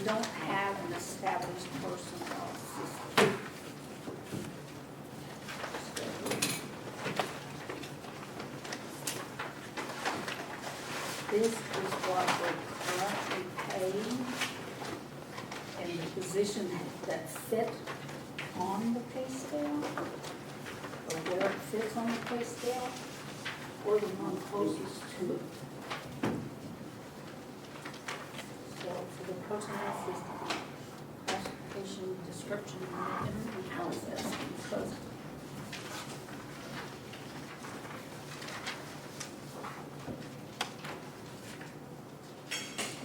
don't have an established personnel system. This is what we're currently paying, and the position that fit on the pay scale, or where it fits on the pay scale, or the one closest to it. So for the personnel system, classification, description, and interview process, because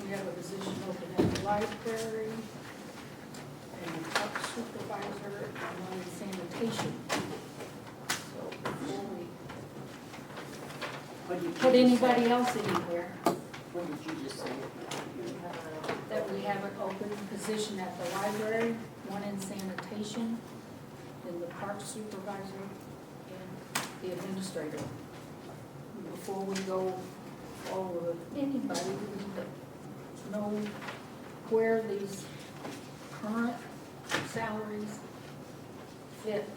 we have a position open at the library, and a park supervisor, and one in sanitation. So before we put anybody else anywhere, What did you just say? that we have an open position at the library, one in sanitation, then the park supervisor, and the administrator. Before we go forward with anybody, we need to know where these current salaries fit.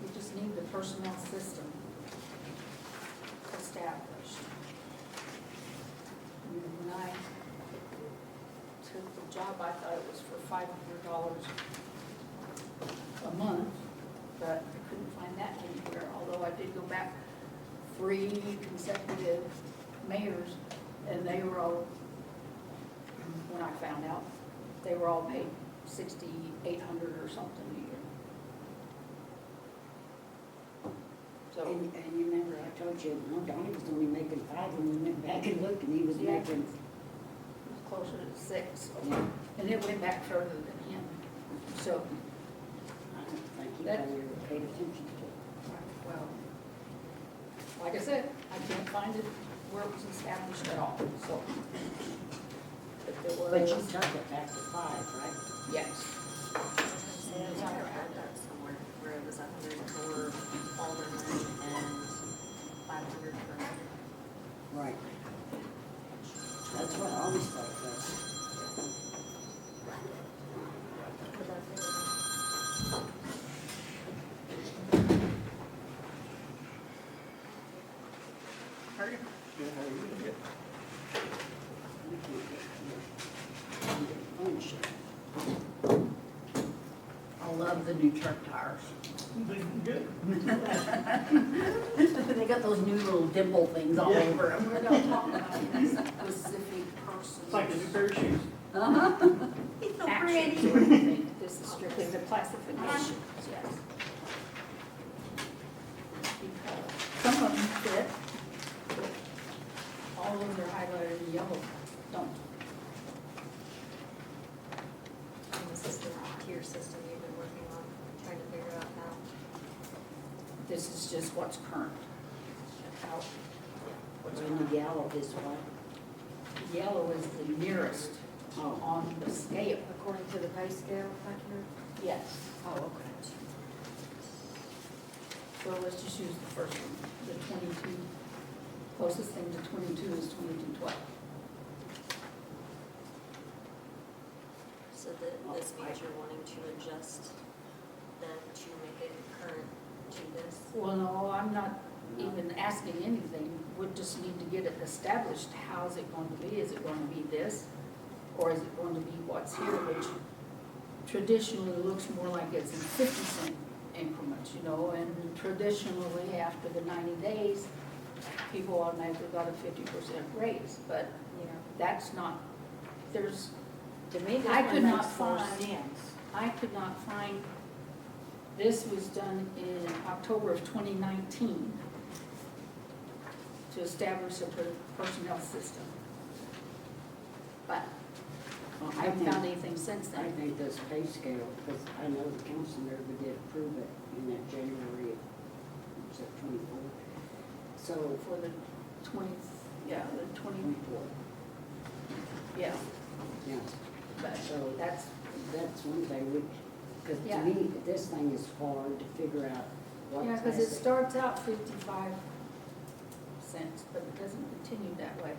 We just need the personnel system established. When I took the job, I thought it was for $500 a month, but I couldn't find that anywhere, although I did go back 3 consecutive mayors, and they were all, when I found out, they were all paid $6,800 or something a year. So, And you remember I told you, no, Donnie was only making 5 when we went back and looked, and he was Yeah. making, it was closer to 6, yeah, and it went back further than him. So, I don't think he That- probably ever paid attention to it. well, like I said, I can't find it where it was established at all, so. But there was. But you took it back to 5, right? Yes. I read that somewhere where it was 100 for alderman and 500 for mayor. Right. That's what I always thought it was. But that's it. Hurry. I love the new truck tires. Good. They got those new little dimple things all over them. We're not talking about any specific person. It's like a new pair of shoes. He's Actions or anything. This is strictly the classifications, yes. Because some of them fit, but all of them are highlighted in yellow, don't. And this is the tier system you've been working on, trying to figure out how. This is just what's current. How, what's And current. the yellow is what? Yellow is the nearest Oh. on the scale. According to the pay scale, accurate? Yes. Oh, okay. So let's just use the first one, the 22. Closest thing to 22 is 2212. So this means you're wanting to adjust them to make it current to this? Well, no, I'm not even asking anything. We just need to get it established. How's it going to be? Is it going to be this? Or is it going to be what's here, which traditionally looks more like it's in 50-cent increments, you know, and traditionally after the 90 days, people automatically got a 50% raise, but, you know, that's not, there's, To me, this I one could makes not more find- sense. I could not find, this was done in October of 2019 to establish a personnel system. But Well, I haven't found anything since I then. think this pay scale, because I know the council never did approve it in that January, was that 24? So, For the 20, yeah, the 20, 24, yeah, yeah. but So that's, that's one thing, because Yeah. to me, this thing is hard to figure out what. yeah, because it class starts out 55 cents, but it doesn't continue that way.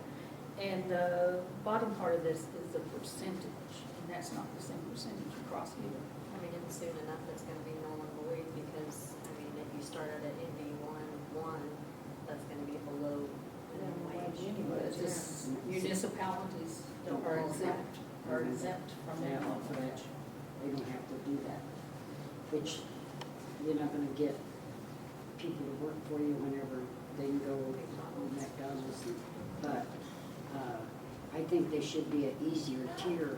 And the bottom part of this is the percentage, and that's not the same percentage across either. I mean, and soon enough, it's gonna be null and void because, I mean, if you start at an NV one, that's gonna be below minimum wage. But it's just municipalities are exempt from Yeah, minimum for that. wage. They don't have to do that, which you're not gonna get people to work for you whenever they can go to McDonald's. But, I think they should be an easier tier.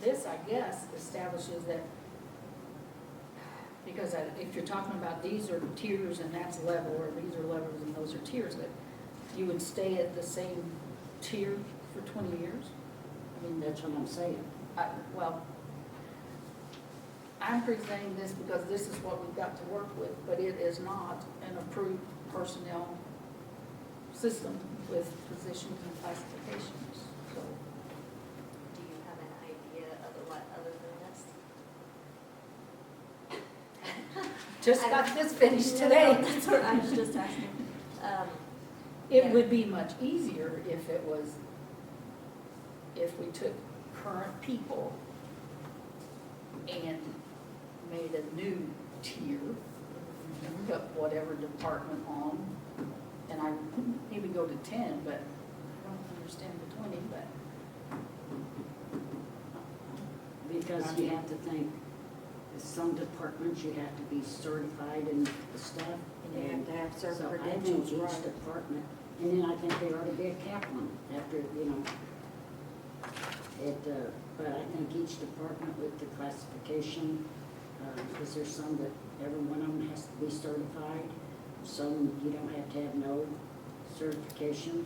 This, I guess, establishes that, because if you're talking about these are tiers and that's level, or these are levels and those are tiers, that you would stay at the same tier for 20 years? I mean, That's what I'm saying. well, I'm presenting this because this is what we've got to work with, but it is not an approved personnel system with positions and classifications, so. Do you have an idea of what other than this? Just I got don't- this finished No, today. no, That's what I was just asking. It Yeah. would be much easier if it was, if we took current people and made a new tier, and put whatever department on, and I maybe go to 10, but I don't understand the 20, but. Because you have to think, some departments you have to be certified and stuff. And you have to have certain So I think credentials, each right? department, and then I think there ought to be a captain after, but I think each department with the classification, because there's some that every one of them has to be certified. Some you don't have to have no certifications.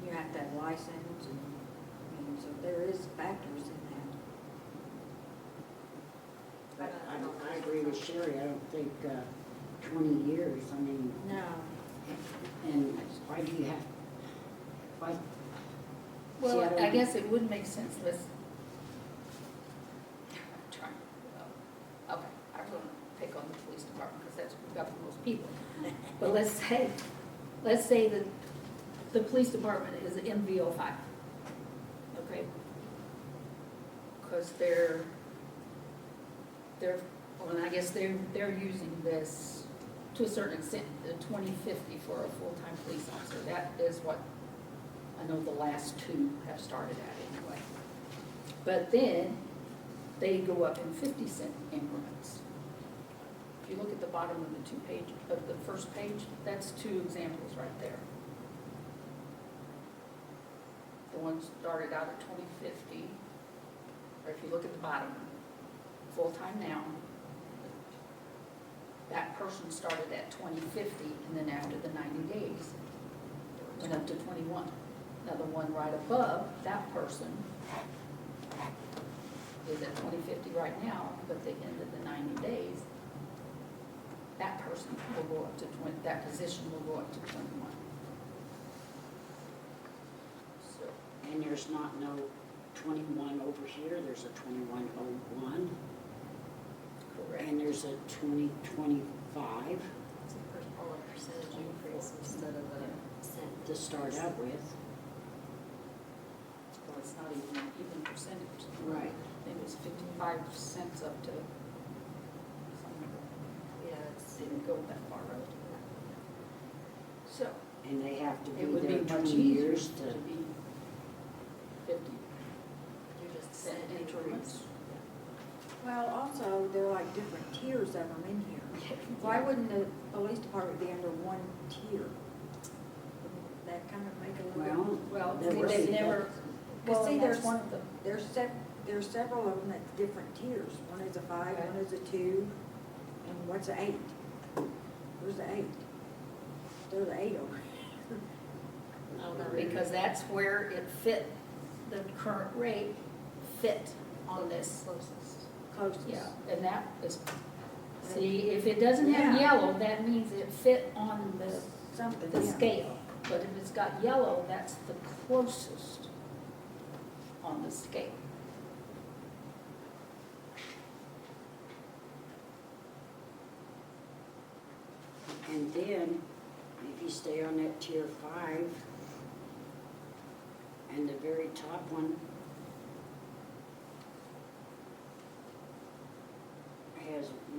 You have to have license and, so there is factors in But I agree with Sherry, I don't think 20 years, I mean, that. No. and why do you have, why? See, Well, I don't- guess it would make sense, let's, try, okay, I'm gonna pick on the police department, because that's, we've got the most people. But let's say that the police department is MV05, okay? Because they're, well, I guess they're using this to a certain extent, the 2050 for a full-time police officer. That is what I know the last two have started at anyway. But then they go up in 50-cent increments. If you look at the bottom of the first page, that's two examples right there. The one started out at 2050, or if you look at the bottom, full-time now, that person started at 2050, and then after the 90 days, went up to 21. Now, the one right above that person is at 2050 right now, but the end of the 90 days, that person will go up to 20, that position will go up to 21. So, And there's not no 21 over here, there's a 2101, correct. and there's a 2025 It's all a percentage increase instead of a cent. to start out with. Well, it's not even percentage. Right. I think it was 55 cents up to something. Yeah, it's. Didn't go that far up. So, And they have to be it would be there much 20 easier years to to, be 50 You're just cent cent increments. Well, also, there are like different tiers of them in here. Why wouldn't the police department be under one tier? Wouldn't that kind of make a little? well, Well, there see, was- they've never, well, See, and that's there's- one of the, There's several of them that's different tiers. One is a 5, Okay. one is a 2, and what's a 8? Where's the 8? There's the 8 over here. I'll never. because that's where it fit, the current rate fit on this. Closest. Closest. Yeah, and that is, see, if it doesn't have Yeah. yellow, that means it fit on Something, the yeah. scale. But if it's got yellow, that's the closest on the scale. and then If you stay on that tier 5, and the very top one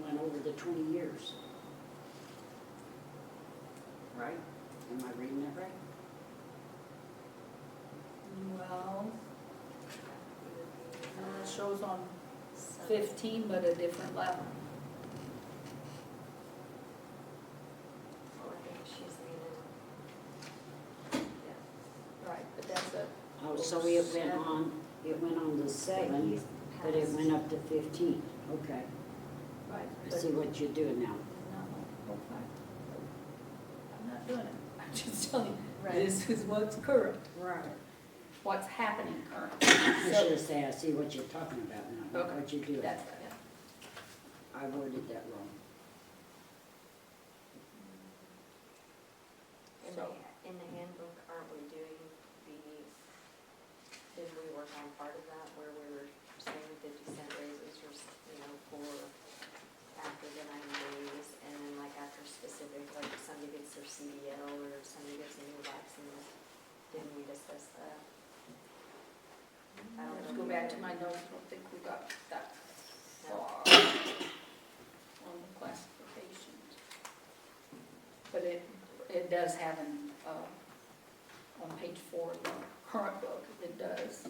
went over the 20 years. Right? Am I reading that right? Well, it shows on 15, but a different level. Well, I think she's meaning, yeah. Right, but that's a, Oh, so it went on to 7, but it went up to 15. Okay. right. I but- see what you're doing now. No, okay. I'm not doing it. I'm just telling you, Right. this is what's current, Right. what's happening current. I So- should say, I see what you're talking about now, not Okay. what you're doing. That's right. I worded that wrong. In the handbook, aren't we doing did we work on part of that where we were saying 50-cent raises or, for after the 90 days, and then like after specific, like if somebody gets their CDL or if somebody gets a new license, didn't we discuss that? I don't Let's know go if we back did. to my notes, I don't think we got that No. far on the classifications. But it does have on page 4 of the current book, it does.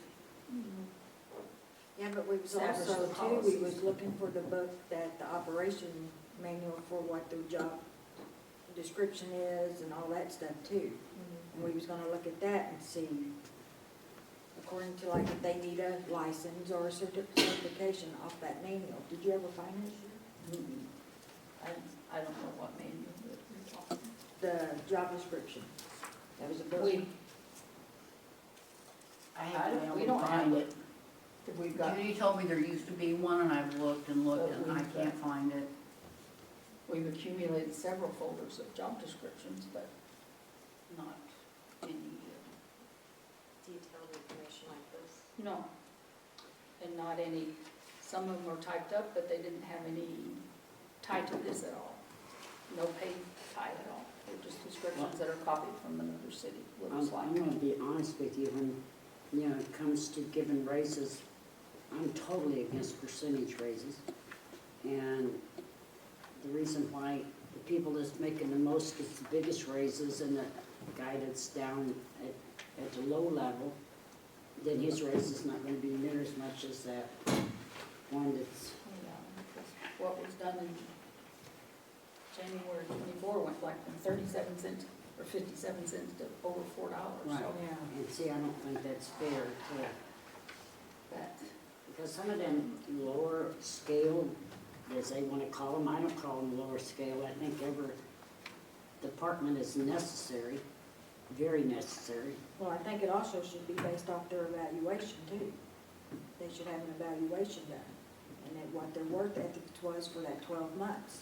Yeah, but we was Establish also the too, we policies. was looking for the book that the operation manual for what their job description is and all that stuff too. And we was gonna look at that and see, according to like if they need a license or a certification off that manual. Did you ever find it? I don't know what manual that you're talking. The job description. That was a book. We don't have it. We've got, Judy told me there used to be one, and I've looked and looked, and I can't find it. we've accumulated several folders of job descriptions, but not any, Detailed information like this. no. And not any, some of them were typed up, but they didn't have any tie to this at all. No paid tie at all. They're just descriptions that are copied from another city, looks I'm like. gonna be honest with you, when, it comes to giving raises, I'm totally against percentage raises. And the reason why the people that's making the most gets the biggest raises and the guy that's down at the low level, then his raise is not gonna be near as much as that one that's, Yeah, because what was done in January 24 went like from 37 cents or 57 cents to over $4, Right. so Yeah. and see, I don't think that's fair to, that, because some of them lower scale, as they wanna call them, I don't call them lower scale, I think every department is necessary, very necessary. Well, I think it also should be based off their evaluation too. They should have an evaluation done, and then what their work ethic was for that 12 months.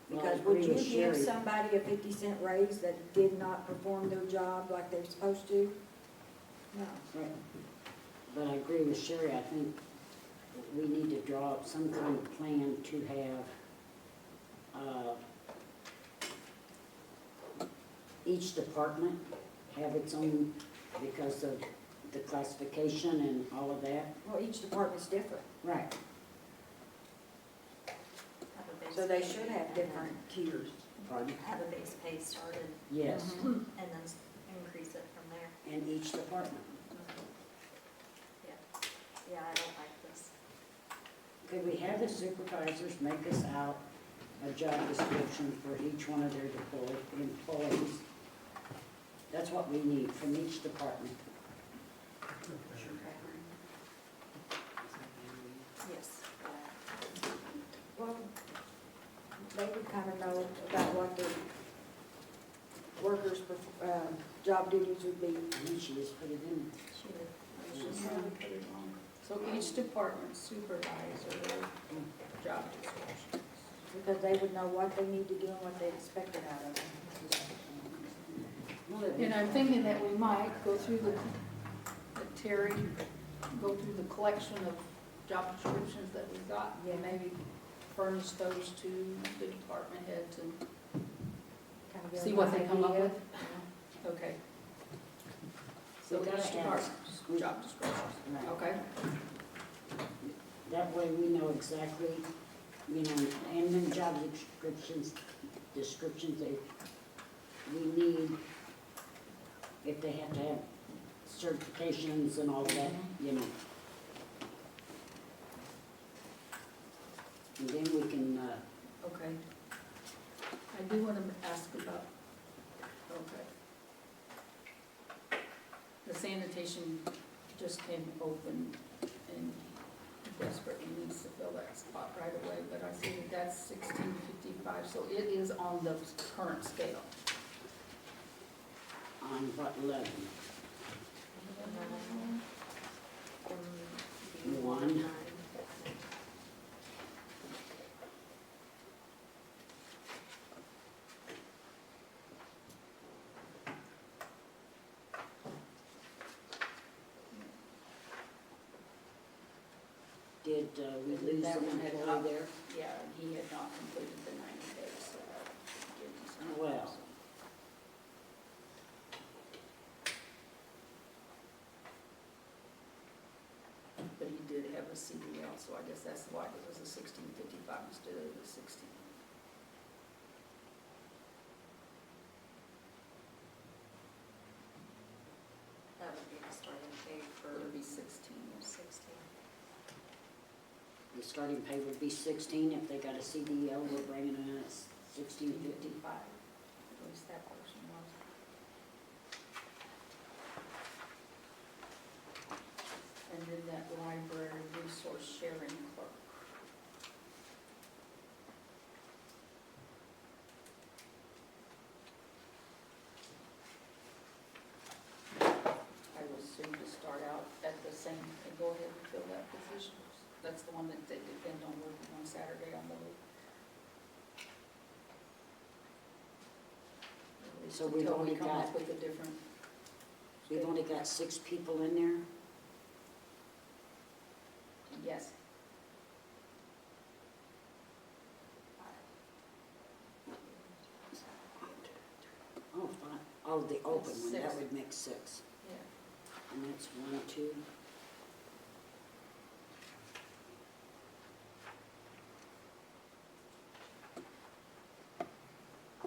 Well, I Because would agree you with give Sherry. somebody a 50-cent raise that did not perform their job like they're supposed to? No. Right. But I agree with Sherry, I think we need to draw up some kind of plan to have, each department have its own, because of the classification and all of that. Well, each department's different, Right. Have a base so they pay should and have then different tiers. Pardon? Have a base pay started Yes, and then increase it from there. and each department. Yeah, yeah, I don't like this. Could we have the supervisors make us out a job description for each one of their employees? That's what we need from each department. Yes. Well, they would kind of know about what their workers' job duties would be. I think she just put it in. She did. I just really put it wrong. So each department supervisor, job description. Because they would know what they need to do and what they expected out of them. And I'm thinking that we might go through that Terry, go through the collection of job descriptions that we've got, and maybe furnish those to the department heads and Kind of See what they come up idea. with? Okay. So We gotta each have- department, job descriptions, Right. okay? That way we know exactly, and then job descriptions we need, if they have to have certifications and all that, And then we can, Okay. I do want to ask about, okay. The sanitation just came open and he desperately needs to fill that spot right away, but I see that that's 1655, so it is on the current scale. on what level? One. Did we lose That an one had employee not- there? Yeah, and he had not completed the 90 days, so that gave him some. Well. But he did have a CDL, so I guess that's why it was a 1655 instead of the 16. That would be the starting pay for It would be 16. 16. The starting pay would be 16, if they got a CDL, we're bringing in at 16.50. 55, at least that person was. And then that library resource sharing clerk. I would assume to start out at the same, and go ahead and fill that position. That's the one that they depend on working on Saturday on the week. At least So we've until we only come up got- with a different. We've only got 6 people in there? Yes. Oh, fine. Oh, the open one, that Six. would make 6. Yeah. And that's 1, 2. Do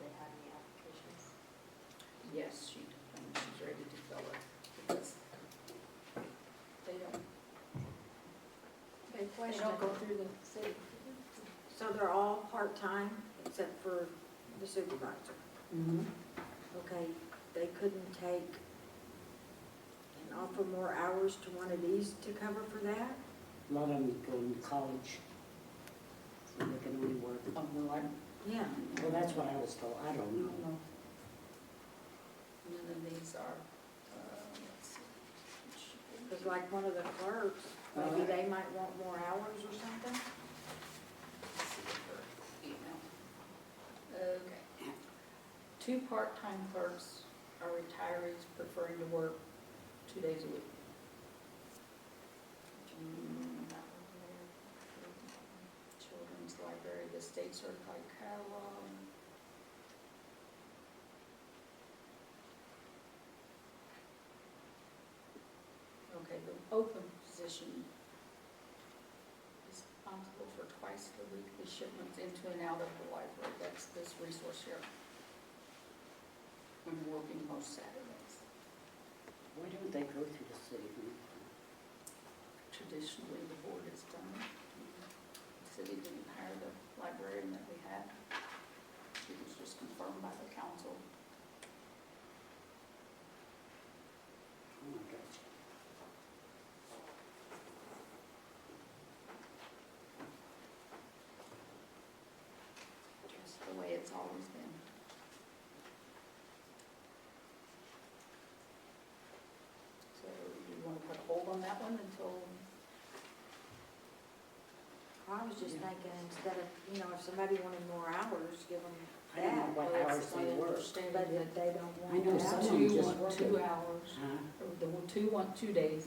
they have any applications? Yes, she's ready to fill it, because they don't, Okay, they question. don't go through the city. So they're all part-time except for the supervisor? Mm-hmm. Okay, they couldn't take and offer more hours to one of these to cover for that? A lot of them go to college, so they can only work. Oh, well, Yeah. Well, that's what I was told, I don't know. And then these are, let's see. Because like one of the clerks, maybe they might want more hours or something? Let's see her email. Okay. 2 part-time clerks are retirees preferring to work 2 days a week. Children's Library, the state certified catalog. Okay, the open position is responsible for twice the weekly shipments into and out of the library. That's this resource here. When working most Saturdays. Why don't they go through the city? Traditionally, the board has done it. The city didn't hire the librarian that we had. It was just confirmed by the council. Oh, my gosh. Just the way it's always been. So you want to put a hold on that one until, I was just thinking instead of, if somebody wanted more hours, give them I don't know that. what well, hours it's they my work. understanding But that if they don't I want know that some hours. of them two just want work 2 it. hours, Huh? or the 2 want 2 days.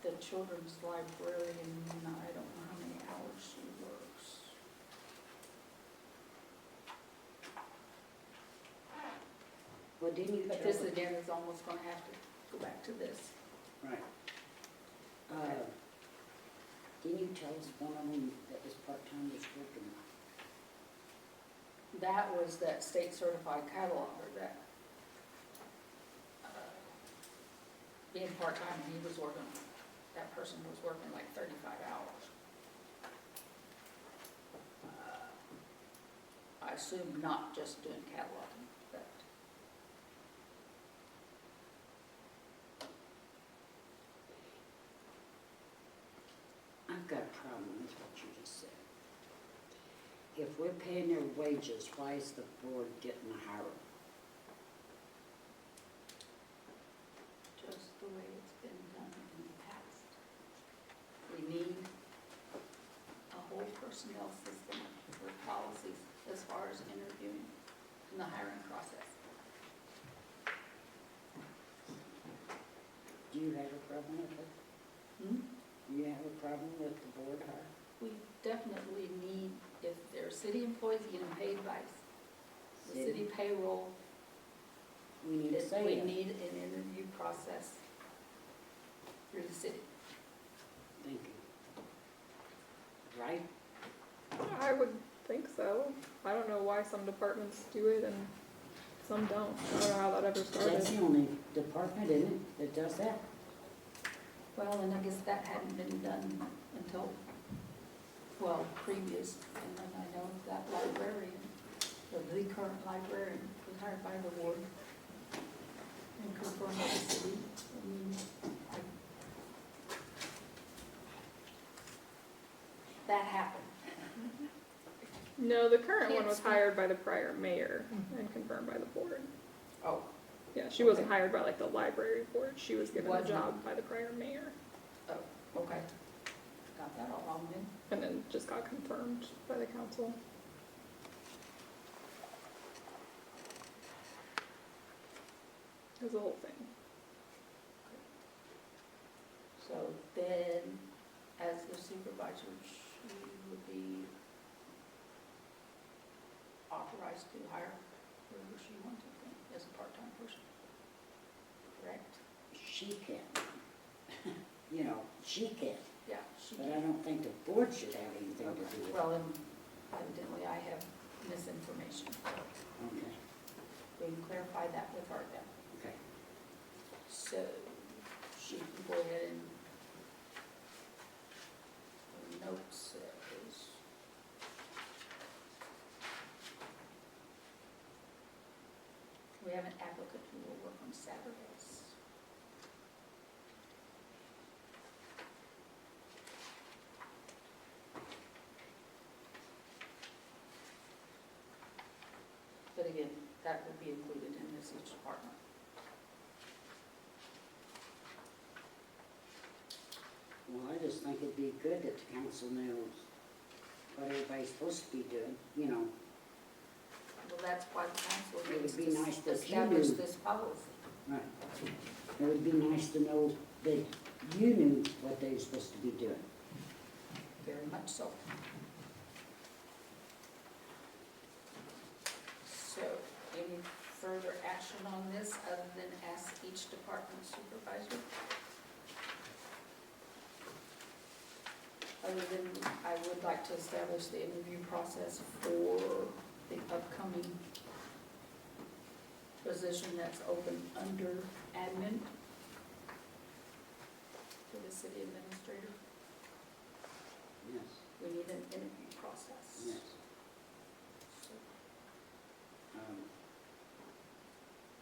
The children's librarian, I don't know how many hours she works. Well, didn't you But tell this us? again is almost gonna have to go back to this. Right. Didn't you tell us one of them that was part-time was working? That was that state certified cataloger that, being part-time, he was working, that person was working like 35 hours. I assume not just doing cataloging, but I've got a problem with what you just said. If we're paying their wages, why is the board getting a higher? just the way it's been done in the past. We need a whole personnel system with policies as far as interviewing and the hiring process. Do you have a problem with it? Do you have a problem with the board hire? We definitely need, if they're city employees, getting paid by the city payroll, We need to say we it. need an interview process through the city. Thank you. Right? I would think so. I don't know why some departments do it and some don't. I don't know how that ever That's started. the only department, isn't it, that does that? Well, and I guess that hadn't been done until, well, previous, and then I know that librarian, or the current librarian, was hired by the ward and confirmed by the city. I mean, that happened. No, the current one Can't was speak. hired by the prior mayor and confirmed by the board. Oh, Yeah, she wasn't hired by like the library board. She was given the Wasn't. job by the prior mayor oh, okay. Got that all wrong then. and then just got confirmed by the council. It was the whole thing. So then, as the supervisor, she would be authorized to hire whoever she wanted then as a part-time person. Correct? She can. You know, she can, Yeah, she but I did. don't think the board should have anything to do with it. Well, and evidently I have misinformation. Okay, We can clarify that with her then. okay. So she can go ahead and the note says, we have an applicant who will work on Saturdays. But again, that would be included in this each department. Well, I just think it'd be good that the council knows what everybody's supposed to be doing, you know. Well, that's why the council It would needs be to nice if you establish knew. this policy. Right. It would be nice to know that you knew what they were supposed to be doing. Very much so. So, any further action on this other than ask each department supervisor? Other than, I would like to establish the interview process for the upcoming position that's open under admin for the city administrator. Yes, We need an interview process. yes. So,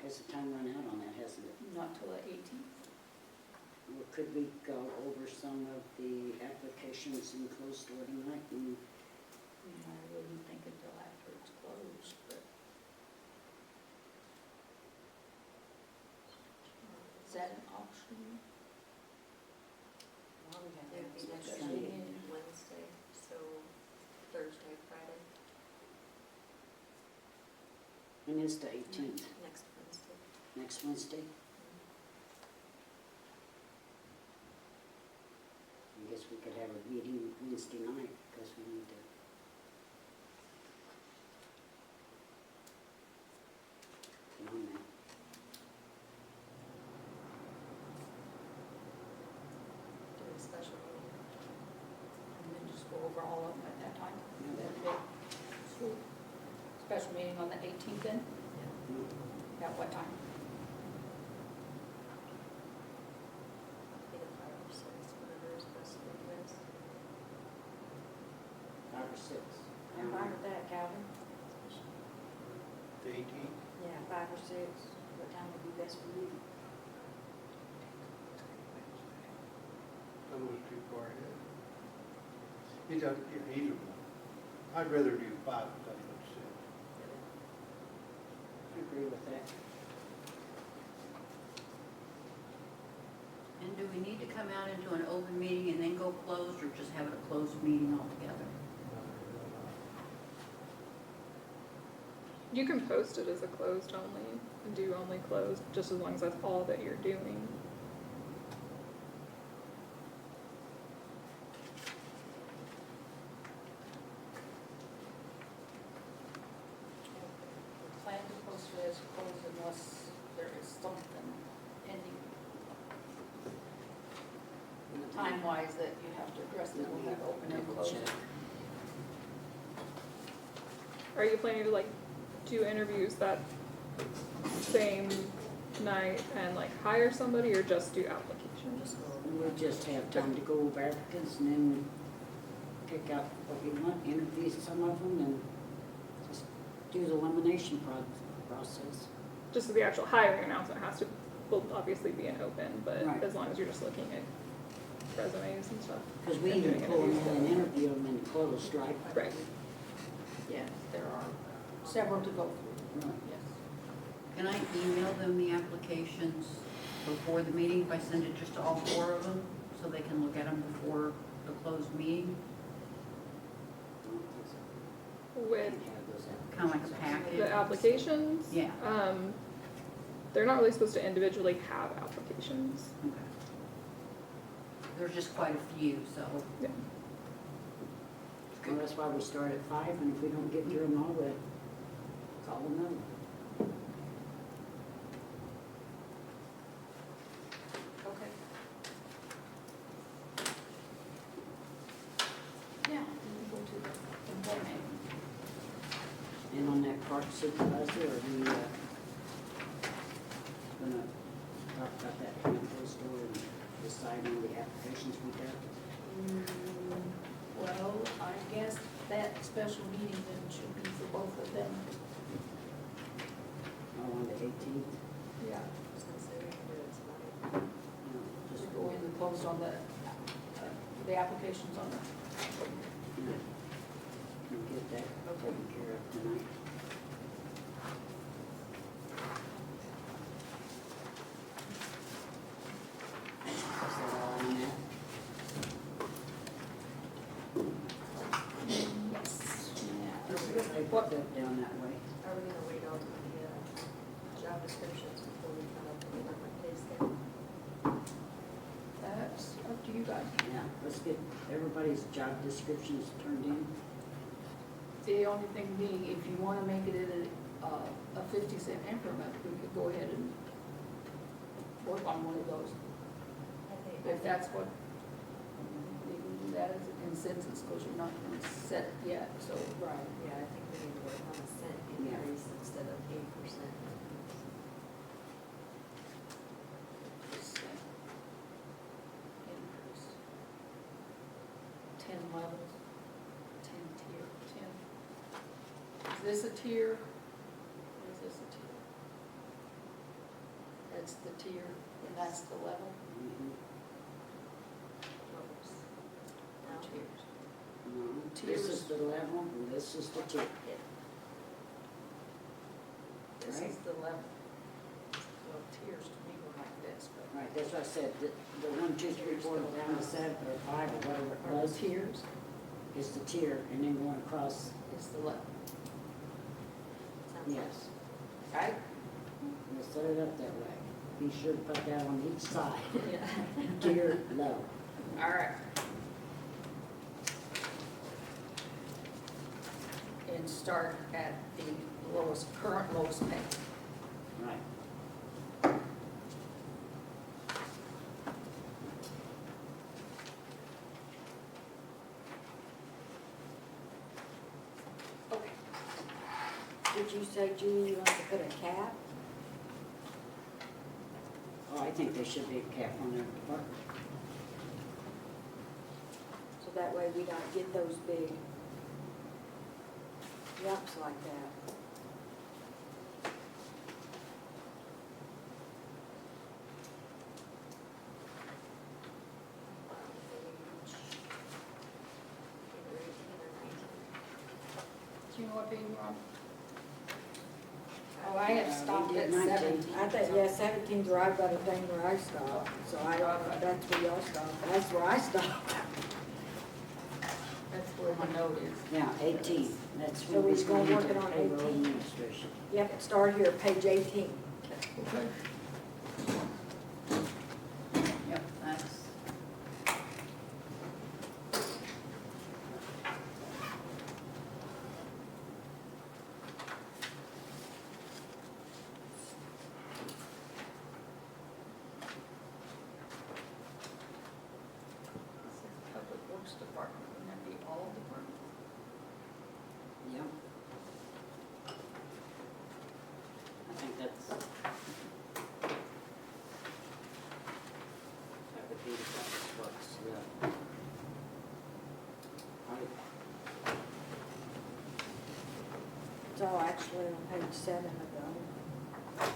Has the time run out on that, hasn't it? not till the 18th. Or could we go over some of the applications in closed door tonight? And I wouldn't think until after it's closed, but. Is that an option? Well, we have to be next Sunday. meeting Wednesday, so Thursday, Friday, when is the 18th? next Wednesday. Next Wednesday? I guess we could have a meeting Wednesday night because we need to. Get on that. special meeting on the 18th then? At what time? Either 5 or 6, whatever is best for you guys. 5 or 6. I'm fine with that, Calvin. The 18th? Yeah, 5 or 6, what time would be best for you? That was too far ahead. Either one. I'd rather do 5 than 6. I agree with that. And do we need to come out into an open meeting and then go closed, or just have it a closed meeting altogether? You can post it as a closed only, and do only closed, just as long as that's all that you're doing. Plan to post it as closed unless there is something pending time-wise that you have to address, then we'll have open and close. Double check. Are you planning to like do interviews that same night and like hire somebody, or just do applications? Just go We'll just have time to go over applicants and then pick out what we want, interview some of them, and just do the elimination process. Just the actual hiring announcement has to, will obviously be an open, but Right. as long as you're just looking at resumes and stuff. Because we and either doing pull them interviews. in and interview them and close, right? Right. Yes, there are several to go through, Right. yes. Can I email them the applications before the meeting, if I send it just to all 4 of them, so they can look at them before the closed meeting? I don't think so. With Can't have those Kind of like a applications. packet? the applications, Yeah. they're not really supposed to individually have applications. Okay. There's just quite a few, so. Yeah. Well, that's why we start at 5, and if we don't get through them all, we'll call another. Okay. Yeah, we can go to the employment. And on that park supervisor, are we gonna talk about that handful store and decide on the applications we got? Well, I guess that special meeting then should be for both of them. Oh, on the 18th? Yeah. I was gonna say we can do it tonight. No, Just just go in and close on the applications on the, yeah. We'll get that taken care of tonight. Is that all on that? yes, yeah. They put that down that way. Are we gonna wait on the job descriptions before we come up with a pay scale? That's up to you guys. Yeah, let's get everybody's job descriptions turned in. The only thing being, if you wanna make it in a 50-cent increment, we could go ahead and work on one of those. If that's what, we can do that as a consensus, because you're not gonna set it yet, so. Right, yeah, I think we need to work on a cent increase instead of 8%. Percent increase. 10 levels, 10 tier, 10. Is this a tier? Or is this a tier? That's the tier, and that's the level, Mhm. Levels. or tiers. No, this Tiers. is the level, and this is the tip. This Right. is the level. Well, tiers to me were like this, but. Right, that's what I said, the 1, 2, 3, 4, down to 7, or 5, or whatever it Are the was, tiers is the tier, and then going across, is the level, Sounds like yes. right? We'll set it up that way. Be sure to put that on each side. Yeah. Tier, low. All right. And start at the lowest, current lowest pay. Right. Okay. Did you say, Julie, you want to put a cap? Oh, I think there should be a cap on their department. So that way we don't get those big jumps like that. Either 18 or 19. Do you know what page you're on? Oh, I had We stopped did at 19. 17. I think, yeah, 17's where I've got a thing where I stop, so I don't know if that's where y'all stop. That's where I stop. That's where my note is. Now, 18, that's So when we're we go gonna work into it on payroll 18. administration. Yep, start here, page 18. Okay. Yep, that's, This is Public Works Department, wouldn't that be all departments? Yep. I think that's. That would be the public works, yeah. It's all actually on page 7 of the.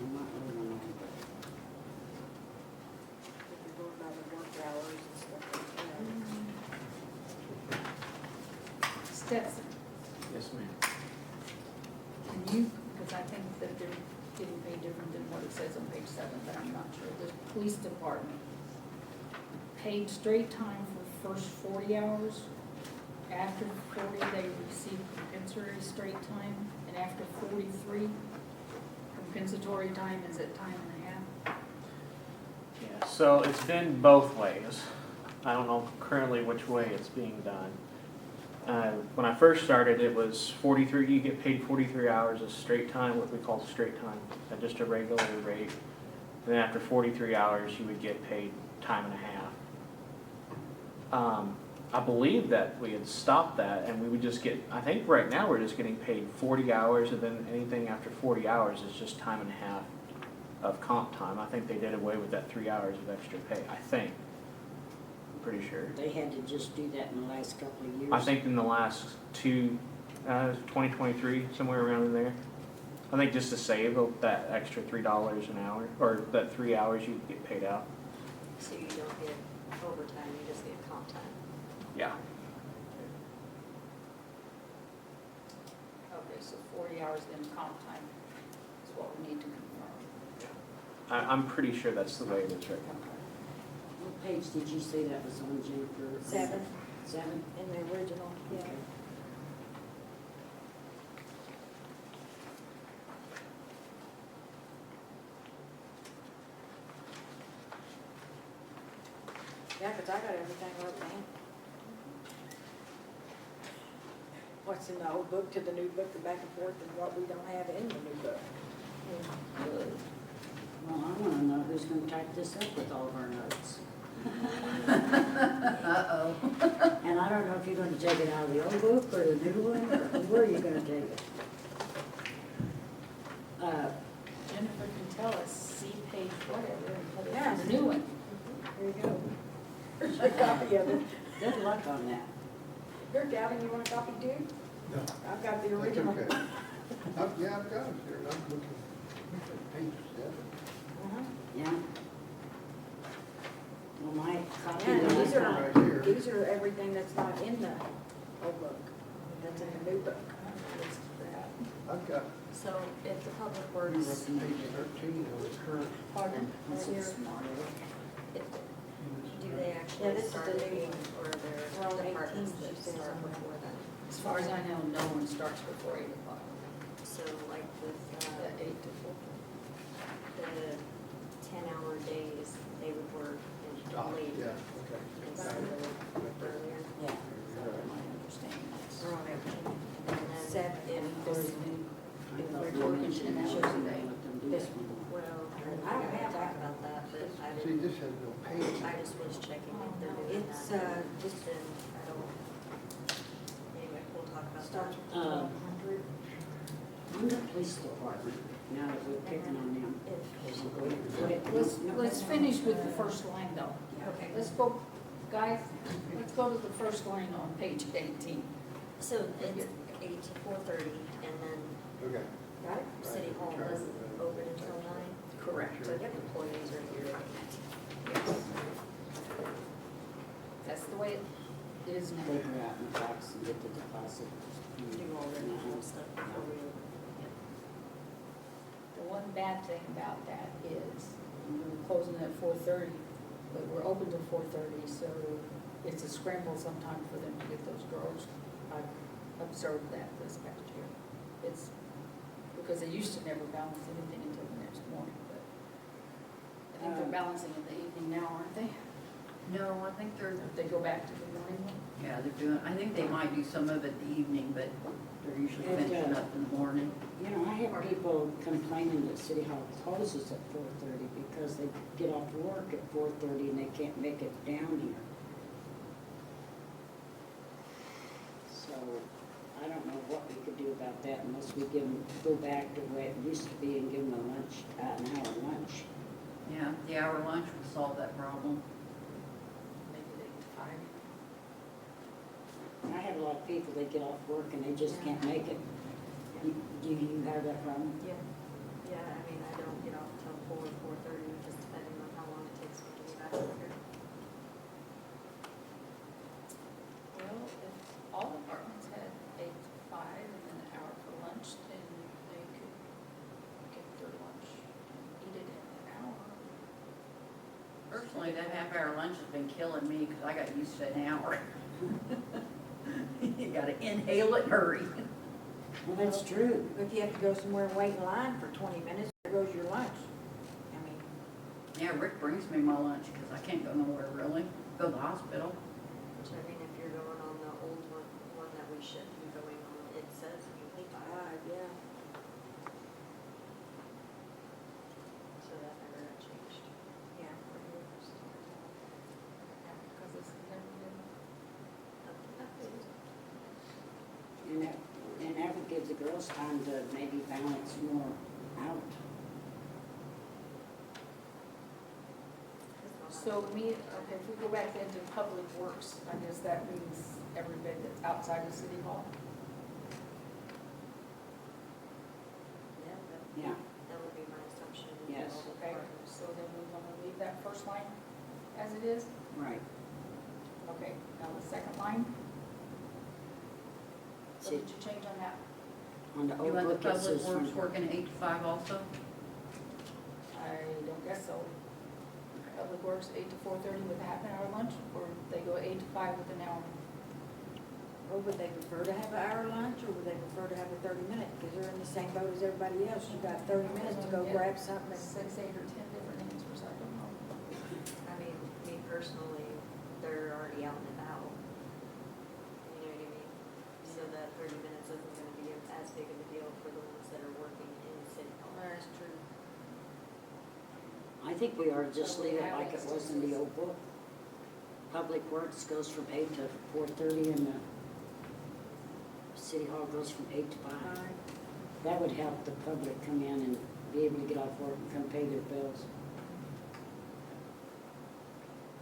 I'm not really on that. If you're going by the work hours and stuff like that. Stetson, Yes, ma'am. can you, because I think that they're getting paid different than what it says on page 7, but I'm not sure. The police department, paid straight time for first 40 hours. After 40, they receive compensatory straight time, and after 43, compensatory time is at time and a half. Yeah, so it's been both ways. I don't know currently which way it's being done. When I first started, it was 43, you get paid 43 hours of straight time, what we call straight time, just a regular rate. Then after 43 hours, you would get paid time and a half. I believe that we had stopped that and we would just get, I think right now we're just getting paid 40 hours and then anything after 40 hours is just time and a half of comp time. I think they did away with that 3 hours of extra pay, I think. I'm pretty sure. They had to just do that in the last couple of years. I think in the last 2023, somewhere around in there. I think just to save that extra $3 an hour, or that 3 hours you get paid out. So you don't get overtime, you just get comp time. Yeah. Okay, so 40 hours then comp time is what we need to confirm. I'm pretty sure that's the way it is right now. What page did you say that was on, Jennifer? 7 7? in the original, yeah. Okay. Yeah, 'cause I got everything wrote down. What's in the old book to the new book, and back and forth, and what we don't have in the new book. Well, I want to know who's going to type this up with all of our notes. uh-oh. And I don't know if you're going to take it out of the old book or the new one, or where are you going to take it? Jennifer can tell us, see page whatever, and put it Yeah. in the new one. Here you go. Here's a copy of it. Good luck on that. Here, Gavin, you want a copy too? No. I've got the That's original. okay. Yeah, I've got it here, and I'm looking at page 7. Uh-huh. Yeah? Well, my copy Yeah, that I these are, got, Right here. these are everything that's not in the old book, that's in the new book. I've got, So if the public you're up works, to page 13 of the current. Pardon? this Here. is smart. do they Yeah, actually this is start the at new 8 or are We're on there 18, departments she that says start on there. before then? As far as I know, no one starts before 8 o'clock, So like with at 8 to 4. the 10-hour days, they would work and Oh, leave yeah, okay. instead of earlier. Yeah. That's my understanding. We're on 18. And then 7. if I this, thought If we we're working mentioned 10 that hours a was day. let them do This that. See, this has no page. I just was checking if they're doing It's, that. just Then I don't, anyway, we'll talk about that. starts with Uh, 1,200. On the police department, now that we're picking on them, is it going to? Let's finish with the first line though. Okay. Let's go, guys, let's go to the first line on page 18. So it's 8 to 4:30, and then Okay. Got it? City Hall doesn't open until 9. Correct. So employees are here. That's the way it is now. They go out in the box and get the deposit. Do all their normal stuff before we open. The one bad thing about that is we're closing at 4:30, but we're open till 4:30, so it's a scramble sometime for them to get those girls. I've observed that this past year. It's because they used to never balance anything until the next morning, but I think they're balancing in the evening now, aren't they? No, I think they're, If they go back to the morning one? yeah, they're doing, I think they might do some of it the evening, but they're usually And, finishing up in the morning. You know, I have people complaining that City Hall closes at 4:30 because they get off work at 4:30 and they can't make it down here. So, I don't know what we could do about that unless we give them, go back to the way it used to be and give them a lunch, an hour lunch. Yeah, the hour lunch would solve that problem. Maybe they can find. And I have a lot of people, they get off work and they just can't make it. Do you have that problem? Yeah, I mean, I don't get off till 4:30, just depending on how long it takes me to get back over here. Well, if all departments had 8 to 5 and then an hour for lunch, then they could get their lunch and eat it in an hour. Personally, that half-hour lunch has been killing me because I got used to an hour. You gotta inhale it and hurry. Well, that's true. If you have to go somewhere and wait in line for 20 minutes, there goes your lunch. I mean, Yeah, Rick brings me my lunch because I can't go nowhere really. Go to the hospital. Which, I mean, if you're going on the old one that we should be going on, it says you wait 5. yeah. So that never got changed. Yeah. Because it's never been. And that would give the girls time to maybe balance more out. So okay, if we go back into public works, I guess that means everybody that's outside of City Hall. Yeah, Yeah. that would be my assumption. Yes. All Okay, departments. so then we want to leave that first line as it is? Right. Okay, now the second line? What See, did you change on that? on the You old want the book, it public says works from, working 8 to 5 also? I don't guess so. Public Works, 8 to 4:30 with a half an hour lunch, or they go 8 to 5 with an hour? Or would they prefer to have an hour lunch, or would they prefer to have a 30-minute? Because they're in the same boat as everybody else. You've got 30 minutes to go grab something. 6, 8, or 10 different answers, I don't know. I mean, me personally, they're already out and about. You know what I mean? So that 30 minutes isn't gonna be as big of a deal for the ones that are working in City Hall. That's true. I think we ought to just leave it like it was in the old book. Public Works goes from 8 to 4:30 and the City Hall goes from 8 to 5. That would help the public come in and be able to get off work and come pay their bills.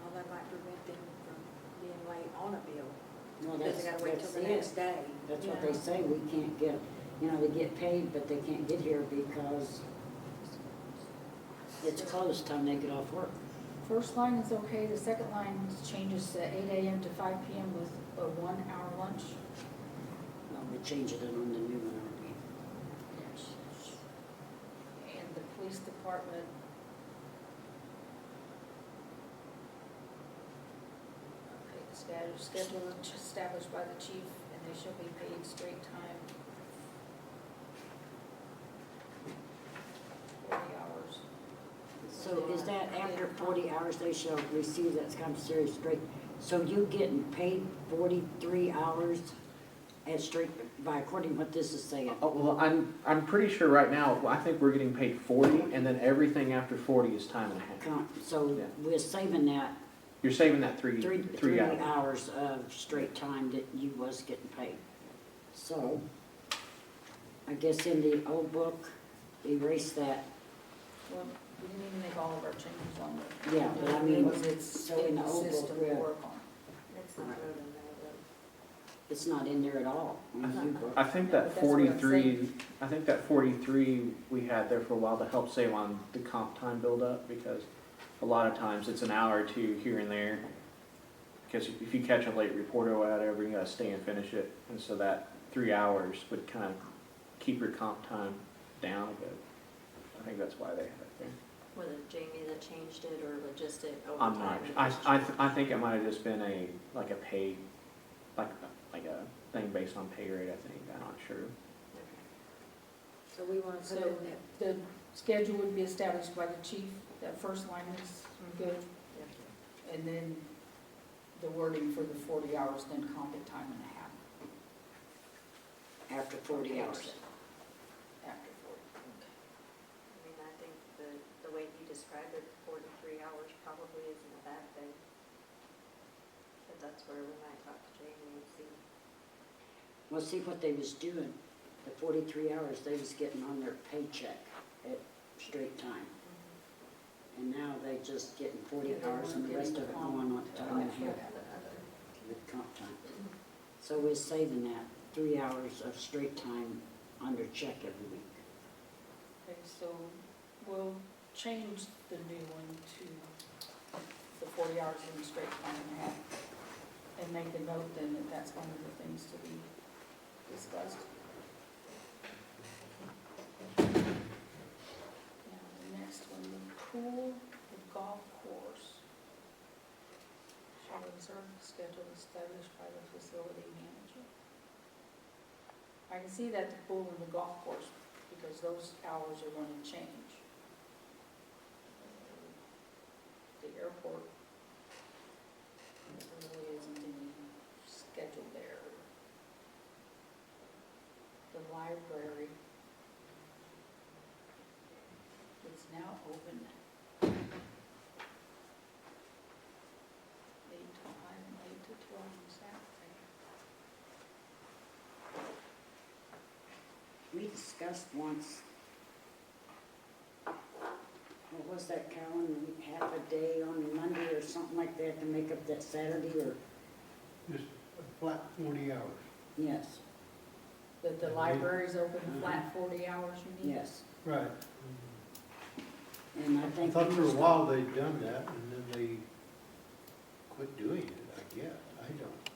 Well, that might prevent them from being late on a bill. No, Because that's, they gotta wait till that's the next it. day. That's what they say, we can't get, you know, they get paid, but they can't get here because it's closed time they get off work. First line is okay, the second line changes to 8 AM to 5 PM with a 1 hour lunch. Well, we're changing it on the new one, aren't we? And the police department. Okay, the schedule established by the chief, and they shall be paid straight time. 40 hours. So is that after 40 hours they shall receive that compensatory straight? So you getting paid 43 hours at straight by according to what this is saying. Oh, well, I'm pretty sure right now, I think we're getting paid 40, and then everything after 40 is time and a half. So Yeah. we're saving that You're saving that three three hours. hours of straight time that you was getting paid. So, I guess in the old book, erase that. Well, we didn't even make all of our changes on the. Yeah, but I mean, Because it's so in in the the old book, system to yeah. work on. It's not wrote in there, but. It's not in there at all in the new book. I think Yeah, that but that's what I'm 43, I think that 43 we had there for a while to help save on the comp time buildup, because a lot of times it's an hour or two here and there. Because if you catch a late report or whatever, you gotta stay and finish it, and so that 3 hours would kind of keep your comp time down a bit. I think that's why they have it there. Was it Jamie that changed it, or was just it I'm overtime? not, I think it might have just been like a pay, like a thing based on pay rate, I think, I'm not sure. So we wanna put So it in there. the schedule would be established by the chief, that first line is good. And then the wording for the 40 hours, then comp at time and a half. After 40 hours. After 40. I mean, I think the way you described it, 43 hours probably isn't a bad thing. But that's where we might talk to Jamie and see. Well, see what they was doing, the 43 hours they was getting on their paycheck at straight time. And now they just getting 40 hours and the rest of it going on time and a half with comp time. So we're saving that 3 hours of straight time under check every week. Okay, so we'll change the new one to the 40 hours in straight time and a half. And make a note then that that's one of the things to be discussed. Now, the next one, the pool, the golf course. Shall observe the schedule established by the facility manager. I can see that the pool and the golf course, because those hours are going to change. The airport, there really isn't any schedule there. The library is now open 8 to 5 and 8 to 12 on Saturday. We discussed once, what was that, Carolyn, half a day on Monday or something like that to make up that Saturday, or, Just a flat 40 hours. yes, That the library's open flat 40 hours, you mean? yes. Right. And I I think. thought we for a was- while they'd done that, and then they quit doing it, I guess, I don't.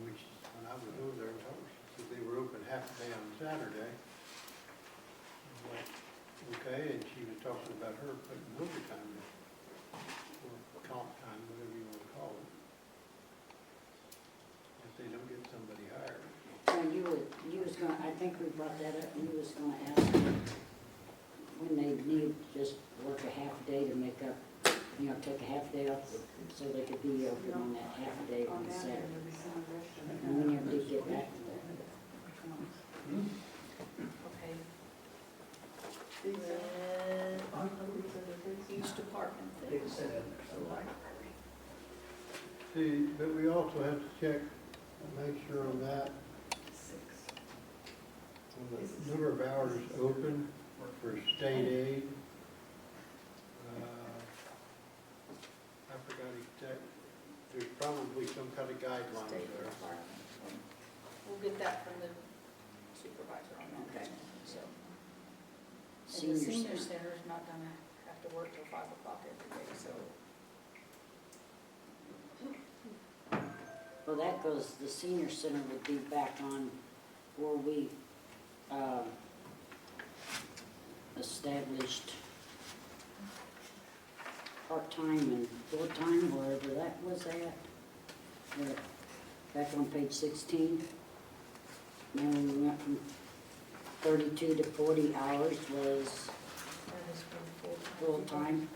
Which, when I was over there, they were open half a day on Saturday. I'm like, okay, and she was talking about her putting overtime in, or comp time, whatever you want to call it. If they don't get somebody hired. Well, you was gonna, I think we brought that up, and you was gonna ask them when they need just work a half day to make up, take a half day off, so they could be open on that half a day on Saturday. And we never did get back to that. Okay. Each department things. See, but we also have to check, make sure on that, on the number of hours open for state aid. I forgot exact, there's probably some kind of guidelines State there. department. We'll get that from the supervisor on that. Okay. So, and the Senior senior center. center's not gonna have to work till 5 o'clock every day, so. Well, that goes, the senior center would be back on where we, established part-time and full-time, wherever that was at. Back on page 16. And we went from 32 to 40 hours was That is for full-time. full-time.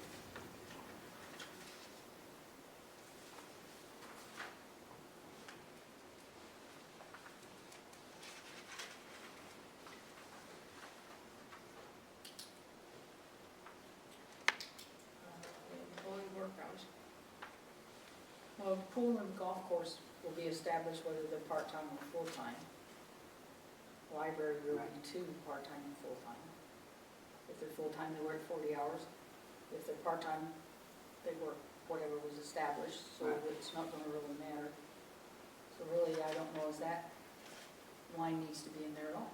pool and golf course will be established whether they're part-time or full-time. Library will be Right. two, part-time and full-time. If they're full-time, they work 40 hours. If they're part-time, they work whatever was established, so Right. it's not gonna really matter. So really, I don't know if that line needs to be in there at all.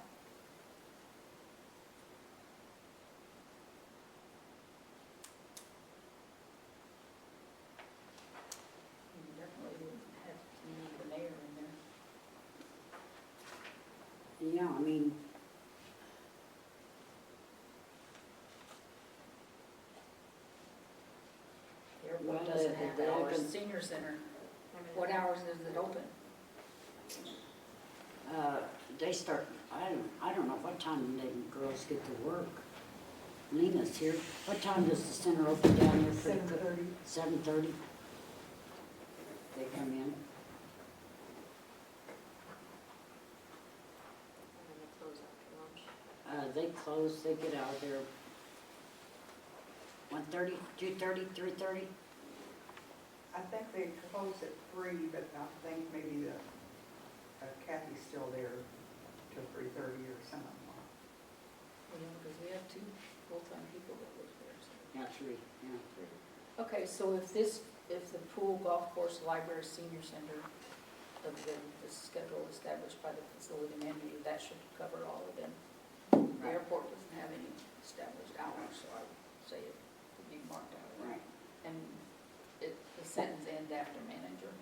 You definitely would have, you need the mayor in there. Yeah, I mean, The airport Well, doesn't the- have the hours, open- senior center, I mean, what hours is it open? they start, I don't know what time they girls get to work. Lena's here. What time does the center open down there? 7:30. 7:30? They come in. And then they close after lunch. They close, they get out of there 1:30, 2:30, 3:30? I think they close at 3, but I think maybe Kathy's still there till 3:30 or something. Yeah, because we have two full-time people that live there, so. Yeah, 3, yeah. Okay, so if the pool, golf course, library, senior center, the schedule established by the facility manager, that should cover all of them. The Right. airport doesn't have any established hours, so I would say it could be marked out. Right. And the sentence ends after manager.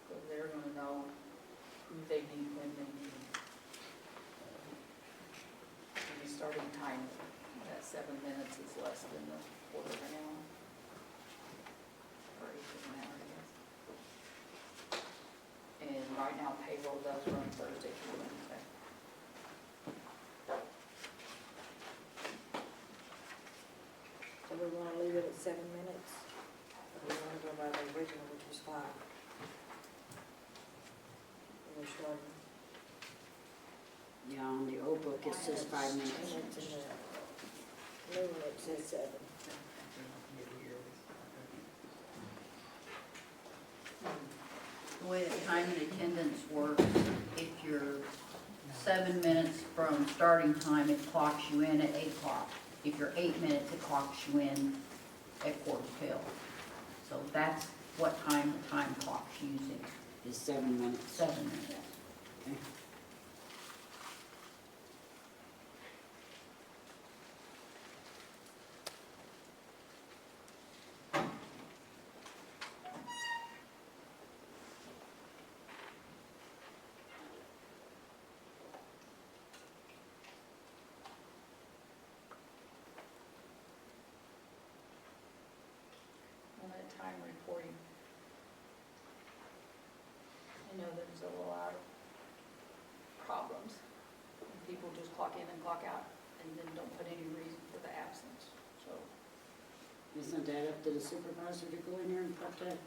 Because they're gonna know who they need when they need them. And the starting time, that 7 minutes is less than the quarter of an hour. Or 8 of an hour, I guess. And right now payroll does run Thursday through Wednesday. So we wanna leave it at 7 minutes? Or we wanna go by the original, which was 5? When we're starting. Yeah, on the old book, it says 5 minutes. And it's in the new one, it says 7. The way that time and attendance works, if you're 7 minutes from starting time, it clocks you in at 8 o'clock. If you're 8 minutes, it clocks you in at 4:45. So that's what time the time clock's using, It's 7 minutes. 7 minutes. Okay. On that time reporting. I know there's a lot of problems. And people just clock in and clock out and then don't put any reason for the absence, so. Isn't that up to the supervisor to go in there and put that,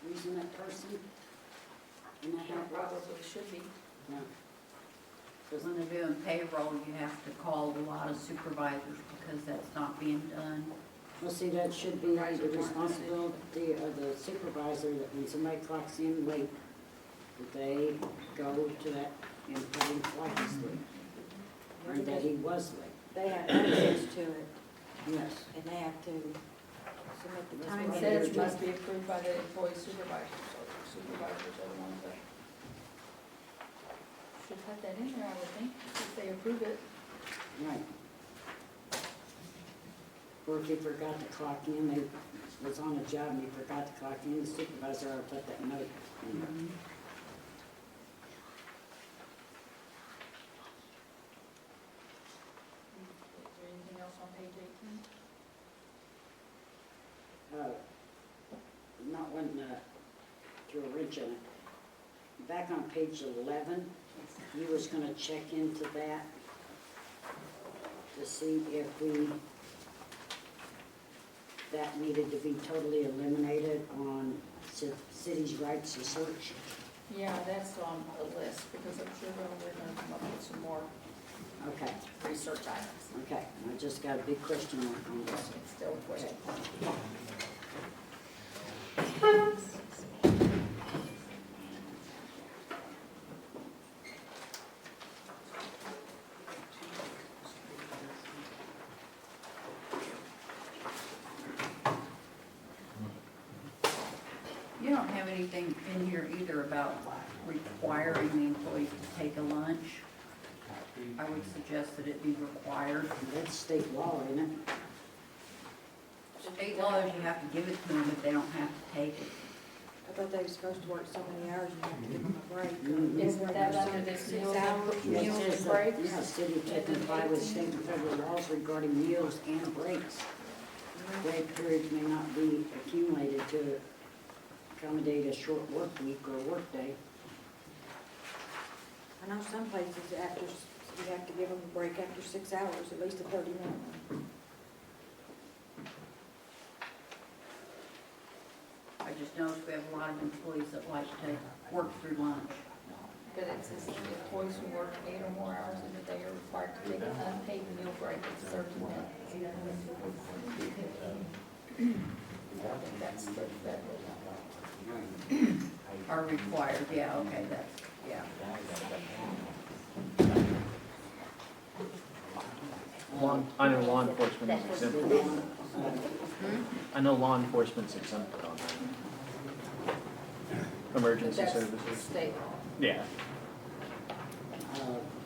reason that person? And that It help? probably should be. Yeah. When they're doing payroll, you have to call a lot of supervisors because that's not being done. Well, see, that should be the responsibility of the supervisor, that when somebody clocks in late, that they go to that and put him twice late. Or that he was late. They have access to it, Yes. and they have to submit the That's time. what It it in. says is. must be approved by the employee supervisor, so supervisors are the ones that should put that in there, I would think, if they approve it. Right. Or if he forgot to clock in, they was on a job and he forgot to clock in, the supervisor ought to put that note in there. Is there anything else on page 18? Not one, through a wrench in it. Back on page 11, you was gonna check into that to see if that needed to be totally eliminated on city's rights to search. Yeah, that's on a list, because I'm sure we're gonna come up with some more Okay, research items. okay, I just got a big question mark on this. It's still a question. You don't have anything in here either about requiring the employees to take a lunch. I would suggest that it be required. That's state law, isn't it? State law is you have to give it to them, but they don't have to take it. I thought they were supposed to work so many hours and you have to give them a break. Mhm. Isn't that under this meals hours? and, meals It and says breaks? that, yeah, city to comply with state and federal laws regarding meals and breaks. Break periods may not be accumulated to accommodate a short work week or work day. I know some places after, you have to give them a break after 6 hours, at least a 30-minute one. I just noticed we have a lot of employees that like to work through lunch. But it says the employees who work 8 or more hours in a day are required to take an unpaid meal break of 30 minutes. I think that's the federal law. Are required, yeah, okay, that's, yeah. I know law enforcement is exempt. Hmm? I know law enforcement's exempted on that. Emergency But that's services. state law. Yeah.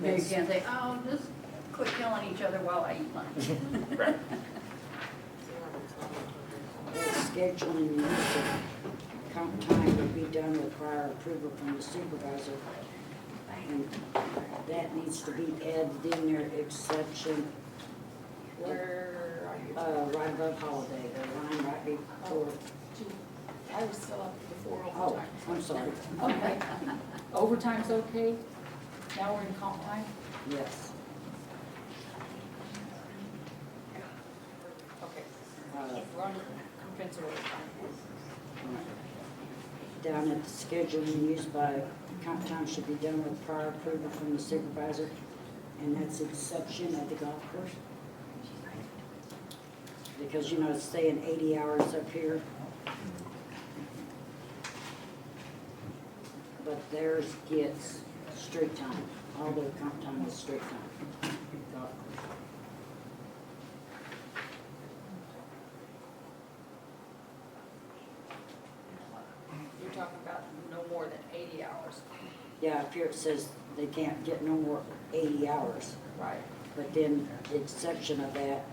Yeah, you can't say, oh, just quit killing each other while I eat lunch. Right. Scheduling the use of comp time will be done with prior approval from the supervisor. And that needs to be added in there, exception, Where are you? right above holiday, the line right before. Gee, I was still up before Oh, overtime. I'm sorry. Okay. Overtime's okay? Now we're in comp time? Yes. Okay. Uh, We're on compensatory overtime. Down at the scheduling used by comp time should be done with prior approval from the supervisor, and that's exception at the golf course. Because, you know, it's saying 80 hours up here. But theirs gets straight time, all the comp time is straight time. Golf course. You're talking about no more than 80 hours, Yeah, up here it says they can't get no more 80 hours. right? But then the exception of that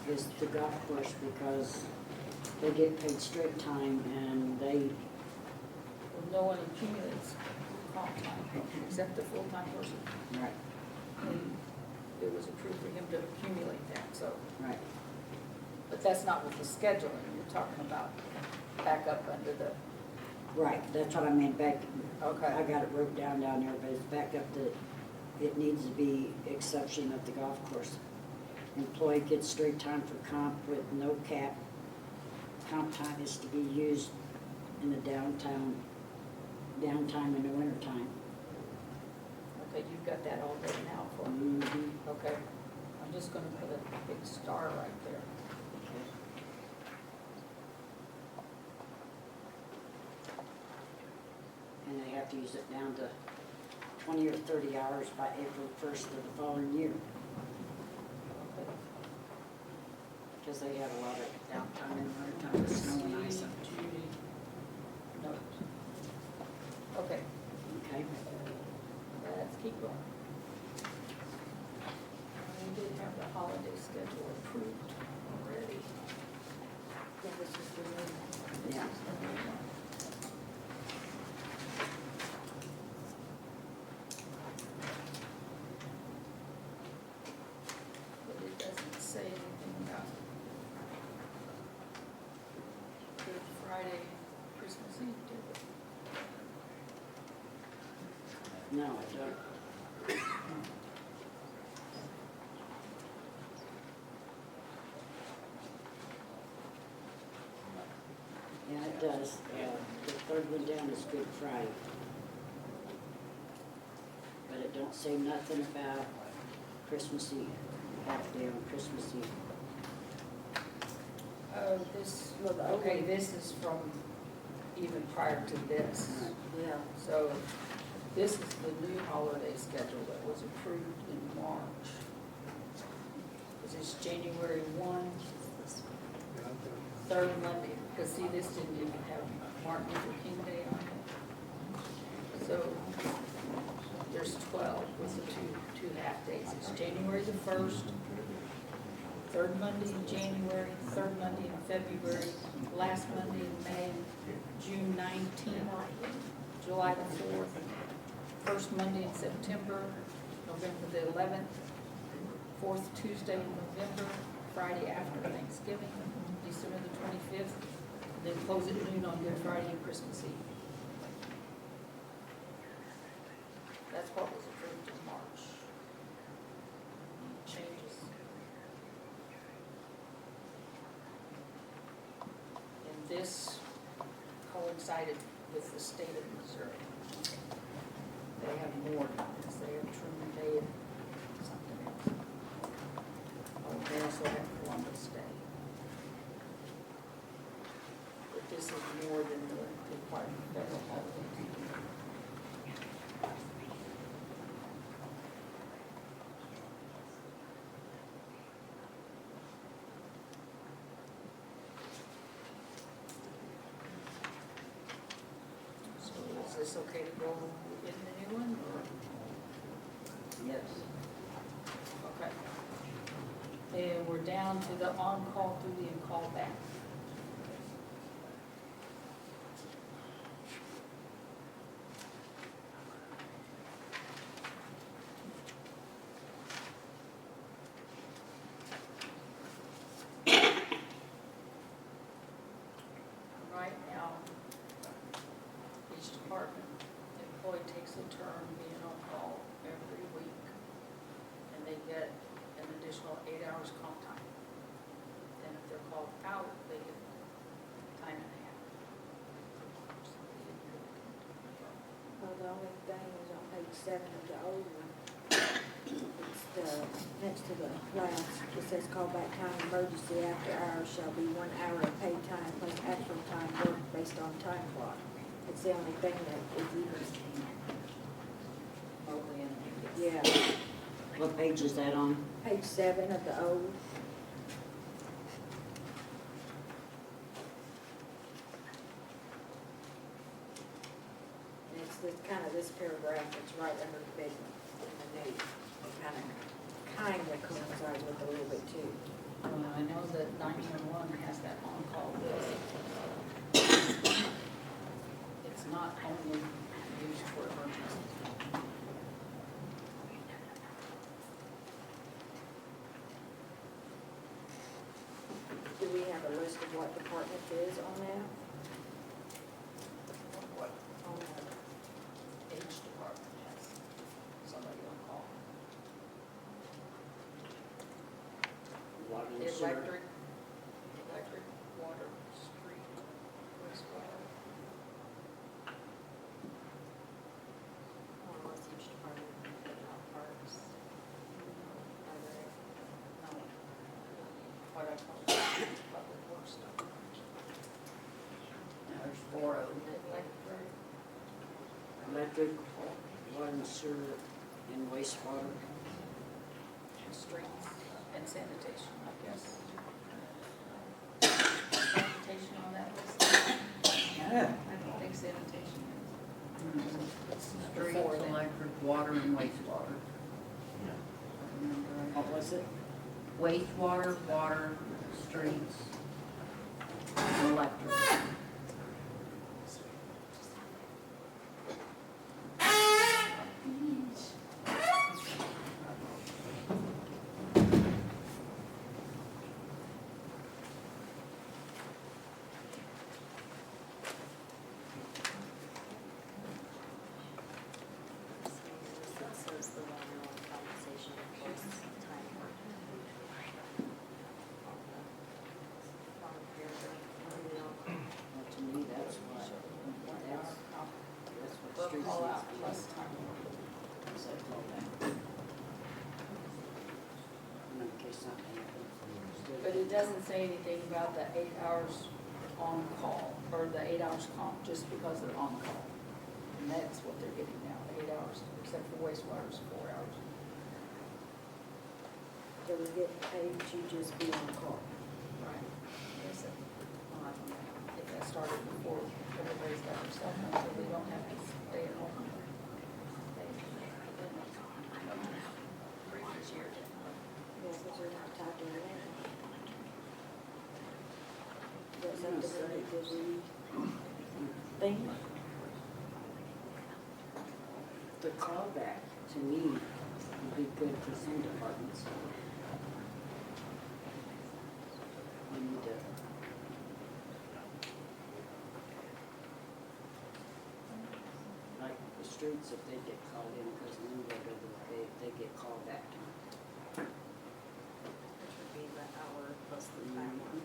is the golf course because they get paid straight time and they, No one accumulates comp time except the full-time person. right, And it was approved for him to accumulate that, so. right. But that's not with the scheduling, you're talking about back up under the, Right, that's what I meant back, I okay. got it wrote down there, but it's back up to, it needs to be exception at the golf course. Employee gets straight time for comp with no cap. Comp time is to be used in the downtime in the wintertime. Okay, you've got that all written out for me. Mhm. Okay, I'm just gonna put a big star right there. And they have to use it down to 20 or 30 hours by April 1st of the following year. Okay. Because they have a lot of downtime in the wintertime with snow and ice. Judy, note. Okay, Okay? let's keep going. We did have the holiday schedule approved already. Yeah, this is the new one. Yeah. But it doesn't say anything about Good Friday, Christmas Eve, did it? No, I don't. Yeah, it does. The third one down is Good Friday. But it don't say nothing about Christmas Eve, half day on Christmas Eve. Oh, this, okay, this is from even prior to this. Yeah. So this is the new holiday schedule that was approved in March. This is January 1, third Monday, because see, this didn't even have Martin Luther King Day on it. So there's 12 with the two half days. It's January the 1st, third Monday in January, third Monday in February, last Monday in May, June 19th, July the 4th, first Monday in September, November the 11th, fourth Tuesday in November, Friday after Thanksgiving, December the 25th, then close at noon on Good Friday and Christmas Eve. That's what was approved in March. Changes. And this coincided with the state of Missouri. They have more than this. They have Truman Day and something else. Oh, they also have Columbus Day. But this is more than the required federal holiday. So is this okay to go in the new one, or? Yes. Okay. And we're down to the on-call duty and call back. Right now, each department employee takes a turn being on call every week, and they get an additional 8 hours comp time. And if they're called out, they get time and a half. Well, the only thing is on page 7 of the old one. It's the, next to the last, it says callback time emergency after hours shall be 1 hour of paid time plus actual time worked based on time clock. It's the only thing that is even, Remotely and yeah, What page is that on? page 7 of the old. And it's this, kind of this paragraph that's right under the big one in the new. It kind of coincides with a little bit too. I know that 911 has that on-call list. It's not only used for emergencies. Do we have a list of what department it is on that? What On the each department has somebody on call. Water and sewer. Electric, water, street, wastewater. Unless each department put out parks. Are there? No, what I call public works stuff. There's 4 of them. Electric, Electric, water and sewer, and wastewater. streets, and sanitation, I guess. Sanitation on that list? Yeah. I don't think sanitation is. Streets, Before then. electric, water, and wastewater. Remember right? What was it? Wastewater, water, streets, and electric. So it's the one on compensation plus time worked. Well, to me, that's what, that's what Book streets call out needs to be. plus time. Is that called that? case something happens. But it doesn't say anything about the 8 hours on call, or the 8 hours comp, just because they're on call. And that's what they're getting now, 8 hours, except for wastewater's 4 hours. So we get paid to just be on call. Right. Yes, sir. If that started before everybody's got their cell phone, so they don't have to stay at home. Yeah, because they're not tied to anything. Is that something that gives you thing? The callback, to me, would be good for some departments. We need to, like the streets, if they get called in, because then they get called back to. Which would be the hour plus the time one.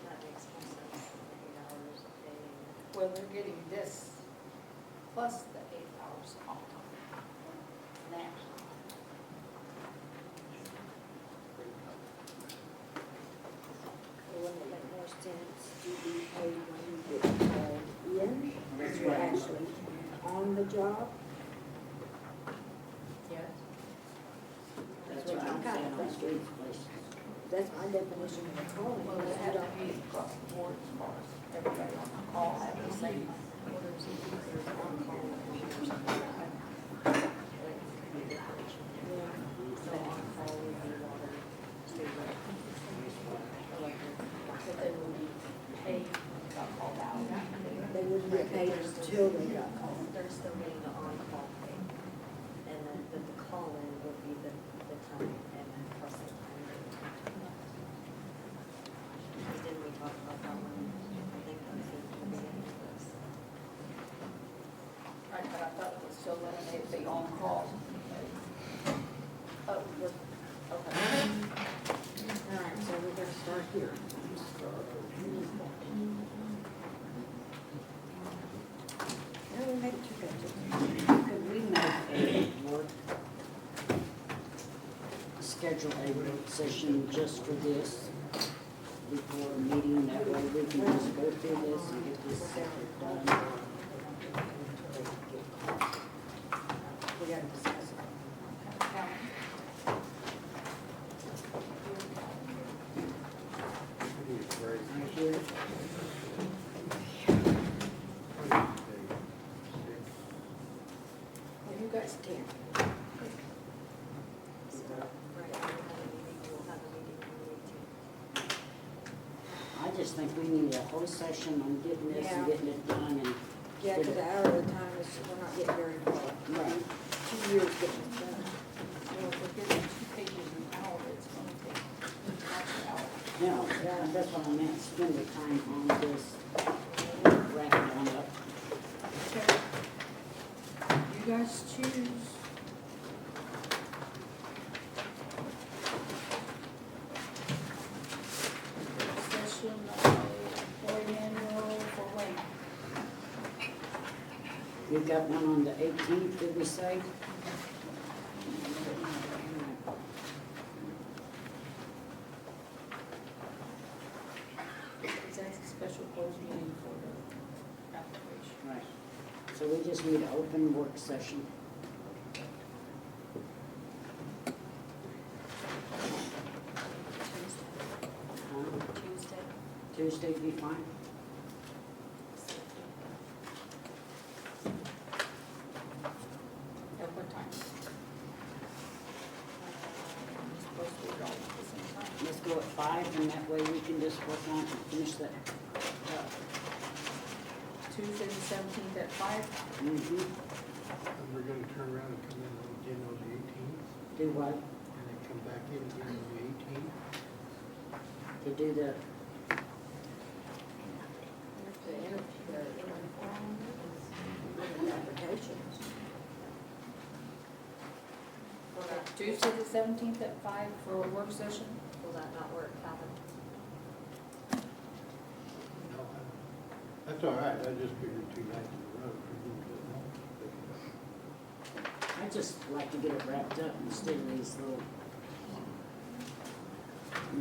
That makes more sense, 8 hours a day. Well, they're getting this plus the 8 hours off. Now. Wouldn't it make more sense to be paid when you get called in? That's You're right. actually on the job? Yes. That's what I'm saying on streets places. That's my definition of a calling. Well, it had to be across the board as far as everybody on the call had the same. So on call would be water, sewer, electric. But they would be paid, got called out. They wouldn't get paid until they got called. They're still getting the on-call pay. And then, but the call-in would be the time and then plus the time. Because didn't we talk about that one? I think that was at the beginning of this. Right, but I thought it was still eliminated, the on-call. Oh, okay. All right, so we're gonna start here. No, we make two pages. Could we make a work, schedule a work session just for this before a meeting? That way we can just go through this and get this done. We gotta discuss it. I need a break. Right here. Well, you guys can. Right, we'll have a meeting, we'll have a meeting on the 18th. I just think we need a whole session on getting this and getting it done and. Yeah, because the hour of the time is, we're not getting very far. Right. 2 years getting it done. Well, if we're getting 2 pages an hour, it's gonna take half an hour. Yeah, that's what I meant, spend the time on this, wrap it on up. Okay. You guys choose. Session, employee manual for when? We've got one on the 18th, did we say? Because that's a special closed meeting for the application. Right. So we just need an open work session. Tuesday. Tuesday'd be fine. At what time? You're supposed to do it all at the same time. Let's go at 5, and that way we can just work on it and finish that. Tuesday the 17th at 5? Mm-hmm. And we're gonna turn around and come in again on the 18th, Do what? and then come back in again on the 18th. To do the, The applications. Tuesday the 17th at 5 for a work session? Will that not work, Calvin? No, that's all right, I just figured 2 nights in a row. I just like to get it wrapped up instead of these little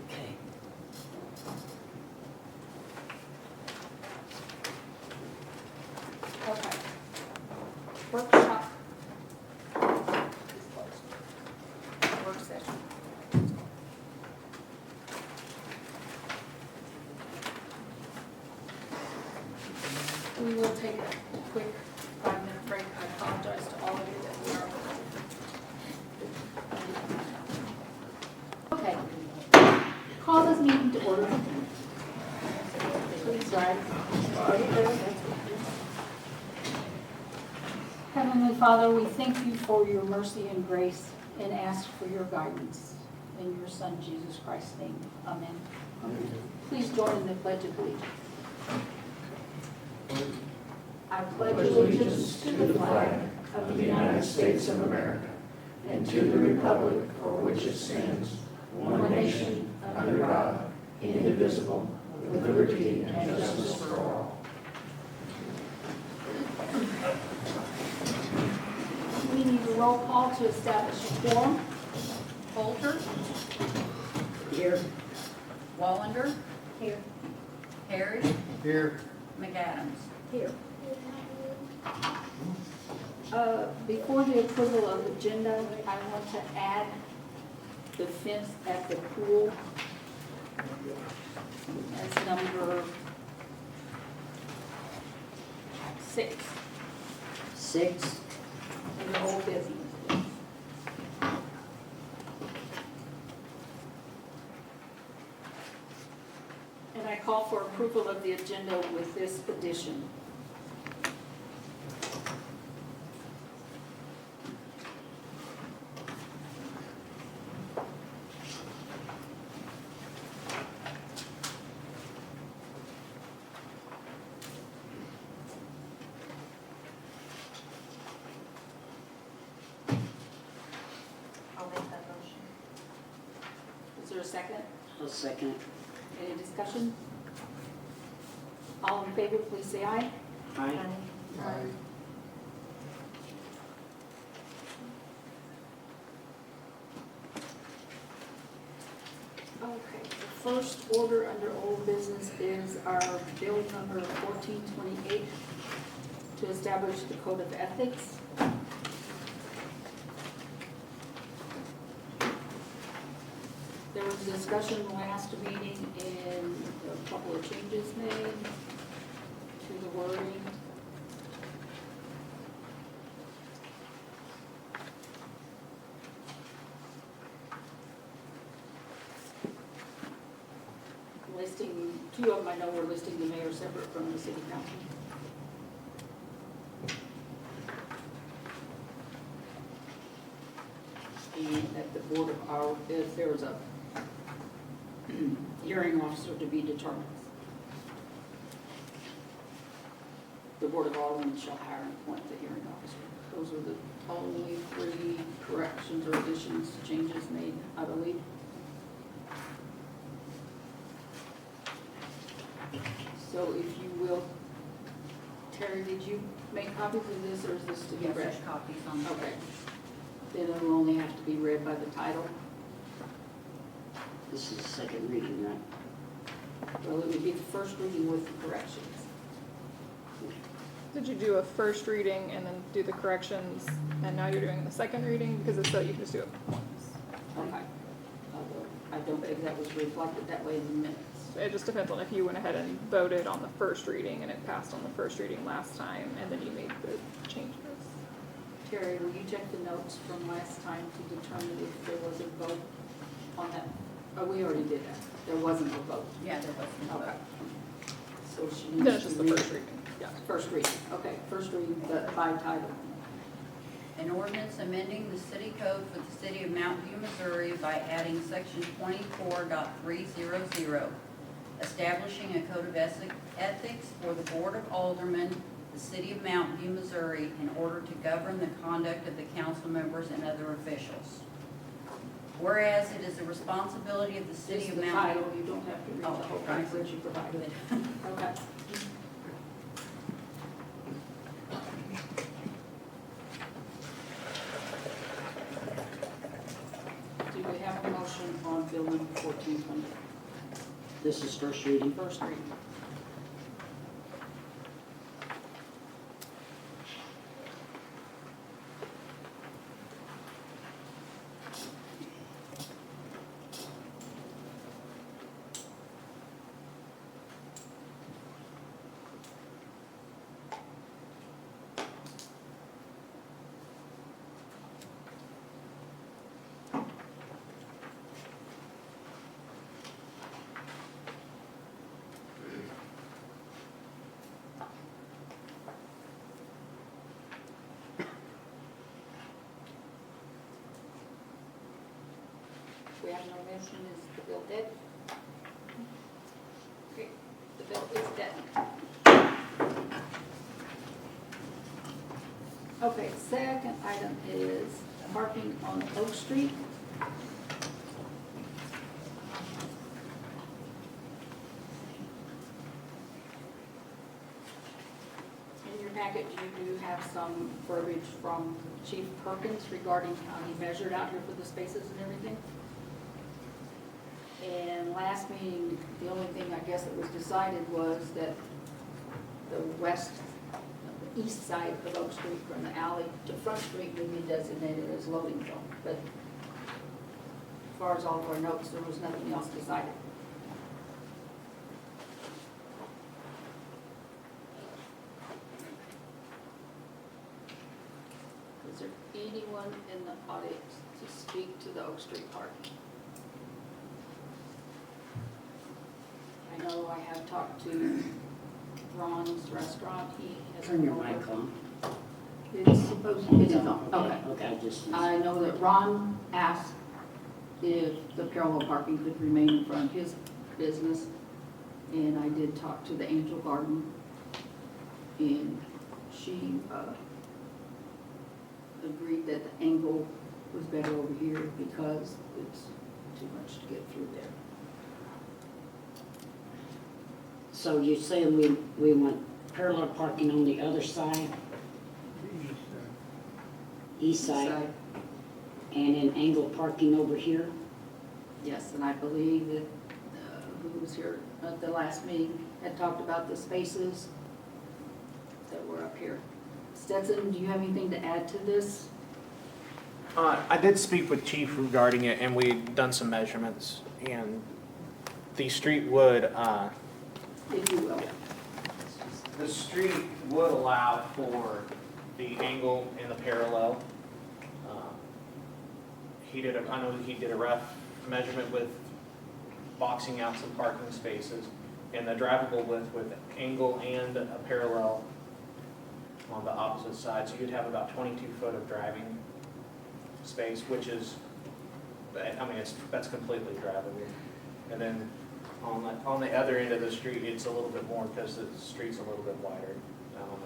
Okay. Okay. Workshop. Work session. We will take a quick 5-minute break. I apologize to all of you that we are. Okay. Call this meeting to order. Please rise. Heavenly Father, we thank you for your mercy and grace and ask for your guidance. In your Son, Jesus Christ's name, amen. Please join in the Pledge of Allegiance. I pledge allegiance to the flag of the United States of America and to the republic for which it stands, one nation, under God, indivisible, with liberty and justice for all. We need a roll call to establish a quorum. Coulter, Here. Wallander, Here. Harry, Here, McAdams. Here. Before the approval of the agenda, I want to add the fence at the pool. That's number 6 6. in the old business. And I call for approval of the agenda with this addition. I'll make that motion. Is there a second? I'll second it. Any discussion? All in favor, please say aye. Aye. Okay, the first order under old business is our bill number 1428 to establish the code of ethics. There was discussion last meeting and a couple of changes made to the wording. Listing, 2 of them I know were listing the mayor separate from the city council. And that the board of our, if there was a hearing officer to be determined. The board of aldermen shall hire and appoint the hearing officer. Those are the only 3 corrections or additions, changes made, I believe. So if you will, Terry, did you make copies of this, or is this to be Yes, read? there's copies on the. Okay. Then it will only have to be read by the title. This is the second reading, right? Well, it would be the first reading with the corrections. Did you do a first reading and then do the corrections, and now you're doing the second reading? Because it's so you can just do it once. Okay. Although I don't think that was reflected that way in the minutes. It just depends on if you went ahead and voted on the first reading and it passed on the first reading last time, and then you made the changes. Terry, will you check the notes from last time to determine if there was a vote on that? Oh, we already did that. There wasn't a vote. Yeah, there was no Okay. vote. So she Then needs it's just to the read. first reading, yeah. First reading, okay, first reading, but by title. An ordinance amending the city code for the city of Mount View, Missouri by adding section 24.300, establishing a code of ethics for the Board of Aldermen, the city of Mount View, Missouri, in order to govern the conduct of the council members and other officials. Whereas it is the responsibility of the Just city of the Mount title, you don't have to read the whole Oh, thing that you provided. Okay. Do we have a motion on bill number 1420, This is first reading. first reading. We have no motion, is the bill dead? Okay, the bill is dead. Okay, second item is parking on Oak Street. In your packet, you do have some verbiage from Chief Perkins regarding how he measured out here for the spaces and everything. And last meeting, the only thing I guess that was decided was that the east side of Oak Street from the alley to Front Street would be designated as loading zone. But as far as all of our notes, there was nothing else decided. Is there anyone in the audience to speak to the Oak Street parking? I know I have talked to Ron's restaurant, he has. Turn your mic on. It's supposed to, it is on, okay. Okay, I just. I know that Ron asked if the parallel parking could remain in front of his business, and I did talk to the Angel Garden, and she agreed that the angle was better over here because it's too much to get through there. So you're saying we want parallel parking on the other side, east side, and then angle parking over here? Yes, and I believe that, who was here at the last meeting, had talked about the spaces that were up here. Stetson, do you have anything to add to this? I did speak with Chief regarding it, and we'd done some measurements, and the street would, If you will. the street would allow for the angle and the parallel. I know he did a rough measurement with boxing out some parking spaces, and the drivable width with angle and a parallel on the opposite side, so you'd have about 22 foot of driving space, which is, I mean, that's completely drivable. And then on the other end of the street, it's a little bit more because the street's a little bit wider on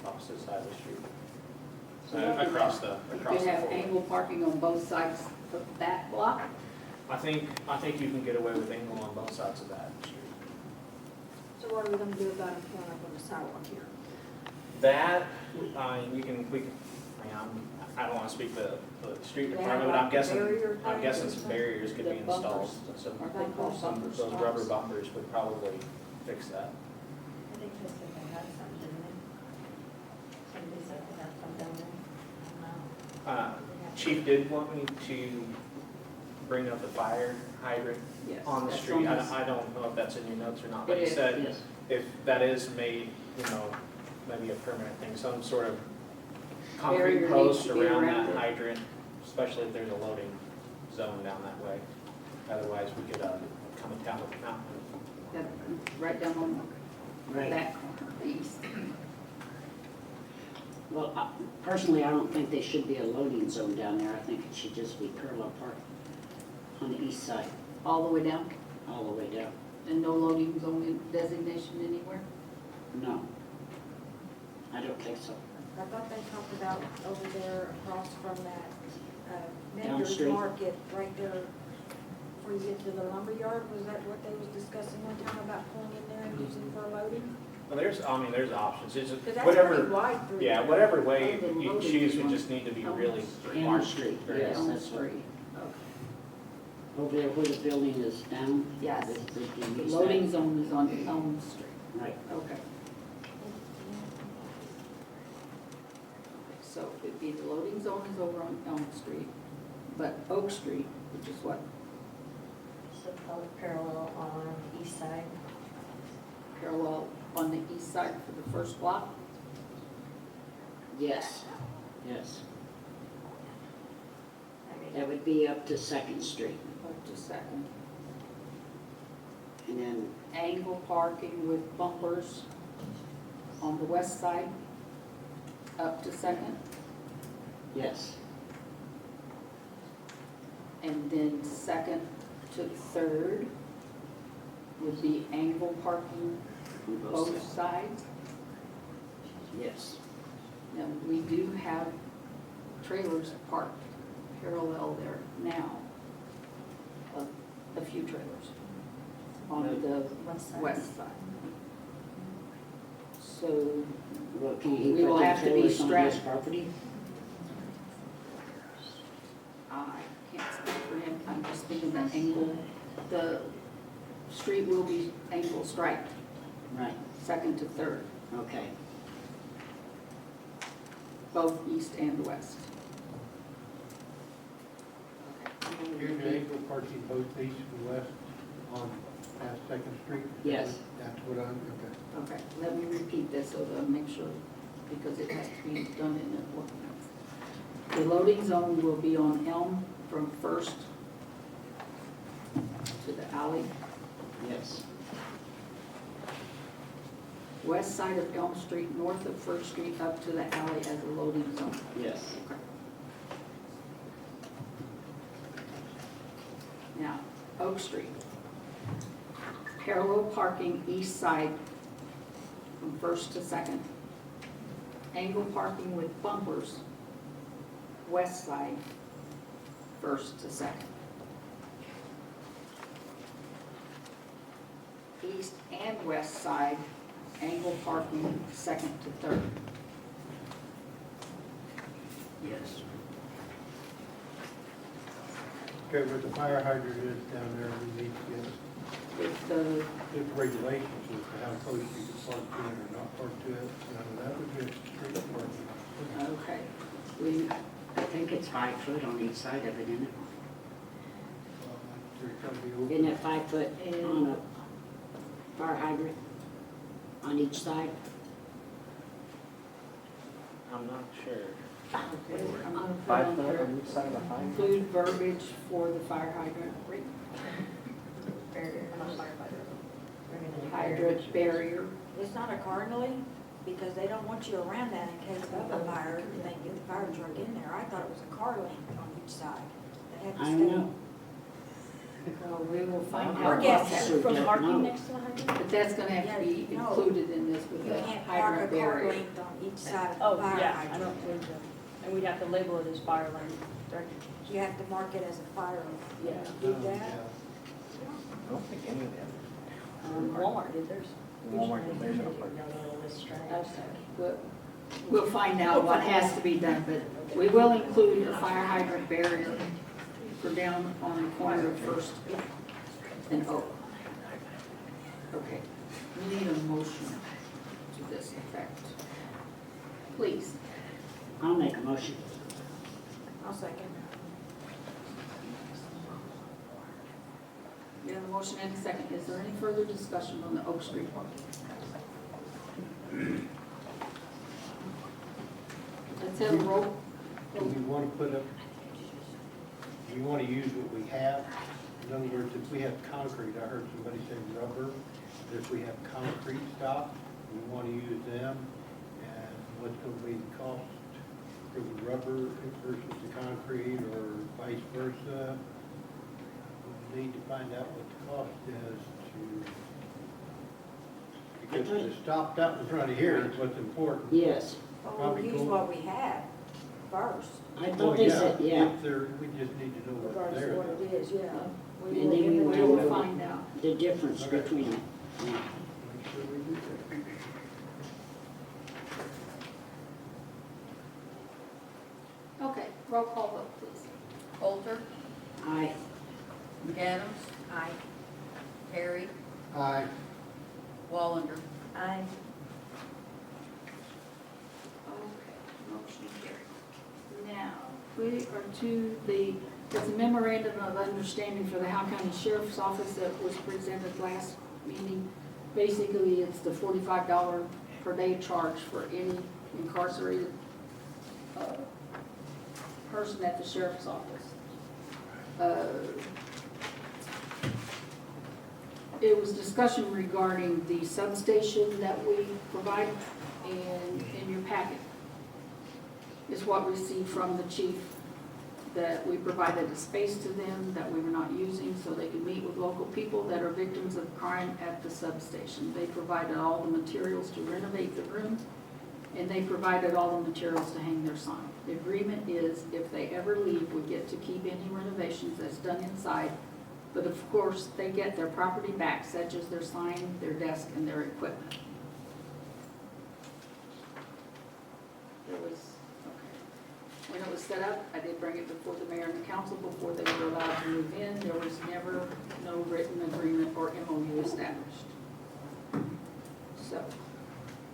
the opposite side of the street. So across the You could have floor. angle parking on both sides of that block. I think you can get away with angle on both sides of that street. So what are we gonna do about them pulling up on the sidewalk here? That, I don't want to speak the street They department, have but I'm like guessing, barrier I'm things guessing or some something? barriers could The be installed. bumpers. So Aren't they called bumper those rubber stops? bumpers would probably fix that. I think they said they had some, didn't they? Somebody said they had some down there. I don't know. Chief did want me to bring up the fire hydrant Yes. on the that's street. I this. don't know if that's in your notes or not, but It he is, said Yes. if that is made, maybe a permanent thing, some sort of Barrier concrete needs post to be around around that it. hydrant, especially if there's a loading zone down that way. Otherwise, we could come down with the mountain. That- Right down on Right. that corner, the east. Well, personally, I don't think there should be a loading zone down there. I think it should just be parallel parking on the east side, All the way down, all the way down. and no loading zone designation anywhere? No, I don't think so. I thought they talked about over there across from that, Down vendor's street. market, right there, before you get to the lumber yard, was that what they was discussing one time about pulling in there and using for loading? Well, there's options. It's just Cause that's pretty whatever, wide through yeah, there. whatever way Other than you loading choose, we zone. just need to be really In the smart. street, Very yes, On the that's what. street. Okay. Over there where the building is down? Yes. This is the The east loading side. zone is on Elm Street. Right. Okay. So it'd be the loading zone is over on Elm Street, but Oak Street, which is what, So probably parallel on the east side. parallel on the east side for the first block? Yes, yes. I mean, That would be up to Second Street. Up to Second. And then, Angle parking with bumpers on the west side, up to Second. yes, And then Second to Third would be angle parking on both both sides. sides. Yes, Now, we do have trailers parked parallel there now. A few trailers on the West side. west side. So, well, can he We will put the have to be trailers on his strapped. property? I can't speak for him, I'm just thinking the angle, the street will be angle striped, Right, Second to Third, okay. both east and west. Here's the angle parking both east and west on past Second Street? Yes. That's what I'm, okay. Okay, let me repeat this so that I make sure, because it has to be done in an ordinance. The loading zone will be on Elm from First to the alley. Yes, West side of Elm Street, north of First Street, up to the alley as a loading zone. yes, Okay. Now, Oak Street. Parallel parking east side from First to Second. Angle parking with bumpers, west side, First to Second. East and west side, angle parking, Second to Third. yes. Okay, where the fire hydrant is down there, we need to get With the, the regulations as to how close you can park to it or not park to it. That would be a street parking. okay, we, I think it's 5 foot on each side of it, isn't it? There's gotta be open. Isn't it 5 foot on a fire hydrant on each side? I'm not sure. okay, I'm gonna put 5 on foot there, on each side of the hydrant? include verbiage for the fire hydrant, Barrier, not firefighter. We're gonna do hydrant barrier. It's not a cardinally, because they don't want you around that in case of a fire, and they get the fire truck in there. I thought it was a car length on each side. They have to I stay. don't know. Well, we will find Our out guess about that. officer From don't parking know. next to the hydrant? But that's gonna have to be Yeah, no. included in this with You the can't park a hydrant car barrier. length on each side of Oh, the fire yeah, I hydrant. don't believe that. And we'd have to label it as fire lane, correct? You have to mark it as a fire lane. Yeah. Do Yeah. that? I don't think any of them. Walmart did theirs. Walmart did theirs, I don't think. Okay, we'll find out what has to be done, but we will include a fire hydrant barrier for down on the corner of First and Oak. Okay, we need a motion to this effect. Please. I'll make a motion. I'll second. We have a motion and a second. Is there any further discussion on the Oak Street parking? Let's have a roll. Do we want to put up, do you want to use what we have? In other words, if we have concrete, I heard somebody say rubber, but if we have concrete stock, we want to use them, and what's going to be the cost for the rubber versus the concrete, or vice versa? We need to find out what the cost is to get it stopped up in front of here is what's important. Yes, Well, Probably we'll use cool. what we have first, I Well, thought they said, yeah, If there, we just need to know what's regardless there. of what it is, yeah. And will then we give will it to We'll them. find out. the difference Okay. between them. Yeah. Make sure we do that. Okay, roll call vote, please. Coulter, Aye, McAdams, Aye. Terry, Aye. Wallander. Aye. Okay, motion carried. Now, we are to it's a memorandum of understanding for the Howe County Sheriff's Office that was presented last meeting. Basically, it's the $45 per day charge for any incarcerated person at the sheriff's office. It was discussion regarding the substation that we provide, and in your packet is what we received from the chief, that we provided a space to them that we were not using so they could meet with local people that are victims of crime at the substation. They provided all the materials to renovate the room, and they provided all the materials to hang their sign. The agreement is if they ever leave, we get to keep any renovations that's done inside, but of course, they get their property back, such as their sign, their desk, and their equipment. When it was set up, I did bring it before the mayor and the council before they were allowed to move in. There was never no written agreement or MOU established. So,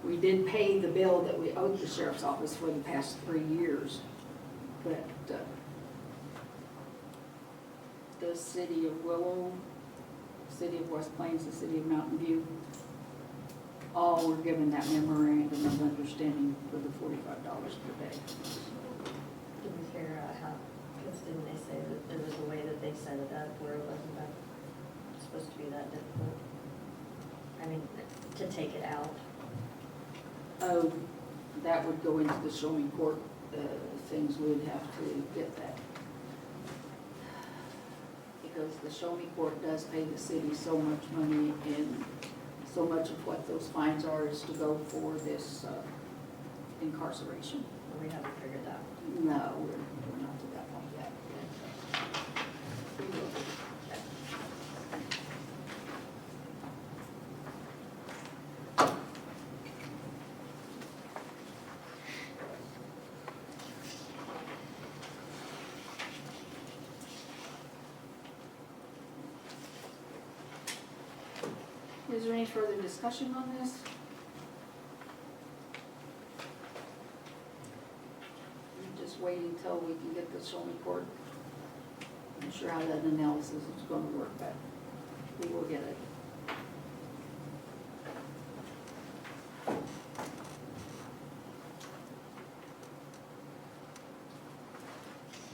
we did pay the bill that we owed the sheriff's office for the past 3 years. But the city of Willow, city of West Plains, the city of Mountain View, all were given that memorandum of understanding for the $45 per day. Did we hear how, because didn't they say that there was a way that they set it up where it wasn't that, supposed to be that difficult? I mean, to take it out. Oh, that would go into the showing court, things we'd have to get that. Because the showing court does pay the city so much money, and so much of what those fines are is to go for this incarceration. We haven't figured that. No, we're not to that point yet. We will. Is there any further discussion on this? We're just waiting until we can get the showing court. I'm not sure how that analysis is going to work, but we will get it.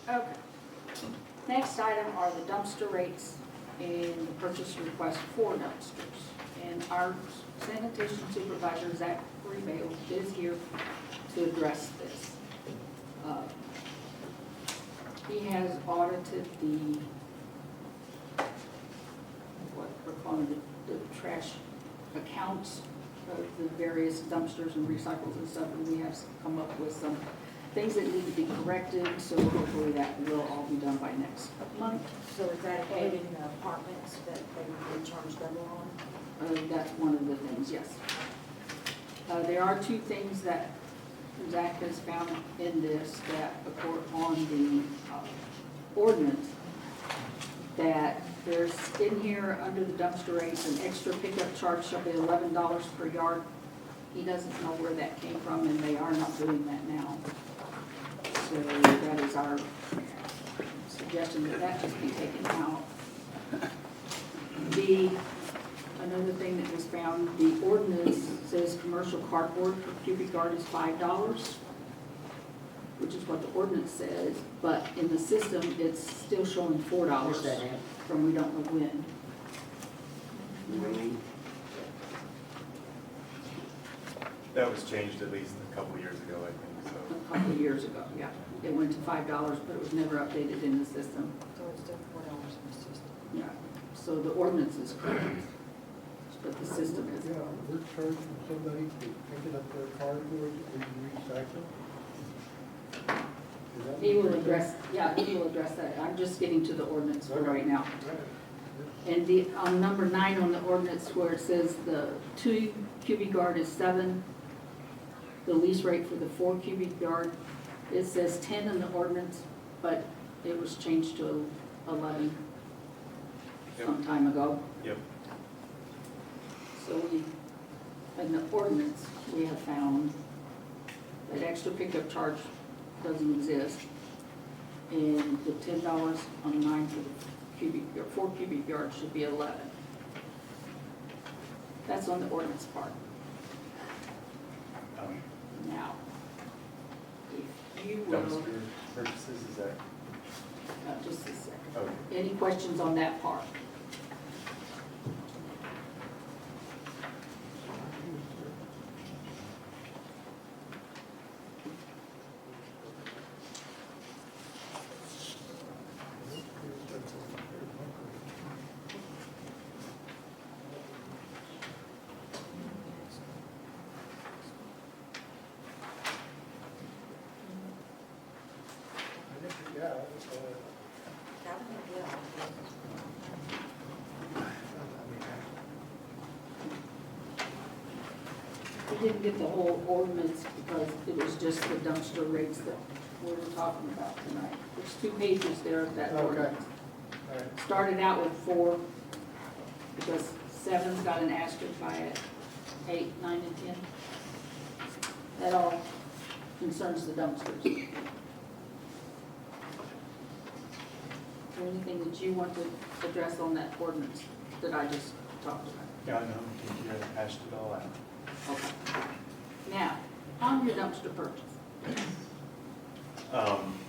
Okay. Next item are the dumpster rates and the purchase request for dumpsters. And our sanitation supervisor, Zach Rebale, is here to address this. He has audited the, what we're calling the trash accounts of the various dumpsters and recycles and stuff, and we have come up with some things that need to be corrected, so hopefully that will all be done by next month. So is that including the apartments that they would be charged double on? That's one of the things, yes. There are two things that Zach has found in this that accord on the ordinance, that there's in here under the dumpster rates, an extra pickup charge shall be $11 per yard. He doesn't know where that came from, and they are not doing that now. So that is our suggestion, that that just be taken out. Another thing that was found, the ordinance says commercial cardboard per cubic yard is $5, which is what the ordinance says, but in the system, it's still showing $4 Where's that at? from we don't know when. That was changed at least a couple years ago, I think, so. A couple of years ago, yeah. It went to $5, but it was never updated in the system. So it's still $4 in the system. Yeah, so the ordinance is correct, but the system Yeah, isn't. we're charging somebody for picking up their cardboard and recycle. Is that He will what you're address, yeah, he will address that. I'm just getting to the ordinance for Okay. right now. saying? And on number 9 on the ordinance where it says the 2 cubic yard is 7, the lease rate for the 4 cubic yard, it says 10 in the ordinance, but it was changed to 11. some time ago. Yep. So we, in the ordinance, we have found that extra pickup charge doesn't exist. And the $10 on a 9 cubic, or 4 cubic yards should be 11. That's on the ordinance part. Now, if you will, Dumpster purchases, is that? just a second. Okay. Any questions on that part? Yeah, That would be good. We didn't get the whole ordinance because it was just the dumpster rates that we were talking about tonight. There's 2 pages there of that Okay. ordinance. all right. Started out with 4, because 7's got an asterisk by it, 8, 9, and 10. That all concerns the dumpsters. Is there anything that you want to address on that ordinance that I just talked about? Yeah, no, I think you hashed it all out. Okay. Now, on your dumpster purchase.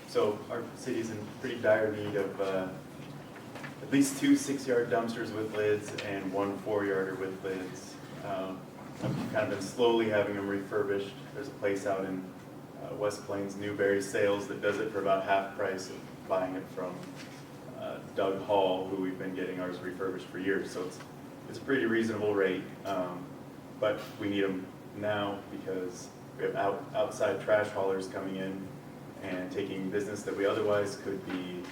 So our city's in pretty dire need of at least 2 6-yard dumpsters with lids and 1 4-yarder with lids. I've kind of been slowly having them refurbished. There's a place out in West Plains, Newberry Sales, that does it for about half price of buying it from Doug Hall, who we've been getting ours refurbished for years. So it's a pretty reasonable rate, but we need them now because we have outside trash haulers coming in and taking business that we otherwise could be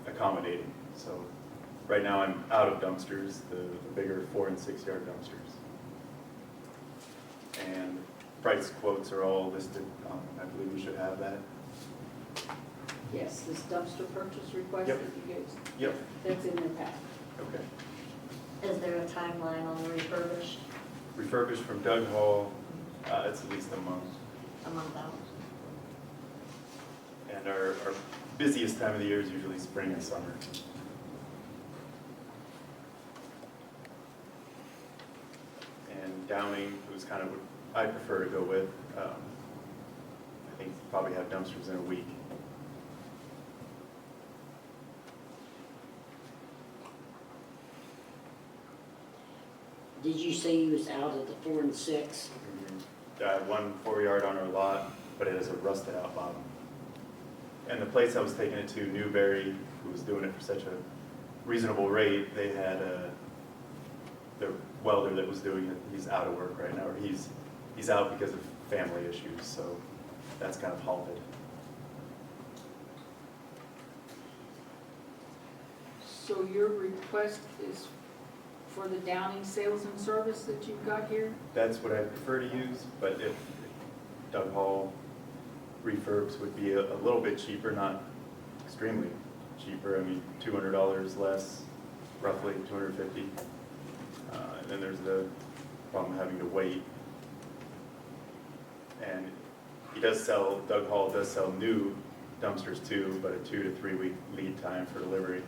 accommodating. So right now I'm out of dumpsters, the bigger 4 and 6-yard dumpsters. And price quotes are all listed. I believe we should have that. Yes, this dumpster purchase request Yep. that you used. Yep. That's in their pack. Okay. Is there a timeline on the refurbished, Refurbished from Doug Hall, it's at least a month. a month out? And our busiest time of the year is usually spring and summer. And Downing was kind of what I prefer to go with. I think probably have dumpsters in a week. Did you say you was out of the 4 and 6? One 4-yard on our lot, but it has a rusted out bottom. And the place I was taking it to, Newberry, who was doing it for such a reasonable rate, they had the welder that was doing it, he's out of work right now, or he's out because of family issues, so that's kind of halted. So your request is for the Downing sales and service that you've got here? That's what I prefer to use, but if Doug Hall refurbs would be a little bit cheaper, not extremely cheaper. I mean, $200 less, roughly $250. And then there's the problem of having to wait. And Doug Hall does sell new dumpsters too, but a 2 to 3 week lead time for delivery.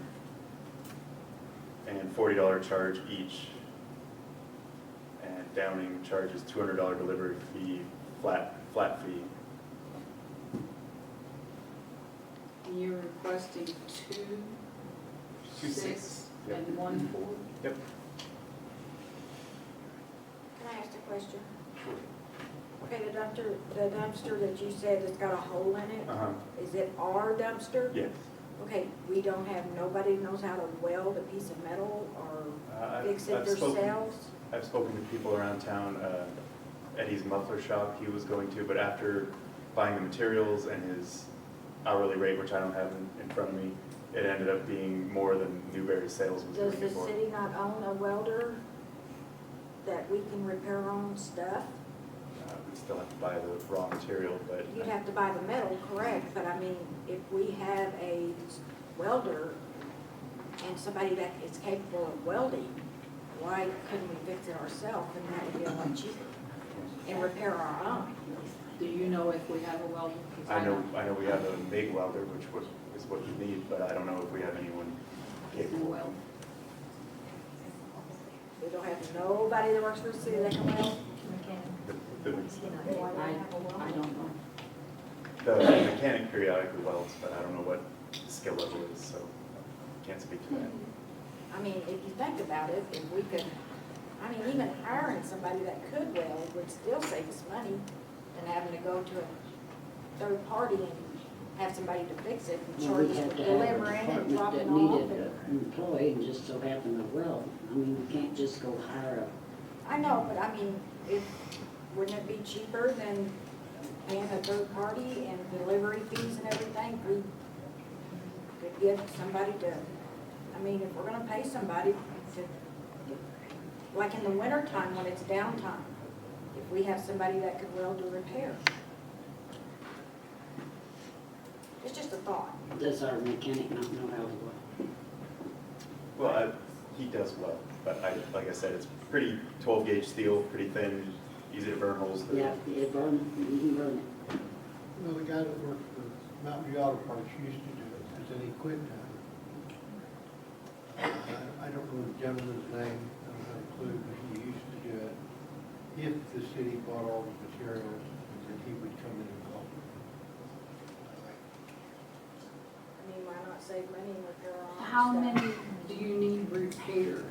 And $40 charge each. And Downing charges $200 delivery fee, flat fee. And you're requesting 2, 2 6, 6. Yep. and 1 4? Yep. Can I ask a question? Sure. Okay, the dumpster that you said that's got a hole in it, Uh-huh. is it our dumpster? Yes. Okay, we don't have, nobody knows how to weld a piece of metal or I've- fix it I've spoken- themselves? I've spoken to people around town, Eddie's muffler shop he was going to, but after buying the materials and his hourly rate, which I don't have in front of me, it ended up being more than Newberry Sales was Does doing the it for. city not own a welder that we can repair our own stuff? We still have to buy the raw material, but You'd have to buy the metal, correct, but I mean, if we have a welder and somebody that is capable of welding, why couldn't we fix it ourselves and that would be a lot cheaper? And repair our own. Do you know if we have a welder? 'Cause I know don't. we have a MIG welder, is what you need, but I don't know if we have anyone capable. Well, We don't have nobody that works for the city that can weld. The I don't know. the mechanic periodically welds, but I don't know what the skill level is, so can't speak to that. I mean, if you think about it, if we could, I mean, even hiring somebody that could weld would still save us money than having to go to a third party and have somebody to fix it and Well, charge we us have for to have a delivering and department dropping that off. needed an employee and just so happened to weld. I mean, we can't just go hire I know, but I mean, wouldn't it be cheaper than paying a third party and delivery fees and everything? We could get somebody to, I mean, if we're gonna pay somebody to, like in the wintertime when it's downtime, if we have somebody that could weld or repair. It's just a thought. does our mechanic not know how to weld? Well, he does well, but like I said, it's pretty 12 gauge steel, pretty thin, easy to burn holes through. Yeah, it burn, you can burn it. Well, the guy that worked for Mountain View Auto Parts used to do it, and then he quit now. I don't know the gentleman's name, I don't have a clue, but he used to do it. If the city bought all the materials, then he would come in and help. I mean, why not save money and repair our own How stuff? many do you need repaired?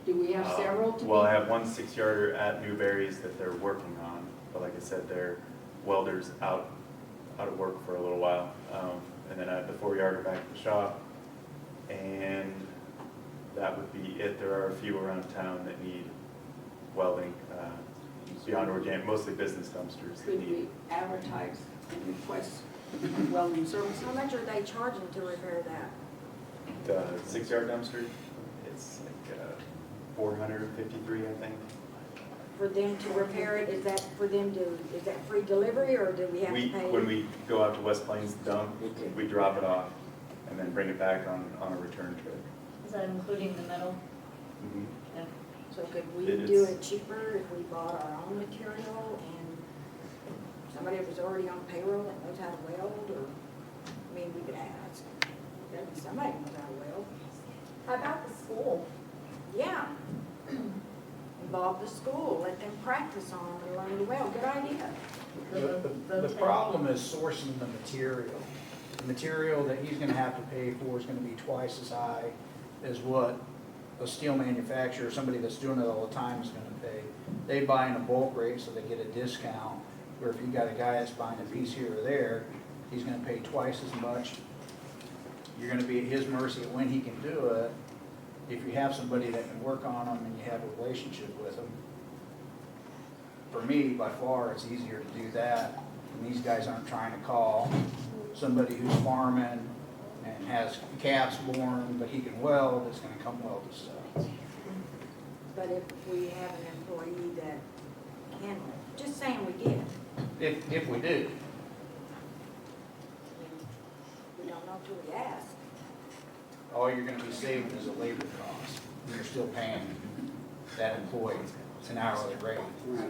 Do we have several to be? Well, I have one 6-yarder at Newberry's that they're working on, but like I said, their welder's out of work for a little while. And then I have the 4-yarder back at the shop, and that would be it. There are a few around town that need welding, beyond organic, mostly business dumpsters that Could need. we advertise and request welding service? How much are they charging to repair that? The 6-yard dumpster, it's like 453, I think. For them to repair it, is that for them to, is that free delivery or do we have to pay? When we go out to West Plains to dump, we drop it off and then bring it back on a return trip. Is that including the metal? Yeah. So could we It do is. it cheaper if we bought our own material and somebody that was already on payroll that knows how to weld, or, I mean, we could ask. Maybe somebody knows how to weld. How about the school? Yeah. Involve the school, let them practice on it and learn to weld, good idea. The problem is sourcing the material. The material that he's gonna have to pay for is gonna be twice as high as what a steel manufacturer, somebody that's doing it all the time is gonna pay. They buy in a bulk rate, so they get a discount, where if you got a guy that's buying a piece here or there, he's gonna pay twice as much. You're gonna be at his mercy at when he can do it. If you have somebody that can work on them and you have a relationship with them, for me, by far, it's easier to do that. And these guys aren't trying to call somebody who's farming and has calves born, but he can weld, is gonna come weld the stuff. But if we have an employee that can, just saying we did, If we do. I mean, we don't know till we ask. All you're gonna be saving is a labor cost. And you're still paying that employee an hourly rate. Right.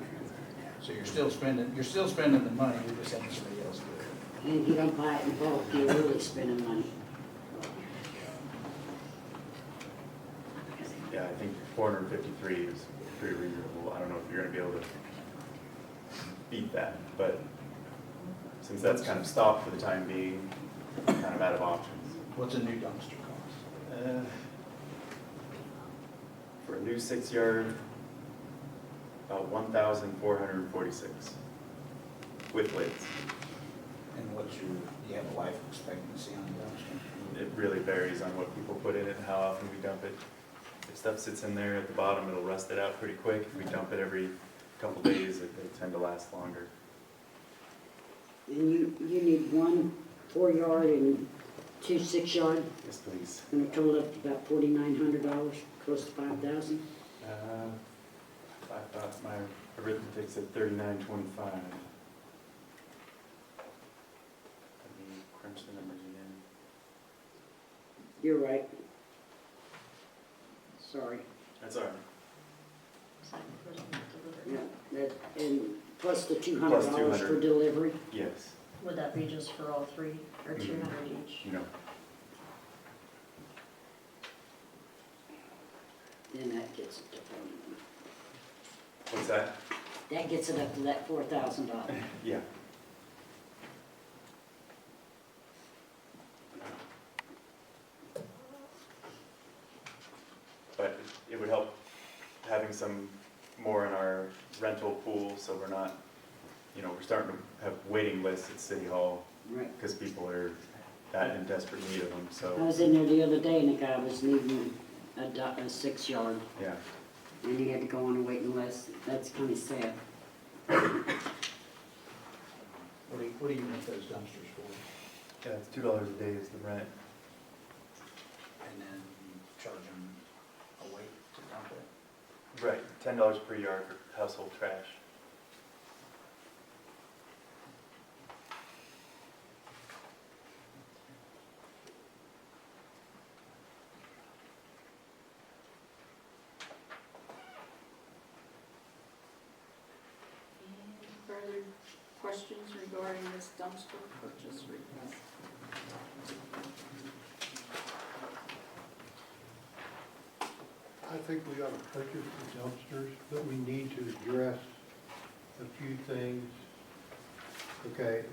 So you're still spending the money, you're just having somebody else do it. And if you don't buy it in bulk, you're really spending money. Yeah, I think 453 is pretty reasonable. I don't know if you're gonna be able to beat that, but since that's kind of stopped for the time being, kind of out of options. What's a new dumpster cost? For a new 6-yard, about 1,446 with lids. And what's do you have a life expectancy on a dumpster? It really varies on what people put in it and how often we dump it. If stuff sits in there at the bottom, it'll rust it out pretty quick. If we dump it every couple days, they tend to last longer. And you need one 4-yard and 2 6-yard, Yes, please. and a total up to about $4,900, close to $5,000. I thought my arithmetic said 3925. Let me crunch the numbers again. You're right. sorry. That's all right. Second person delivery. Yeah, that, and plus the $200 for 200. delivery. Yes, Would that be just for all three, or 200 each? you know, Then that gets it to, what's that? that gets it up to that $4,000. Yeah. But it would help having some more in our rental pool, so we're not, we're starting to have waiting lists at City Hall Right. because people are that in desperate need of them, I so, was in there the other day and a guy was needing a 6 yard yeah. and he had to go on a waiting list. That's kind of sad. What do you rent those dumpsters for? Yeah, it's $2 a day is the rent. And then you charge them a weight to dump it? Right, $10 per yard for household trash. Any further questions regarding this dumpster purchase request? I think we ought to purchase the dumpsters, but we need to address a few things. Okay,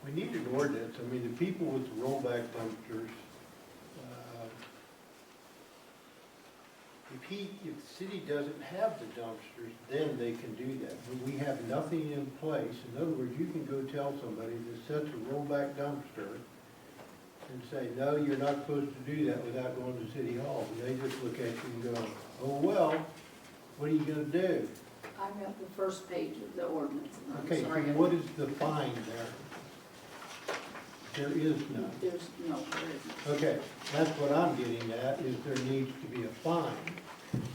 we need an ordinance. I mean, the people with the rollback dumpsters, if the city doesn't have the dumpsters, then they can do that. But we have nothing in place. In other words, you can go tell somebody that sets a rollback dumpster and say, no, you're not supposed to do that without going to City Hall. And they just look at you and go, oh, well, what are you gonna do? I'm at the first page of the ordinance, and I'm Okay, so sorry. what is the fine there? There is none. There's, no, there isn't. Okay, that's what I'm getting at, is there needs to be a fine.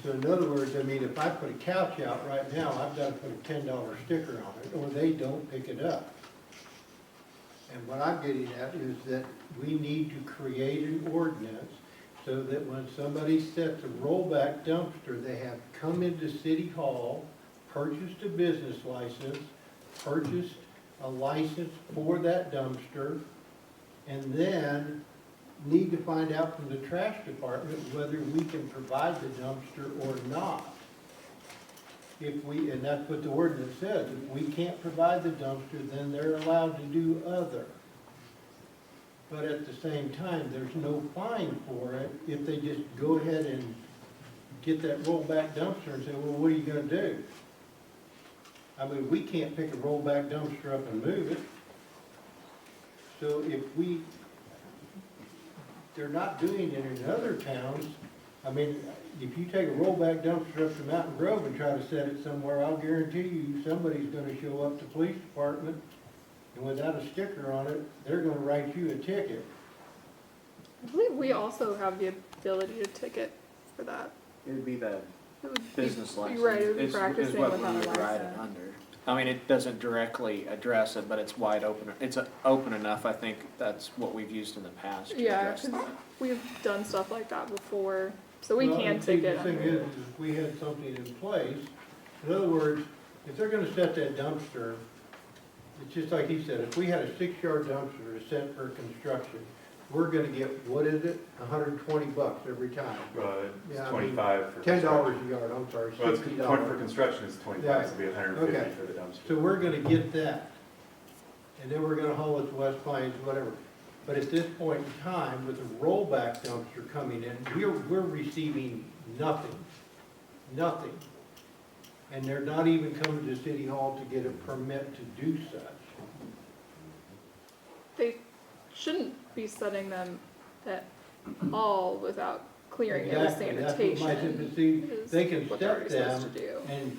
So in other words, I mean, if I put a couch out right now, I've gotta put a $10 sticker on it, or they don't pick it up. And what I'm getting at is that we need to create an ordinance so that when somebody sets a rollback dumpster, they have come into City Hall, purchased a business license, purchased a license for that dumpster, and then need to find out from the trash department whether we can provide the dumpster or not. If we, and that's what the ordinance says, if we can't provide the dumpster, then they're allowed to do other. But at the same time, there's no fine for it if they just go ahead and get that rollback dumpster and say, well, what are you gonna do? I mean, we can't pick a rollback dumpster up and move it. So if they're not doing it in other towns, I mean, if you take a rollback dumpster up to Mountain Grove and try to set it somewhere, I'll guarantee you, somebody's gonna show up to the police department, and without a sticker on it, they're gonna write you a ticket. I believe we also have the ability to ticket for that. It would be the It would be- business license. You're right, it would be is practicing what without we a would write it license. under. I mean, it doesn't directly address it, but it's wide open. It's open enough. I think that's what we've used in the past to Yeah, address 'cause that. we've done stuff like that before, so we Well, can and see, ticket the thing under. is, if we had something in place, in other words, if they're gonna set that dumpster, it's just like he said, if we had a 6-yard dumpster set for construction, we're gonna get, what is it, $120 every time. It's Yeah, I mean, 25 for $10 construction. a yard, I'm sorry, Well, it's $60. 20 for construction is 25, so it'll be 150 Okay. for the dumpster. So we're gonna get that, and then we're gonna haul it to West Plains, whatever. But at this point in time, with the rollback dumpster coming in, we're receiving nothing, nothing. And they're not even coming to City Hall to get a permit to do such. They shouldn't be setting them at all without clearing it with Exactly, that's what my sanitation. see, is they can what they're set already them, supposed to do. and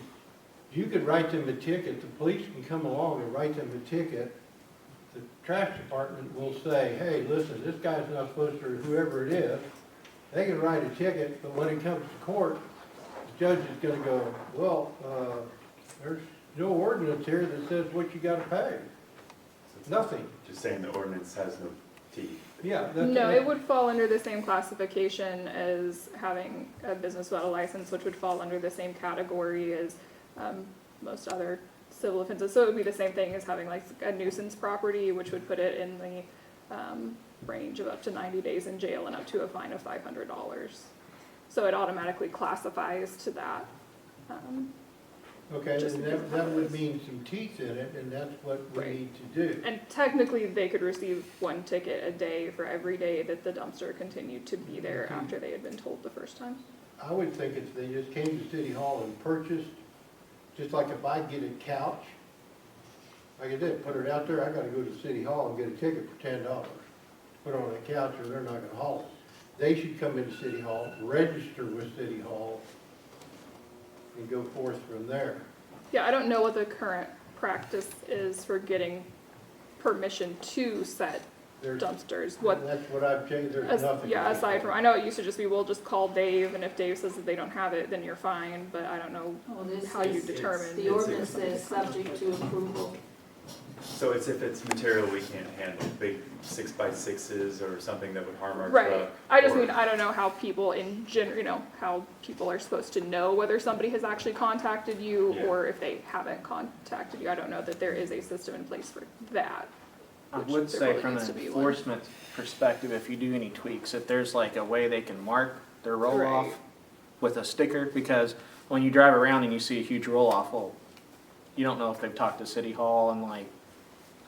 you could write them a ticket, the police can come along and write them a ticket. The trash department will say, hey, listen, this guy's not supposed to, or whoever it is, they can write a ticket, but when it comes to court, the judge is gonna go, well, there's no ordinance here that says what you gotta pay. Nothing. Just saying the ordinance has no teeth. Yeah, that's. No, it would fall under the same classification as having a business without a license, which would fall under the same category as most other civil offenses. So it would be the same thing as having like a nuisance property, which would put it in the range of up to 90 days in jail and up to a fine of $500. So it automatically classifies to that. Okay, just and because that of would this. mean some teeth in it, and that's what we Right. need to do. And technically, they could receive one ticket a day for every day that the dumpster continued to be there Okay. after they had been told the first time. I would think if they just came to City Hall and purchased, just like if I get a couch, like I did, put it out there, I gotta go to City Hall and get a ticket for $10. Put it on a couch or they're not gonna haul it. They should come into City Hall, register with City Hall, and go forth from there. Yeah, I don't know what the current practice is for getting permission to set There's, dumpsters. What, that's what I've changed, there's nothing. yeah, aside from, I know it used to just be, we'll just call Dave, and if Dave says that they don't have it, then you're fine, but I don't know Well, this how you is, determine. the ordinance says subject to approval. So it's if it's material we can't handle, big 6x6s or something that would harm our Right, truck. I just or- mean, I don't know how people in how people are supposed to know whether somebody has actually contacted you Yeah. or if they haven't contacted you. I don't know that there is a system in place for that. I Which would there say probably from needs an to be one. enforcement perspective, if you do any tweaks, if there's like a way they can mark their roll-off Right. with a sticker, because when you drive around and you see a huge roll-off, well, you don't know if they've talked to City Hall and like,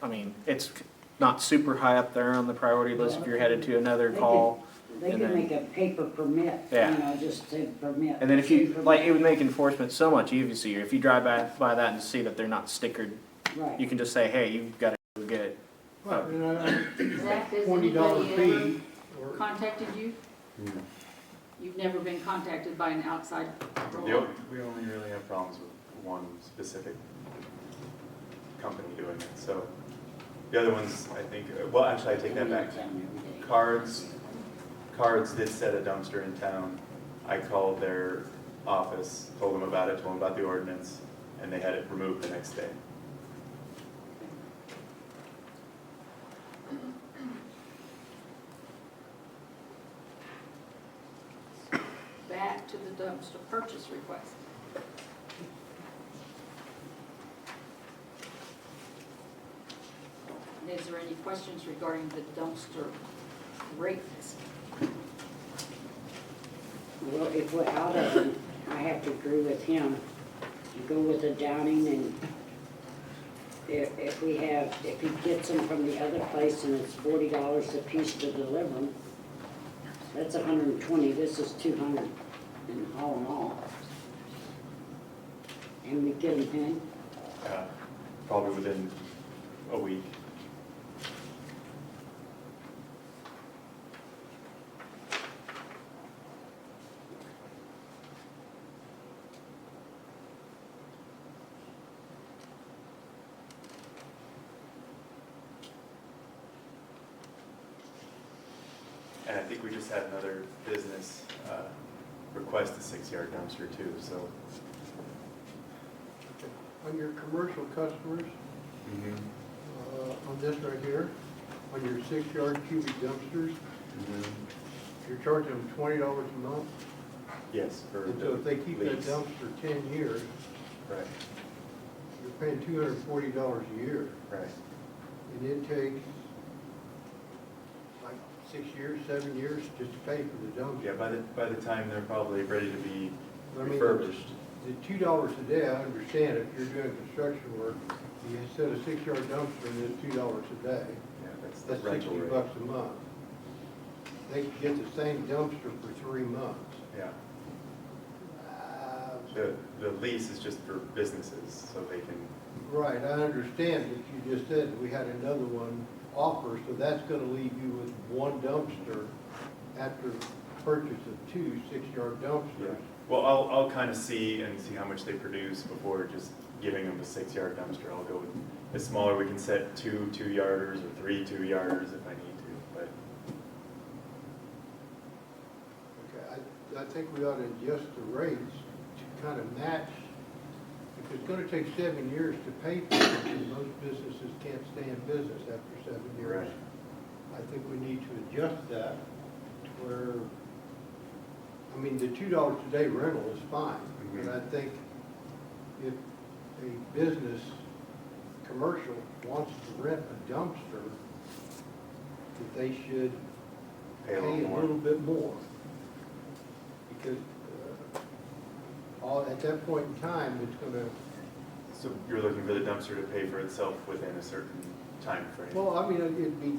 I mean, it's not super high up there on the priority list if you're headed to another They call. They And could then- make a paper permit, you Yeah. know, just say permit. And then if you, say like, it permit. would make enforcement so much easier. If you drive by that and see that they're not stickered, you Right, can just say, hey, you've got to go get it. Well, Zach, has $20 anybody ever fee, or, contacted you? Mm. You've never been contacted by an outside roll-off? We only really have problems with one specific company doing it, so the other ones, I think, well, actually, I take that back. Cards did set a dumpster in town. I called their office, told them about it, told them about the ordinance, and they had it removed the next day. Back to the dumpster purchase request. Is there any questions regarding the dumpster rates? well, if we're out of them, I have to agree with him, you go with the Downing, and if he gets them from the other place and it's $40 a piece to deliver them, that's 120, this is 200 in all. And we get them in, Probably within a week. And I think we just had another business request a 6-yard dumpster too, so. on your commercial customers, on this right here, on your 6-yard cubic dumpsters, you're charging them $20 a month. Yes, for And so if they keep that lease. dumpster 10 years, Right, you're paying $240 a year. right. And it takes like 6 years, 7 years just to pay for the dumpster. Yeah, by the time they're probably ready to be I mean, refurbished. The $2 a day, I understand if you're doing construction work, you set a 6-yard dumpster and it's $2 a day. Yeah, that's the That's rental $60 rate. a month. They can get the same dumpster for 3 months. Yeah, Uh, the lease is just for businesses, so they can, Right, I understand that you just said we had another one offer, so that's gonna leave you with one dumpster after purchase of 2 6-yard dumpsters. well, I'll kind of see how much they produce before just giving them a 6-yard dumpster. I'll go with the smaller, we can set 2 2-yarders or 3 2-yarders if I need to, but Okay, I think we ought to adjust the rates to kind of match. If it's gonna take 7 years to pay for it, then most businesses can't stay in business after 7 years. Right. I think we need to adjust that to where, I mean, the $2 a day rental is fine, but I think if a business, commercial, wants to rent a dumpster, that they should Pay pay a little a more. little bit more. Because, at that point in time, it's gonna, So you're looking for the dumpster to pay for itself within a certain time frame? well, I mean, it'd be,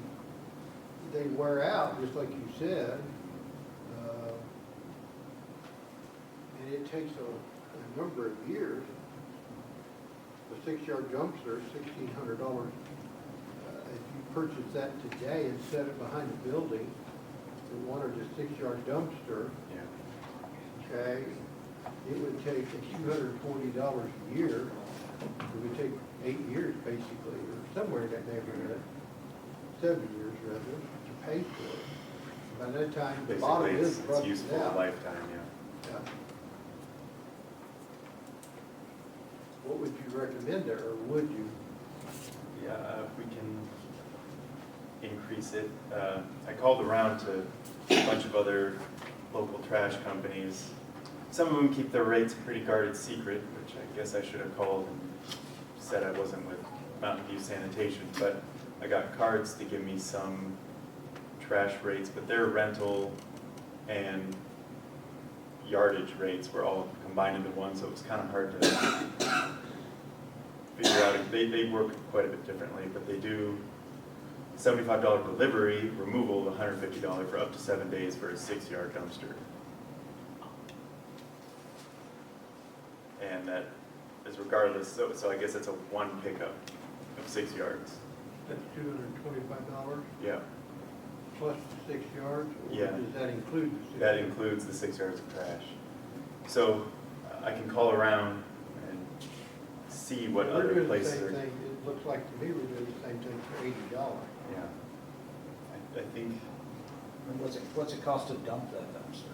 they wear out, just like you said. And it takes a number of years. A 6-yard dumpster, $1,600. If you purchase that today and set it behind a building, and wanted a 6-yard dumpster, Yeah. okay, it would take $240 a year. It would take 8 years basically, or somewhere in that neighborhood, 7 years rather, to pay for it. By that time, the bottom Basically, is it's rusted useful a out. lifetime, yeah. Yeah. What would you recommend there, or would you? Yeah, we can increase it. I called around to a bunch of other local trash companies. Some of them keep their rates pretty guarded secret, which I guess I should have called and said I wasn't with Mountain View Sanitation, but I got cards to give me some trash rates, but their rental and yardage rates were all combined into one, so it was kind of hard to figure out. They work quite a bit differently, but they do $75 delivery, removal of $150 for up to 7 days for a 6-yard dumpster. And that is regardless, so I guess it's a one pickup of 6 yards. That's $225 Yeah, plus 6 yards? Or Yeah. does that include the 6 that yards? includes the 6 yards of trash. So I can call around and see what We're other doing the places same are. thing. It looks like to me we're doing the same thing for $80. Yeah. I think, And what's it cost to dump that dumpster?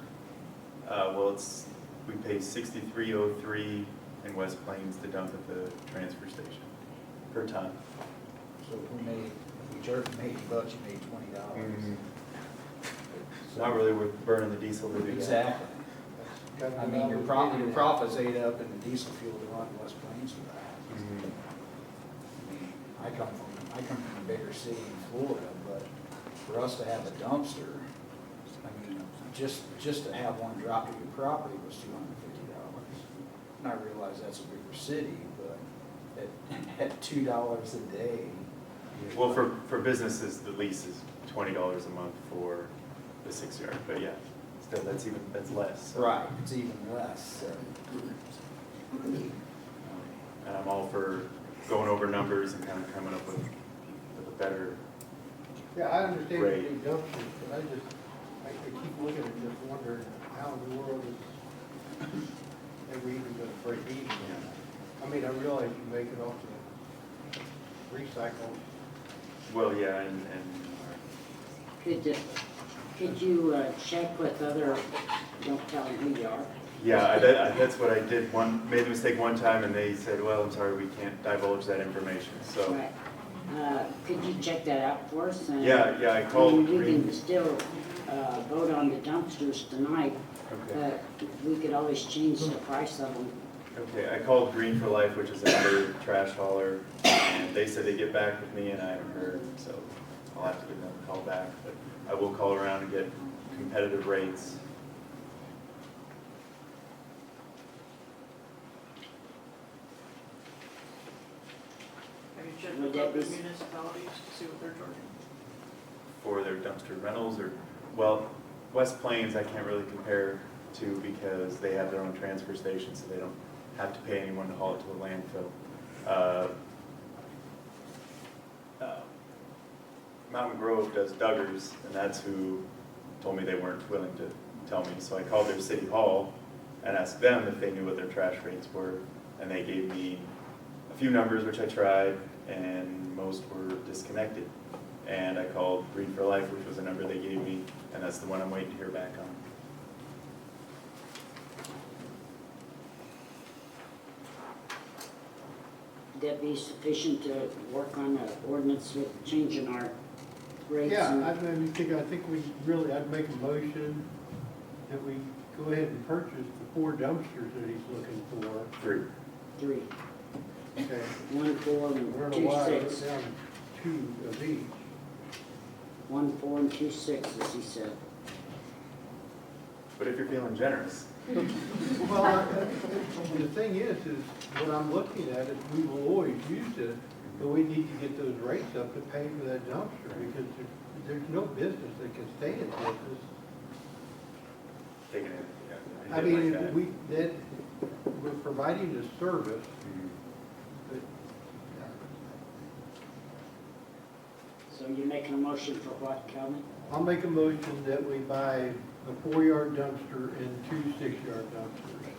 well, we pay $63.03 in West Plains to dump at the transfer station per ton. So if we charged them $80, you made $20. It's not really worth burning the diesel to do that. Exactly. That's I kind of mean, what your we're profit, getting your at. profits ate up in the diesel fuel to run West Plains for that. Mhm. I mean, I come from a bigger city in Florida, but for us to have a dumpster, I mean, just to have one dropped at your property was $250. And I realize that's a bigger city, but at $2 a day. Well, for businesses, the lease is $20 a month for the 6 yard, but yeah, still, that's less. so. Right, it's even less, so. And I'm all for going over numbers and kind of coming up with a better, Yeah, I understand Right. the dumpsters, but I keep looking at this wondering how in the world is ever even gonna break even. I mean, I realize you make it off the recycle. well, yeah, and Could you check with other, don't tell them who you are. yeah, that's what I did. Made the mistake one time and they said, well, I'm sorry, we can't divulge that information, so. Right. Could you check that out for us? And, Yeah, I I called mean, we Green. can still vote on the dumpsters tonight, Okay. but we could always change the price of them. Okay, I called Green for Life, which is another trash hauler, and they said they'd get back with me, and I haven't heard, so I'll have to give them a call back. But I will call around and get competitive rates. Have you checked Would with that other be- municipalities to see what they're charging? For their dumpster rentals, or, well, West Plains I can't really compare to because they have their own transfer station, so they don't have to pay anyone to haul it to a landfill. Mountain Grove does Duggars, and that's who told me they weren't willing to tell me. So I called their city hall and asked them if they knew what their trash rates were, and they gave me a few numbers, which I tried, and most were disconnected. And I called Green for Life, which was a number they gave me, and that's the one I'm waiting to hear back on. Would that be sufficient to work on an ordinance with changing our rates Yeah, and, I think we really, I'd make a motion that we go ahead and purchase the 4 dumpsters that he's looking for. 3. 3, Okay. 1, 4, and We're gonna 2, wire it 6. down 2 of each. 1, 4, and 2, 6, as he said. But if you're feeling generous, Well, the thing is what I'm looking at is we will always use it, but we need to get those rates up to pay for that dumpster, because there's no business that can stay in business. taking it, yeah. I did like mean, that. we're providing the service, Mhm. but So you're making a motion for what, Kelvin? I'll make a motion that we buy a 4-yard dumpster and 2 6-yard dumpsters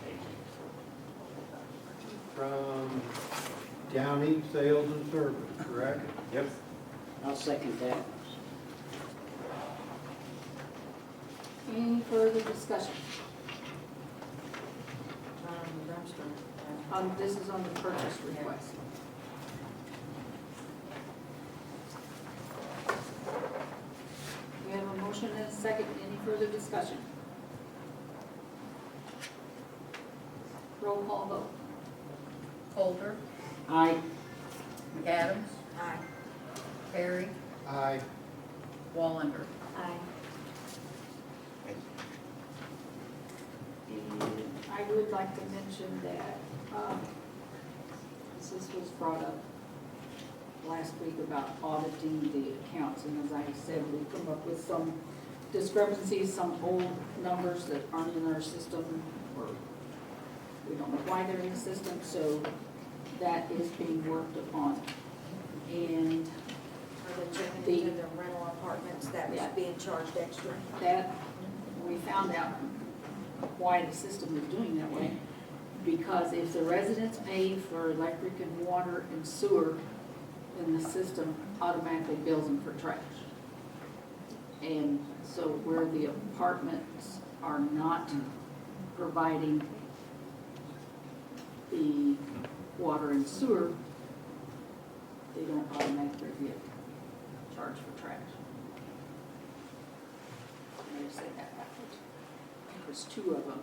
from Downing Sales and Service, correct? Yep. I'll second that. Any further discussion? Dumpster. This is on the purchase request. We have a motion and a second. Any further discussion? Roll call vote. Holder, Aye. McAdams, Aye. Perry, Aye. Wallander. Aye. And I would like to mention that, this was brought up last week about auditing the accounts, and as I said, we've come up with some discrepancies, some old numbers that aren't in our system, or we don't know why they're in the system, so that is being worked upon. And Are they checking into the rental apartments that was Yeah. being charged extra? that, we found out why the system is doing that way. Because if the residents pay for electric and water and sewer, then the system automatically bills them for trash. And so where the apartments are not providing the water and sewer, they don't automatically get charged for trash. I just said that backwards. There's 2 of them.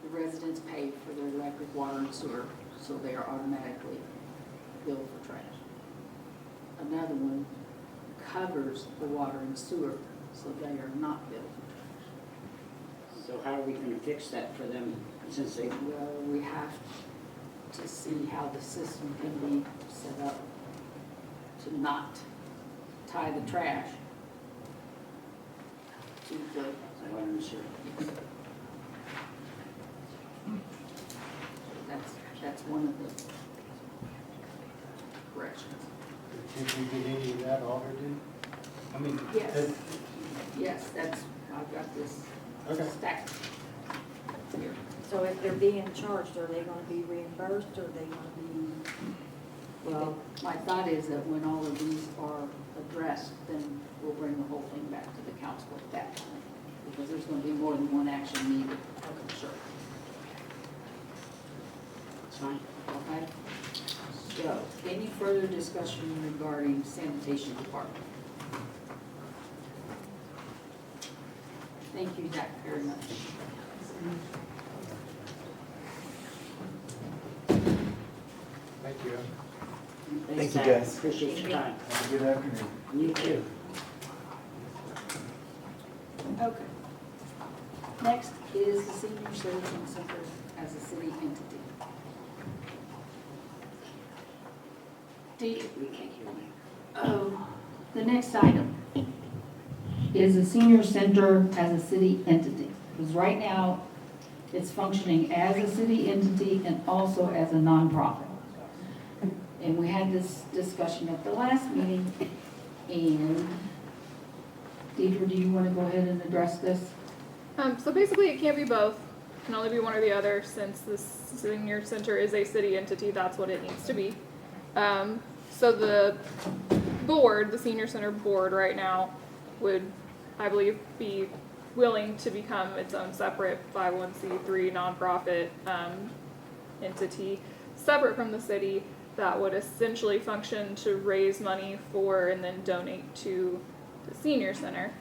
The residents pay for their electric, water, and sewer, so they are automatically billed for trash. Another one covers the water and sewer, so they are not billed for trash. So how are we gonna fix that for them, since they, Well, we have to see how the system can be set up to not tie the trash to the, I wasn't sure. that's one of the corrections. Did we get any of that audited? I mean, Yes. Yes, I've got this Okay. stacked here. So if they're being charged, are they gonna be reimbursed, or are they gonna be? Well, my thought is that when all of these are addressed, then we'll bring the whole thing back to the council at that time. Because there's gonna be more than one action needed, I'm sure. It's fine. Okay? So, any further discussion regarding sanitation department? Thank you, Zach, very much. Thank you. Thanks, you, Zach. guys. Appreciate your time. Have a good afternoon. You too. Okay. Next is the Senior Citizen Center as a city entity. We can't hear you. Oh, the next item is the senior center as a city entity. Because right now, it's functioning as a city entity and also as a nonprofit. And we had this discussion at the last meeting, and Deidre, do you want to go ahead and address this? So basically, it can't be both. It can only be one or the other. Since the senior center is a city entity, that's what it needs to be. So the board, the senior center board right now, would, I believe, be willing to become its own separate 501c3 nonprofit entity, separate from the city. that would essentially function to raise money for and then donate to the senior center.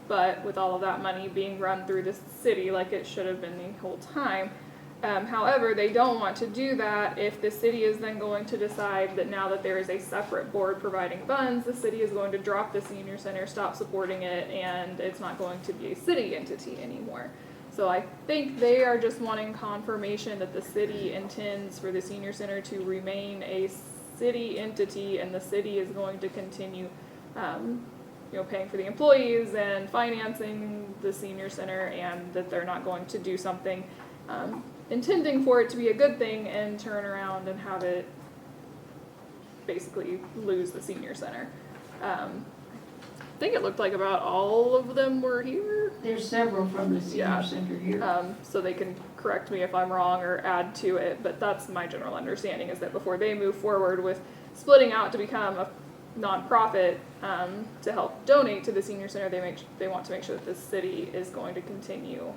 But with all of that money being run through the city like it should have been the whole time. However, they don't want to do that if the city is then going to decide that now that there is a separate board providing funds, the city is going to drop the senior center, stop supporting it, and it's not going to be a city entity anymore. So I think they are just wanting confirmation that the city intends for the senior center to remain a city entity, and the city is going to continue, paying for the employees and financing the senior center, and that they're not going to do something intending for it to be a good thing and turn around and have it basically lose the senior center. I think it looked like about all of them were here. There's several from the Yeah. senior center here. So they can correct me if I'm wrong or add to it, but that's my general understanding, is that before they move forward with splitting out to become a nonprofit to help donate to the senior center, they want to make sure that the city is going to continue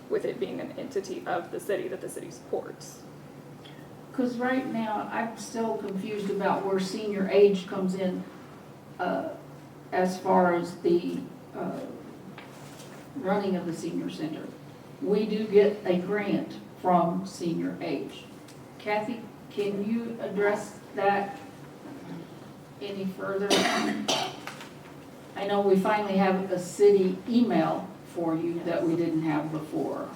with it being an entity of the city that the city supports. Because right now, I'm still confused about where senior age comes in as far as the running of the senior center. We do get a grant from senior age. Kathy, can you address that any further? I know we finally have a city email for you that we didn't have before.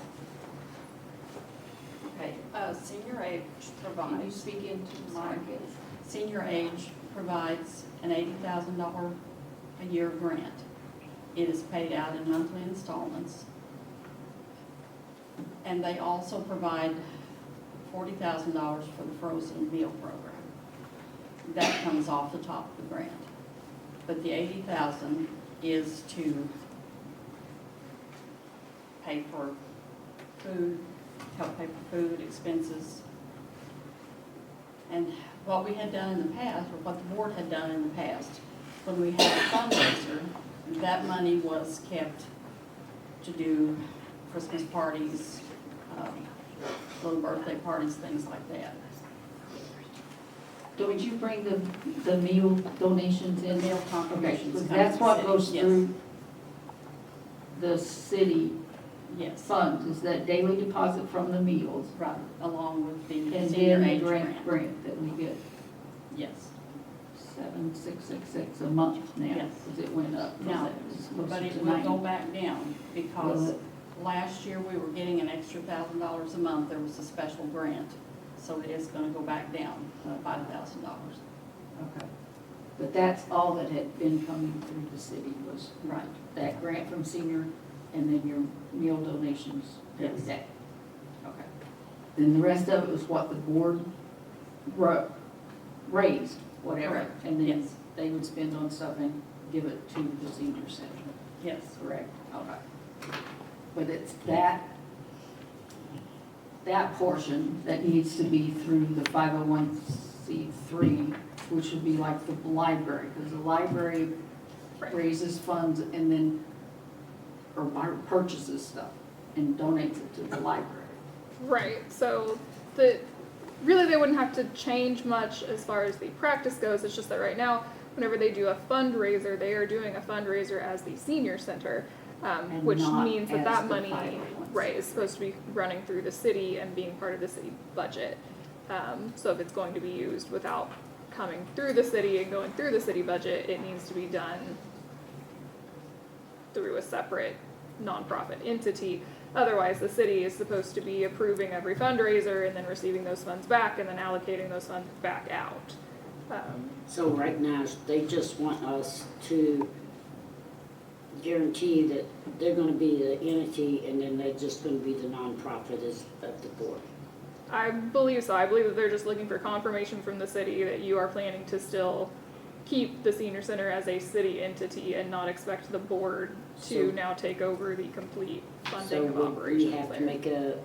Okay, Senior Age Can you provides, speak into the mic? Senior Age provides an $80,000 a year grant. It is paid out in monthly installments. And they also provide $40,000 for the frozen meal program. That comes off the top of the grant. But the $80,000 is to pay for food, help pay for food expenses. And what we had done in the past, or what the board had done in the past, when we had a fundraiser, that money was kept to do Christmas parties, little birthday parties, things like that. Don't you bring the meal donations in? Meal Okay, contributions. because come that's to what the goes city. Yes. through the city Yes, funds, is that daily deposit from the meals. right, along with the And senior then the age grant grant. that we get, Yes. 7,666 a month now, Yes. because it went up. from Now, that. It was closer but it to will 90. go back down because Will it? last year we were getting an extra $1,000 a month. There was a special grant. So it is gonna go back down, $5,000. Okay. But that's all that had been coming through the city was Right. that grant from senior and then your meal donations every Yes. day. Okay. Then the rest of it was what the board raised, whatever. Correct. And then Yes. they would spend on stuff and give it to the senior center. Yes. Correct. Okay. But it's that portion that needs to be through the 501c3, which would be like the library, because the library Right. raises funds and then, or purchases stuff and donates it to the library. Right, so really they wouldn't have to change much as far as the practice goes, it's just that right now, whenever they do a fundraiser, they are doing a fundraiser as the senior center, And which not means that as that the money, 501c3. right, is supposed to be running through the city and being part of the city budget. So if it's going to be used without coming through the city and going through the city budget, it needs to be done through a separate nonprofit entity. Otherwise, the city is supposed to be approving every fundraiser and then receiving those funds back and then allocating those funds back out. So right now, they just want us to guarantee that they're gonna be the entity and then they're just gonna be the nonprofit as of the board. I believe so. I believe that they're just looking for confirmation from the city that you are planning to still keep the senior center as a city entity and not expect the board to So- now take over the complete So funding of would we operations have to there. make a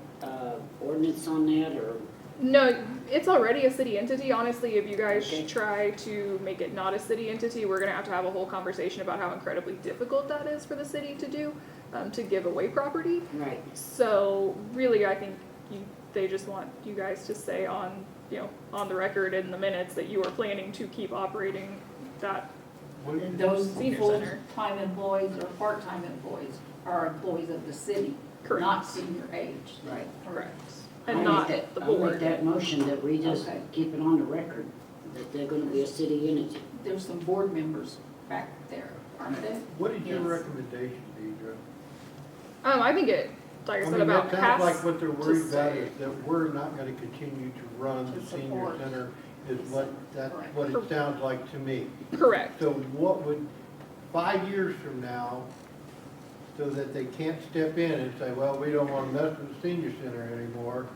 ordinance on that, or? No, it's already a city entity. Honestly, if you guys Okay. try to make it not a city entity, we're gonna have a whole conversation about how incredibly difficult that is for the city to do, to give away property. Right. So really, I think they just want you guys to say on, on the record in the minutes that you are planning to keep operating that. What- And those Senior center. full-time employees or part-time employees are employees of the city, Correct. not senior age. Right. Correct. I And make not that- the I make board. that motion that we just Okay. keep it on the record, that they're gonna be a city entity. There's some board members back there, aren't there? What is your Yes. recommendation, Deidre? I think it, like I said, mean, about that half. sounds like what they're worried to about say- is that we're not gonna continue to run To the senior support. center, is that's Correct. what it sounds like to me. Correct. So what would, 5 years from now, so that they can't step in and say, well, we don't wanna mess with the senior center anymore,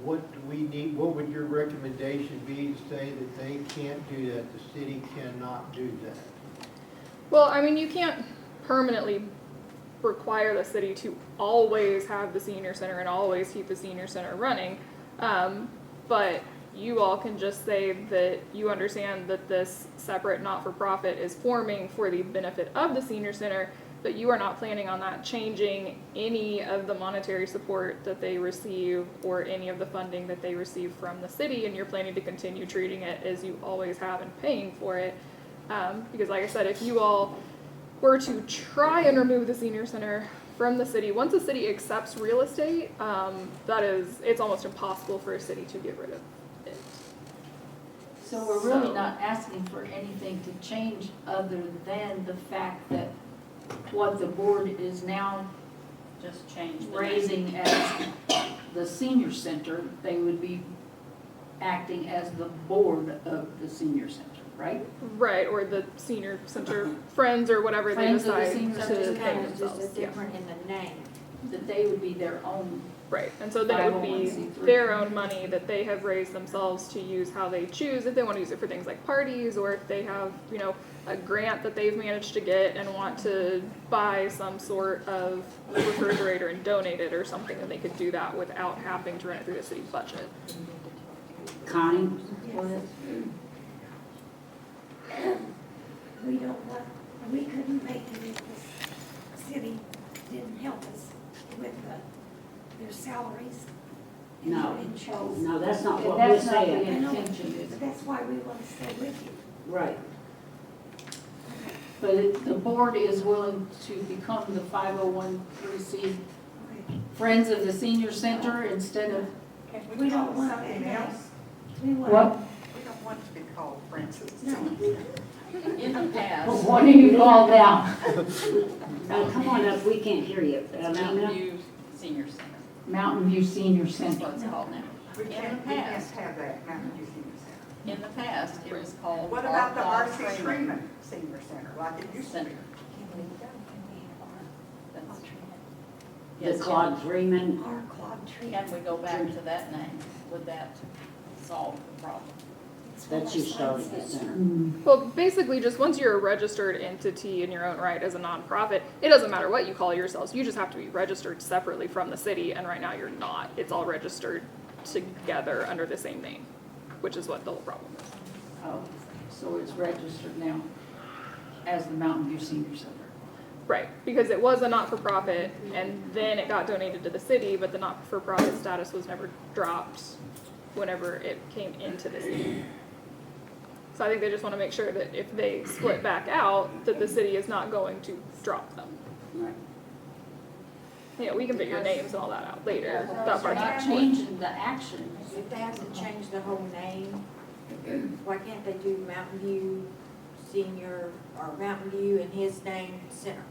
what do we need, what would your recommendation be to say that they can't do that, the city cannot do that? Well, I mean, you can't permanently require the city to always have the senior center and always keep the senior center running. But you all can just say that you understand that this separate not-for-profit is forming for the benefit of the senior center, but you are not planning on that changing any of the monetary support that they receive or any of the funding that they receive from the city, and you're planning to continue treating it as you always have and paying for it. Because like I said, if you all were to try and remove the senior center from the city, once the city accepts real estate, it's almost impossible for a city to get rid of it. So we're really So- not asking for anything to change other than the fact that what the board is now Just change the name. raising as the senior center, they would be acting as the board of the senior center, right? Right, or the senior center friends or whatever they Friends of the decide senior to center Just name kind of just themselves. a Yeah. different in the name. That they would be their own. Right, and so then it would be 501c3. their own money that they have raised themselves to use how they choose, if they want to use it for things like parties, or if they have, a grant that they've managed to get and want to buy some sort of refrigerator and donate it or something, then they could do that without having to run it through the city budget. Connie? We don't want, we couldn't make it if the city didn't help us with their salaries and No. their insurance. No, that's not what we're That's not the saying. I know. intention, is But that's why we want to stay with you. Right. But the board is willing to become the 501c Okay. Friends of the Senior Center instead of, Can We we don't call it want something that. else? We want. what? We don't want to be called Francis. No, In the past, What do you call now? Now, come on up, we can't hear you. it's Mountain View Senior Center. Mountain View Senior That's Center. what it's called now. We In the can't past, have that Mountain View Senior Center. in the past, it was called. What about the Claude R.C. Freeman Senior Center, like it used to be? Center. That's- The Yes, Claude Freeman, our Claude Tree. Can we go back to that name? Would that solve the problem? that's who started the center. Well, basically, just once you're a registered entity in your own right as a nonprofit, it doesn't matter what you call yourselves. You just have to be registered separately from the city, and right now you're not. It's all registered together under the same name, which is what the whole problem is. Oh, so it's registered now as the Mountain View Senior Center. Right, because it was a not-for-profit, and then it got donated to the city, but the not-for-profit status was never dropped whenever it came into the city. So I think they just want to make sure that if they split back out, that the city is not going to drop them. Right. Yeah, we can figure names and all that out later. That We're part's not not changing the action. If they have to change the whole name, why can't they do Mountain View Senior or Mountain View in his name center?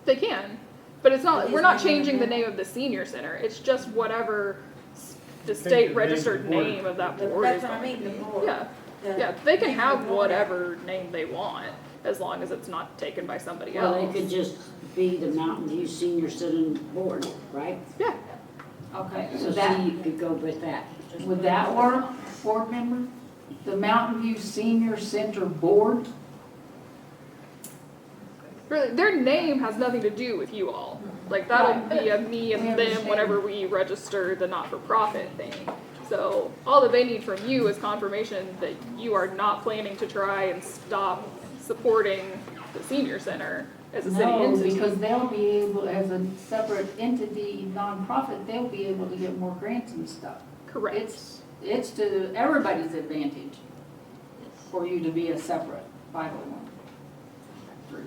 They can, but it's not, It we're is not named changing the that. name of the senior center. It's just whatever the Change the state name of the registered board. name of that board is That's what I going to mean, be. the board. Yeah, The yeah, they can name of the have board. whatever name they want, as long as it's not taken by somebody Well, else. they could just be the Mountain View Senior Center Board, right? Yeah, Okay, So so that, see, you could go with that. would that work, board member? The Mountain View Senior Center Board? really, their name has nothing to do with you all. Like, that'll be a me We and them understand. whenever we register the not-for-profit thing. So, all that they need from you is confirmation that you are not planning to try and stop supporting the senior center as a city No, entity. because they'll be able, as a separate entity, nonprofit, they'll be able to get more grants and stuff. Correct. It's to everybody's advantage for you to be a separate 501(c)(3).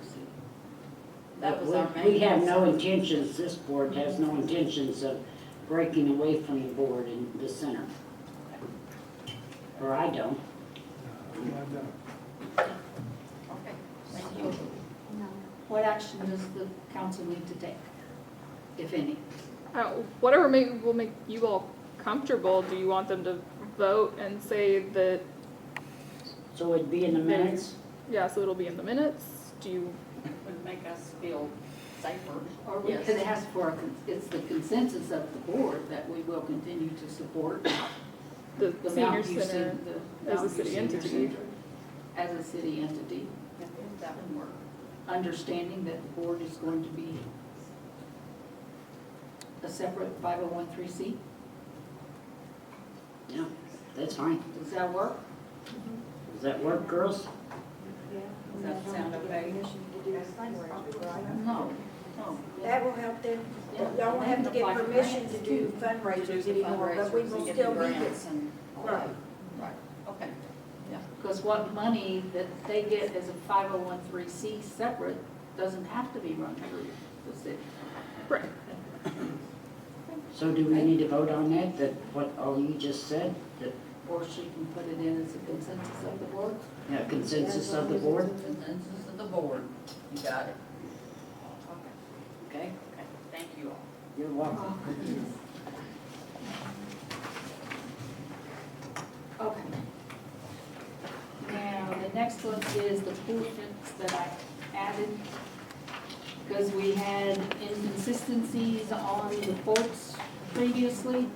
That was our main We have no concern. intentions, this board has no intentions of breaking away from the board in the center. Or I don't. Okay, thank you. What action does the council need to take, if any? Whatever will make you all comfortable. Do you want them to vote and say that, So it'd be in the minutes? yeah, so it'll be in the minutes? Do you, Would make us feel safer. Or we Yes. could ask for, it's the consensus of the board that we will continue to support the the senior Mount View center Cen- the as a Mount View city Senior entity? Center as a city entity, That would work. understanding that the board is going to be a separate 501(c)(3). Yeah, that's fine. Does that work? Does that work, girls? Does that sound okay? Permission to do a fundraiser, right? No, no. That will help them, Yeah, y'all won't have to they can apply get for permission to grants, do too. fundraisers Do the anymore, but we fundraisers will and get still the be grants and all Right. that. Right, okay. Because what money that they get as a 501(c)(3) separate doesn't have to be run through the city. Right. So do we need to vote on that, what all you just said? That, Or she can put it in as a consensus of the board. yeah, consensus of the board? Consensus of the board, you got it. Okay, Okay, thank you all. you're welcome. Okay. Now, the next one is the pool fence that I added. Because we had inconsistencies on the quotes previously.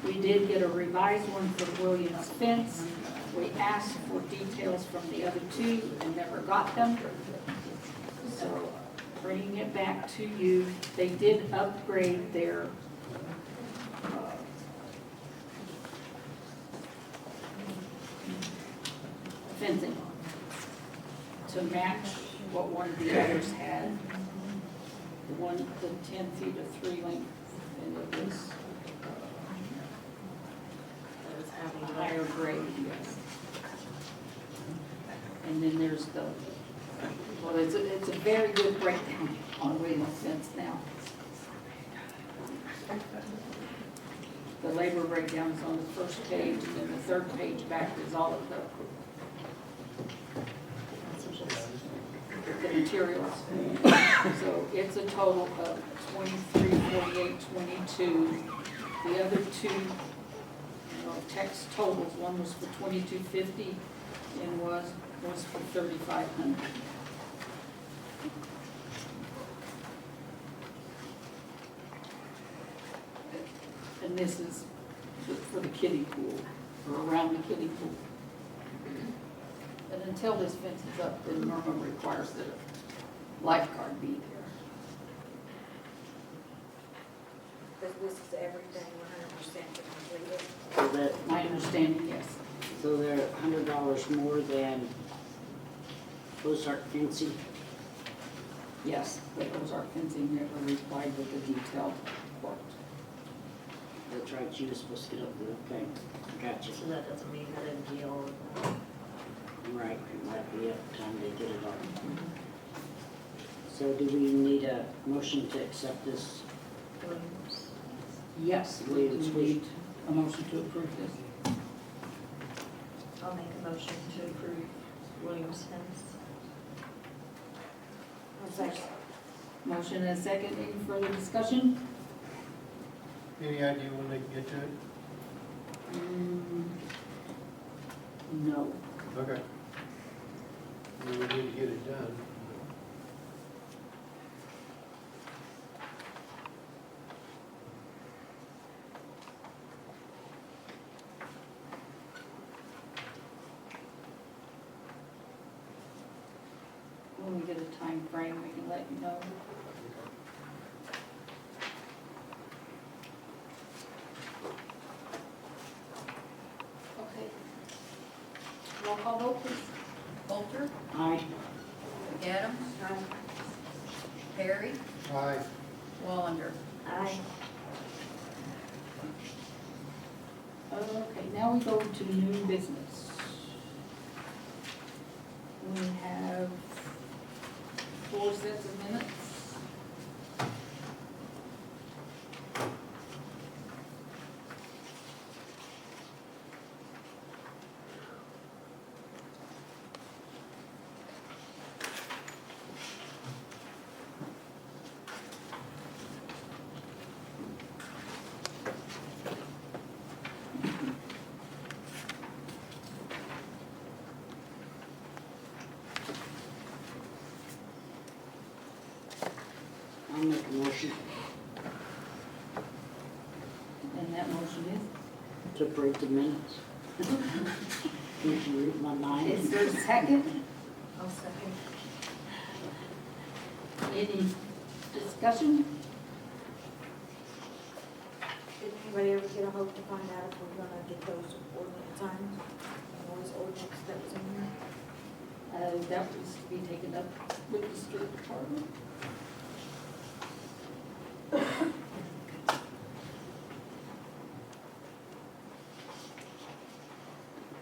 We did get a revised one for the Williams fence. We asked for details from the other two and never got them. So bringing it back to you, they did upgrade their fencing to match what one of the others had. The 10 feet of 3 length, and it was a higher grade, yes. And then there's well, it's a very good breakdown on Williams fence now. The labor breakdown is on the first page, and then the third page back is all of the materials. So it's a total of 2348.22. The other two, text totals, one was for 2250 and was for 3500. And this is for the kiddie pool, or around the kiddie pool. But until this fence is up, then NORMA requires that a lifeguard be there. This is everything 100% completed. So that, My understanding, yes. so they're $100 more than Ozark fencing? Yes, but those are fencing that were required with the detailed quote. That's right, you were supposed to get up there, okay, gotcha. So that doesn't mean that a deal. Right, it might be up time they get it on. So do we need a motion to accept this? Yes, we Williams, need a motion to approve this. I'll make a motion to approve Williams fence. Motion and a second, any further discussion? Any idea when they can get to it? No. Okay. We need to get it done. When we get a time frame, we can let you know. Okay. Roll call vote, please. Coulter, Aye. McAdams, Aye. Perry, Aye. Wallander. Aye. Okay, now we go to new business. We have 4 sets of minutes. I'll make a motion And that motion to approve the minutes. Did you read my mind? is there a second? I'll second. Any discussion? Did anybody ever get a hope to find out if we're gonna get those ordinance times? Those ordinance that was in there? That was to be taken up with the street department.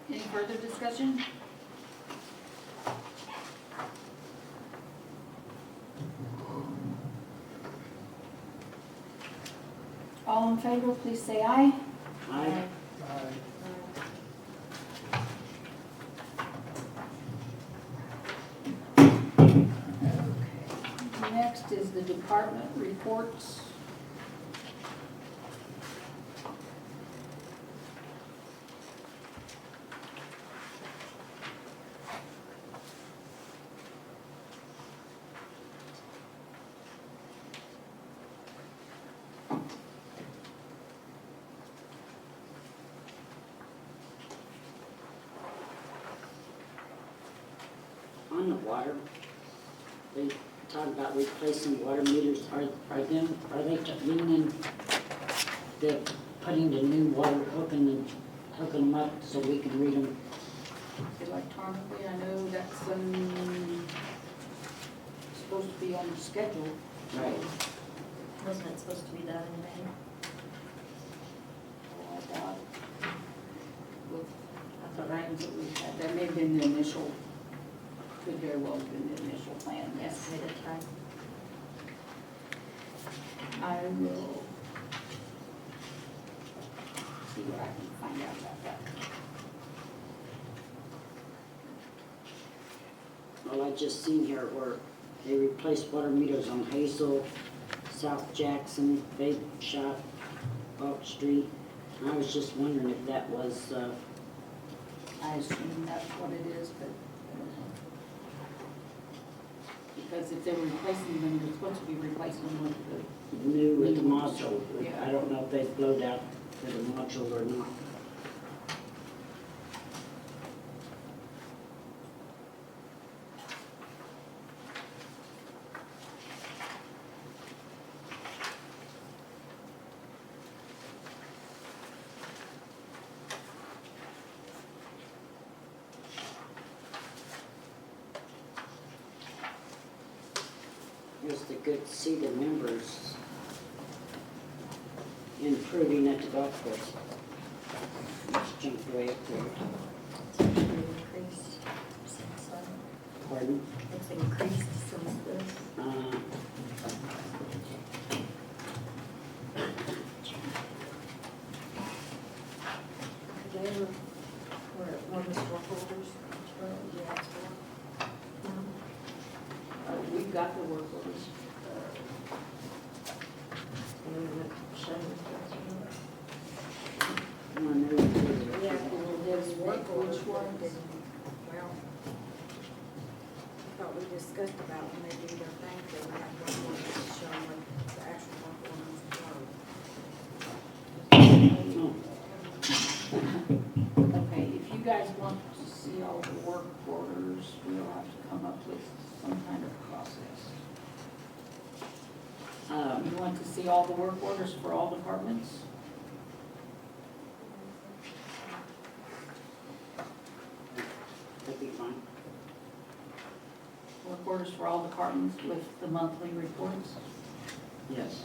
Any further discussion? All in favor, please say aye. Aye. Okay. Next is the department reports. On the water, they talk about replacing water meters, are they meaning the putting the new water, hooking them up so we can read them? Electronically, I know that's supposed to be on the schedule. Right. Wasn't it supposed to be done in May? Oh, I doubt it. With the rains that we had, that may have been the initial, could very well have been the initial plan, yes. Estimated time? I will see what I can find out about that. Well, I just seen here where they replaced water meters on Hazel, South Jackson, Big Shop, Oak Street. And I was just wondering if that was, I assume that's what it is, but, because if they're replacing them, they're supposed to be replacing them with the new with the New module. yeah. I don't know if they blowed out for the module or not. It's good to see the members improving at the golf course. Let's jump way up there. It's actually increased since, Pardon? it's increased since this. Did they ever, were one of the store holders, you asked for? we've got the work orders. And then the showing. I know it is. Yeah, well, there's work orders, Which ones? well, I thought we discussed about when they do their thing, they would have work orders to show what the actual work orders were. Oh, Okay, if you guys want to see all the work orders, we'll have to come up with some kind of process. You want to see all the work orders for all departments? that'd be fine. Work quarters for all departments with the monthly reports? Yes.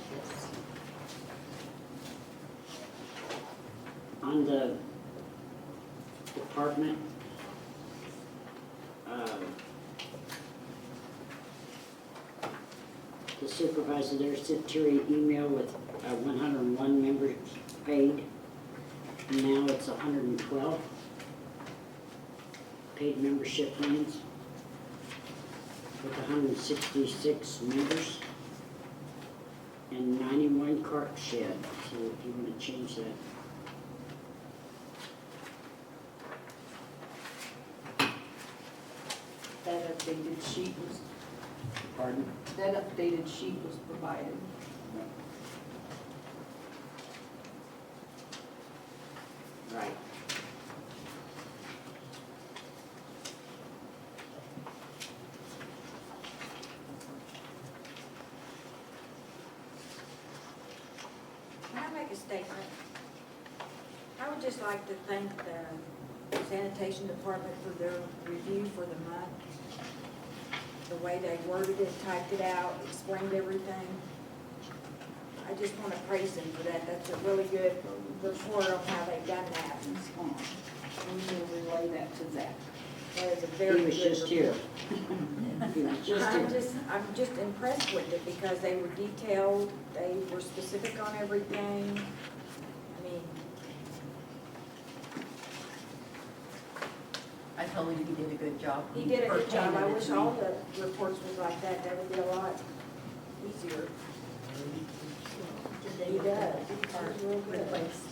On the department, the supervisor there sent Terry an email with 101 members paid. Now it's 112 paid membership plans with 166 members and 91 cart shed. So if you want to change that. That updated sheet was, Pardon? that updated sheet was provided. Right. Can I make a statement? I would just like to thank the sanitation department for their review for the month. The way they worded it, typed it out, explained everything. I just want to praise them for that. That's a really good report on how they've done that. It's on. We will relay that to Zach. That is a very He good was just here. report. He was just here. I'm just impressed with it because they were detailed, they were specific on everything. I mean, I told him he did a good job. he did a good job. I Pertaining it wish to me. all the reports was like that. That would be a lot easier. Did they He get the does. part He's real good. replaced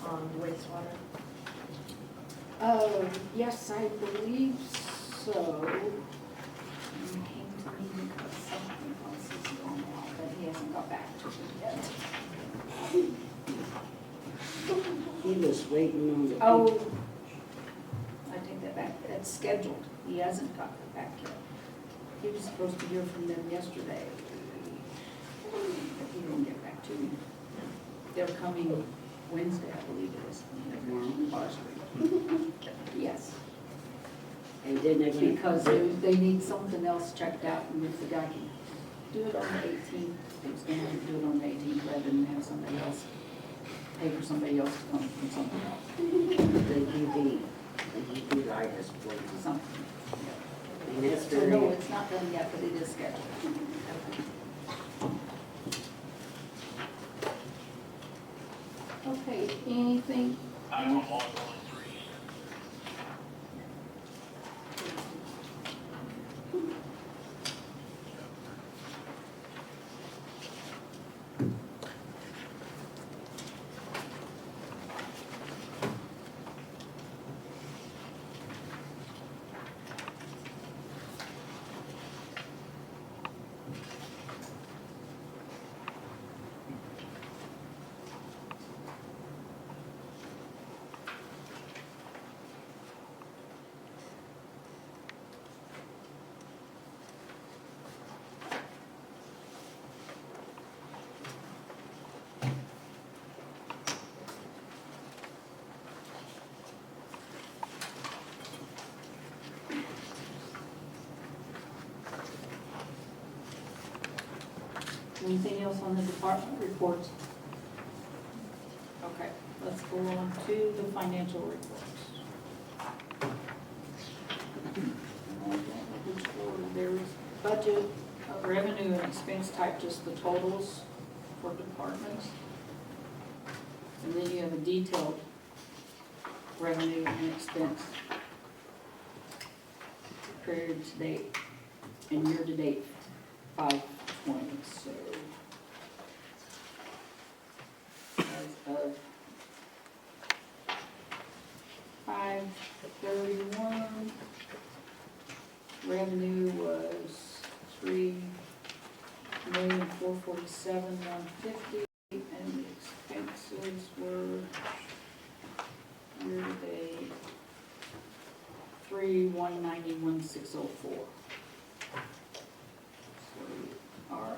on wastewater? Yes, I believe so. He came to me because something else is going on, but he hasn't got back to me yet. He was waiting on the. Oh, I take that back, it's scheduled, he hasn't got it back yet. He was supposed to hear from them yesterday, but he didn't get back to me. They're coming Wednesday, I believe it is. Yes, And then they went. because they need something else checked out, and if the guy can do it on the 18th, they was gonna do it on the 18th rather than have somebody else, pay for somebody else to come from something else, The UV light is blinking. something. And that's So no, very, it's not done yet, but it is scheduled. Okay, anything? else? Anything else on the department reports? Okay, let's go on to the financial reports. There's budget, revenue and expense type, just the totals for departments. And then you have a detailed revenue and expense period to date and year to date 5/20, so as of 5/31, revenue was 3,447,150, and the expenses were year to date 3,191,604. So our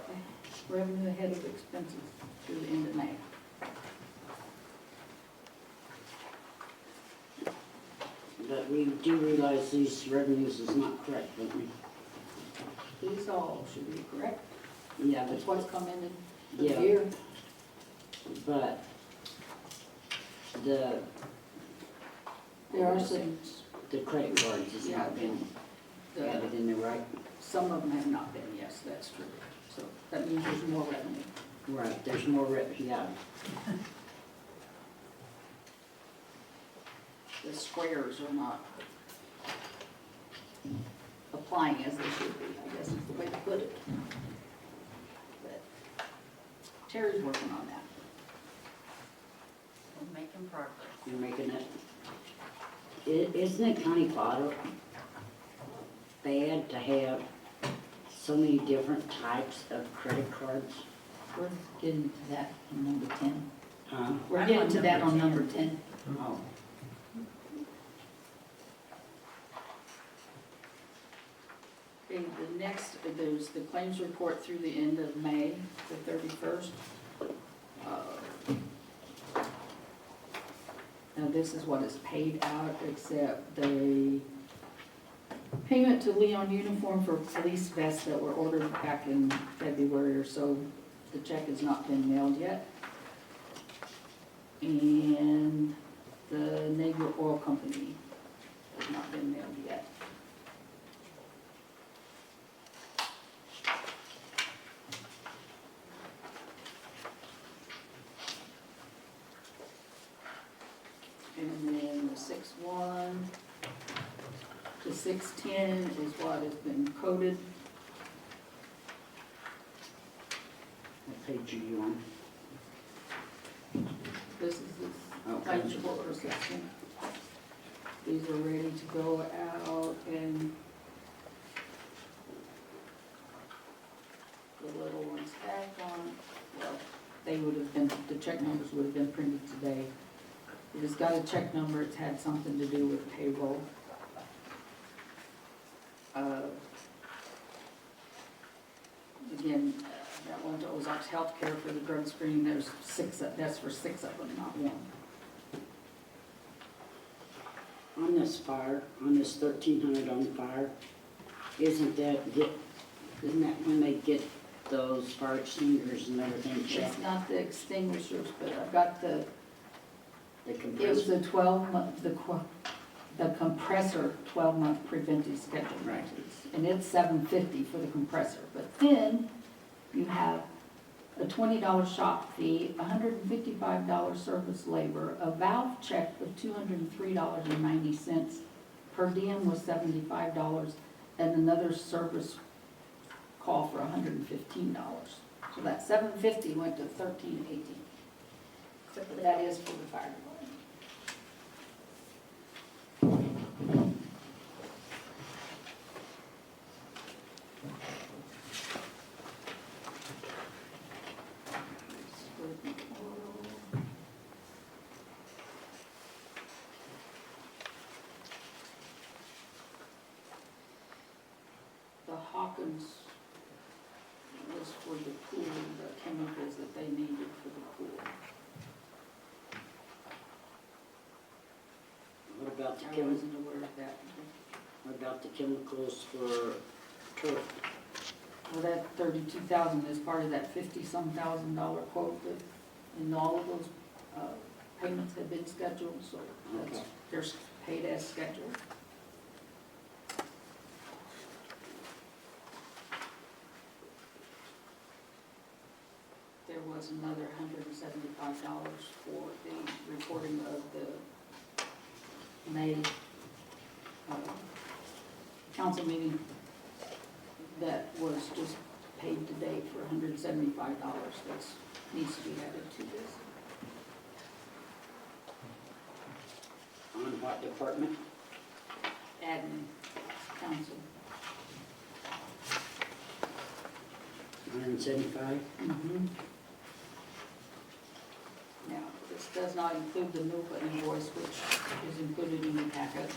revenue ahead of expenses through the end of May. but we do realize these revenues is not correct, don't we? These all should be correct. Yeah, That's but, what's coming in the Yeah. year. but the, There are some, the credit cards has yeah, not been the, added in there, right? some of them have not been, yes, that's true. So that means there's more revenue. Right, there's more yeah. The squares are not applying as they should be, I guess is the way to put it. But Terry's working on that. We're making progress. You're making it. Isn't it kind of bad to have so many different types of credit cards? We're getting to that on number 10. Huh? We're getting to that on number 10. Oh, Okay, the next, there's the claims report through the end of May, the 31st. Now, this is what is paid out, except the payment to Leon Uniform for police vests that were ordered back in February or so. The check has not been mailed yet. And the Nagel Oil Company has not been mailed yet. And then the 6-1 to 6-10 is what has been coded. what page are you on? This is the Okay. claims report for 6-10. These are ready to go out, and the little ones back on, well, they would have been, the check numbers would have been printed today. If it's got a check number, it's had something to do with payroll. Again, that one to Ozarks Healthcare for the drug screening, there's that's for 6 of them, not 1. On this fire, on this 1,300 on fire, isn't that when they get those fire extinguishers and everything checked? It's not the extinguishers, but I've got the, The it was compressor? the 12-month, the compressor 12-month preventive schedule. Right. And it's $750 for the compressor. But then you have a $20 shop fee, $155 service labor, a valve check of $203.90, per diem was $75, and another service call for $115. So that $750 went to $13.80. That is for the fire department. The Hawkins was for the pool, the chemicals that they needed for the pool. What about the I chemicals? wasn't aware of that. What about the chemicals for turf? Well, that 32,000 is part of that 50-some thousand dollar quote that, and all of those payments have been scheduled, so that's, Okay. they're paid as scheduled. There was another $175 for the reporting of the May council meeting that was just paid today for $175. That needs to be added to this. On what department? Admin, council. 175? Mm-hmm. Now, this does not include the NOPA invoice, which is included in the packet.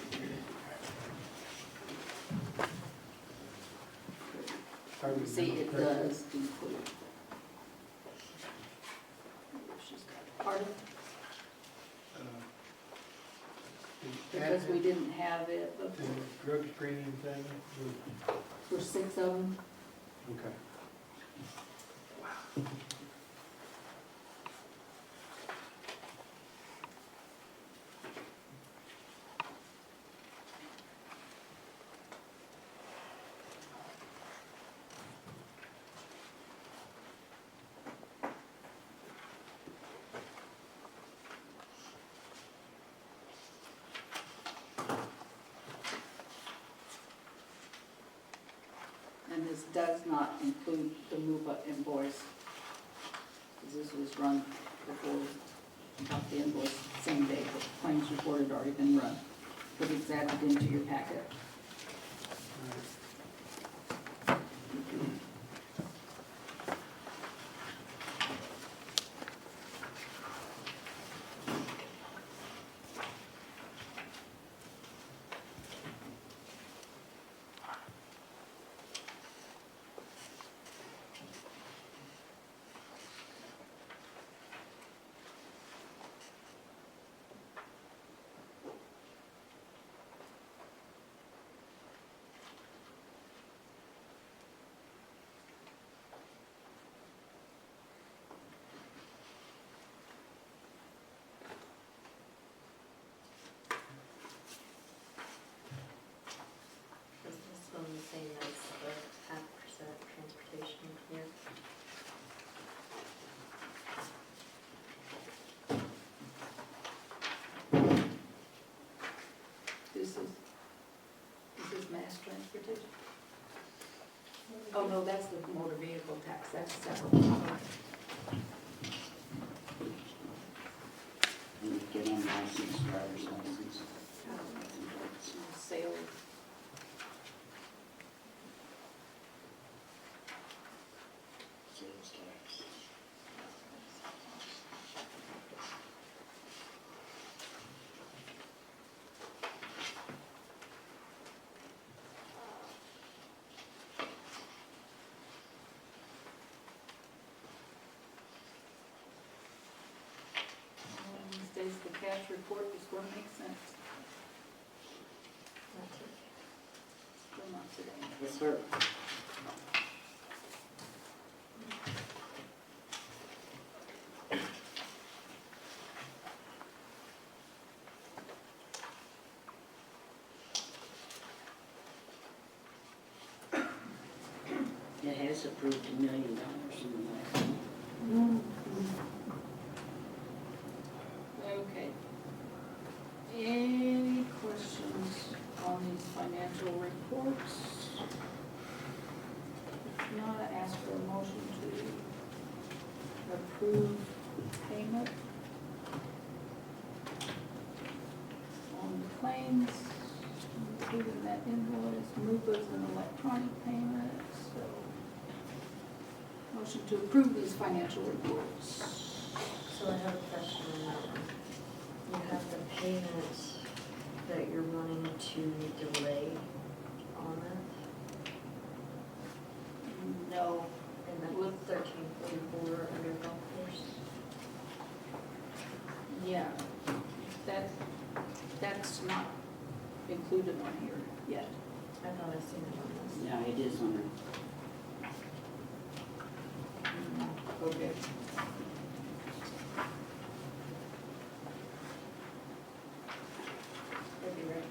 See, it does include. She's got part of it, because we didn't have it The drug screening thing, for 6 of them. Okay. And this does not include the MUBA invoice. 'Cause this was run before, got the invoice same day, the claims report had already been run. But it's added into your packet. Is this one the same as the 0.5% transportation here? This is mass transportation. Oh, no, that's the motor vehicle tax, that's separate. Get on license, driver's license. Sales. Sales tax. These days, the cash report is going to make sense. Still not today. Yes, sir. It has approved $1 million in the last one. Okay. Any questions on these financial reports? If not, I ask for a motion to approve payment on the claims, including that invoice, MUBA's an electronic payment, so. Motion to approve these financial reports. So I have a question on that one. You have the payment that you're wanting to delay on it, No, and that was 1344 under golf course. yeah, that's not included on here yet. I thought I seen it on this. Yeah, it is on there. Okay. It'd be right here.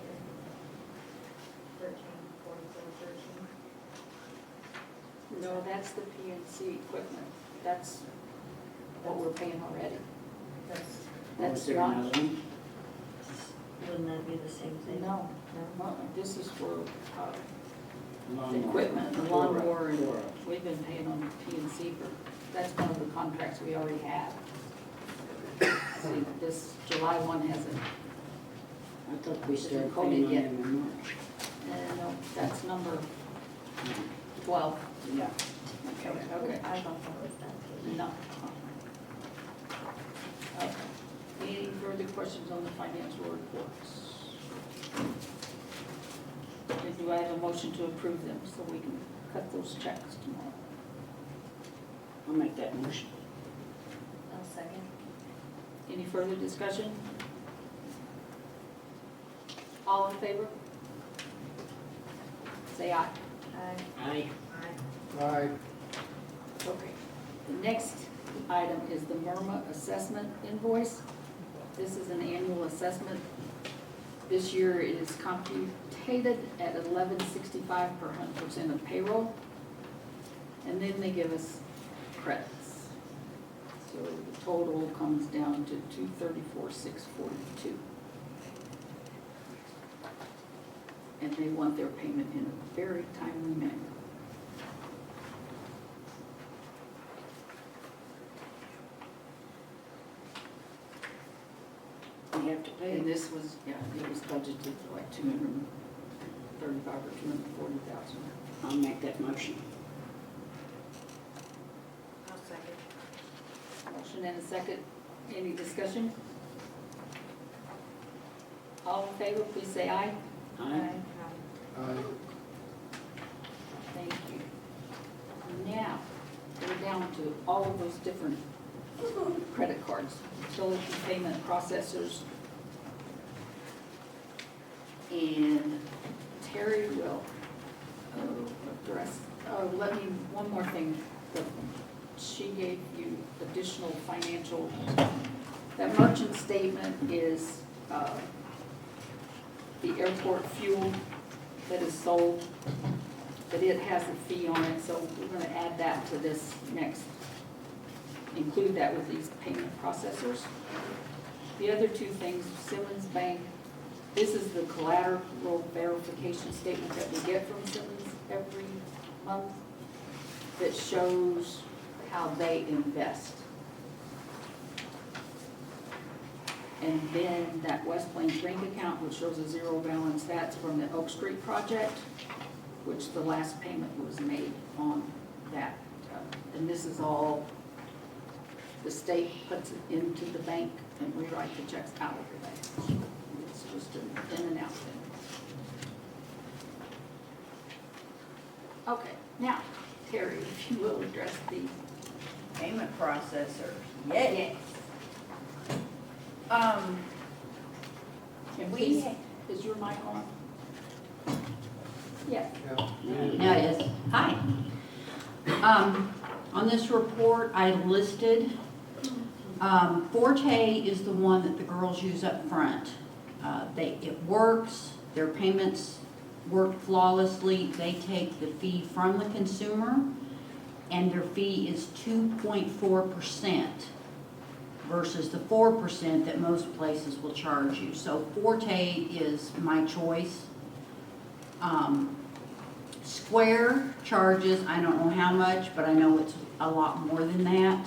134413. No, that's the PNC equipment. That's what we're paying already. That's, That's Was there not, another one? wouldn't that be the same thing? no, No? this is for the Lawnmower. equipment, the Lawnmower. lawnmower, and we've been paying on PNC for, that's one of the contracts we already have. See, this July 1 hasn't, I thought we started Code paying it on yet. them in March. no, that's number 12. Yeah. Okay. I thought that was that too. No. Okay. Any further questions on the financial reports? Okay, do I have a motion to approve them so we can cut those checks tomorrow? I'll make that motion. I'll second. Any further discussion? All in favor? Say aye. Aye. Aye. Okay. The next item is the MIRMA assessment invoice. This is an annual assessment. This year it is computed at $11.65 per 100% of payroll. And then they give us credits. So the total comes down to $234,642. And they want their payment in a very timely manner. We have to pay And it. this was, yeah, it was budgeted for like 235 or 240,000. I'll make that motion. I'll second. Motion and a second. Any discussion? All in favor, please say aye. Aye. Aye. Thank you. Now, we're down to all of those different credit cards, utility payment processors. And Terry will address, let me, one more thing. She gave you additional financial, that merchant statement is the airport fuel that is sold, but it has a fee on it, so we're gonna add that to this next, include that with these payment processors. The other two things, Simmons Bank, this is the collateral verification statement that we get from Simmons every month that shows how they invest. And then that West Plains Bank account, which shows a zero balance, that's from the Oak Street project, which the last payment was made on that. And this is all, the state puts it into the bank and we write the checks out of the bank. It's just an in and out thing. Okay, now, Terry, if you will address the Payment processors, yes. And We- please, is your mic on? Yes. Yeah. Yeah, it is. Hi. On this report, I listed, Forte is the one that the girls use up front. It works, their payments work flawlessly. They take the fee from the consumer, and their fee is 2.4% versus the 4% that most places will charge you. So Forte is my choice. Square charges, I don't know how much, but I know it's a lot more than that.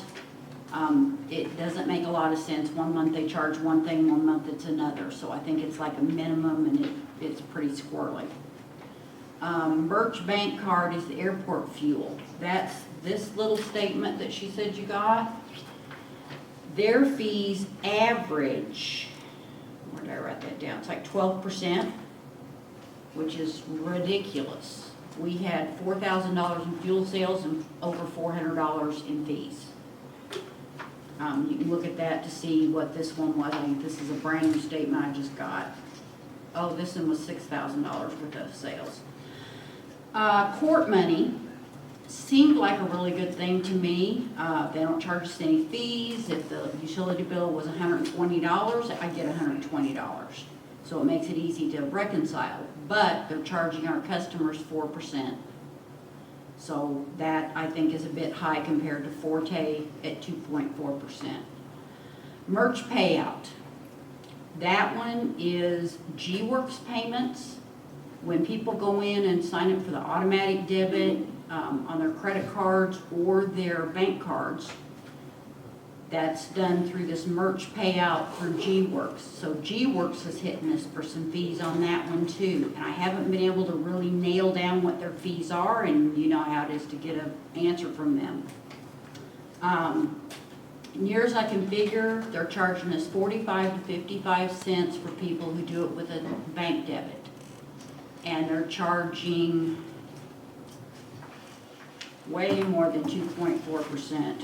It doesn't make a lot of sense. One month they charge one thing, one month it's another. So I think it's like a minimum and it's pretty squirrely. Birch Bank card is the airport fuel. That's this little statement that she said you got. Their fees average, where did I write that down? It's like 12%, which is ridiculous. We had $4,000 in fuel sales and over $400 in fees. You can look at that to see what this one was. I think this is a brand new statement I just got. Oh, this one was $6,000 worth of sales. Court money seemed like a really good thing to me. They don't charge us any fees. If the utility bill was $120, I get $120. So it makes it easy to reconcile. But they're charging our customers 4%. So that, I think, is a bit high compared to Forte at 2.4%. Merch payout. That one is G-Works payments. When people go in and sign up for the automatic debit on their credit cards or their bank cards, that's done through this merch payout for G-Works. So G-Works is hitting us for some fees on that one too. And I haven't been able to really nail down what their fees are, and you know how it is to get an answer from them. Near as I can figure, they're charging us 45 to 55 cents for people who do it with a bank debit. And they're charging way more than 2.4%.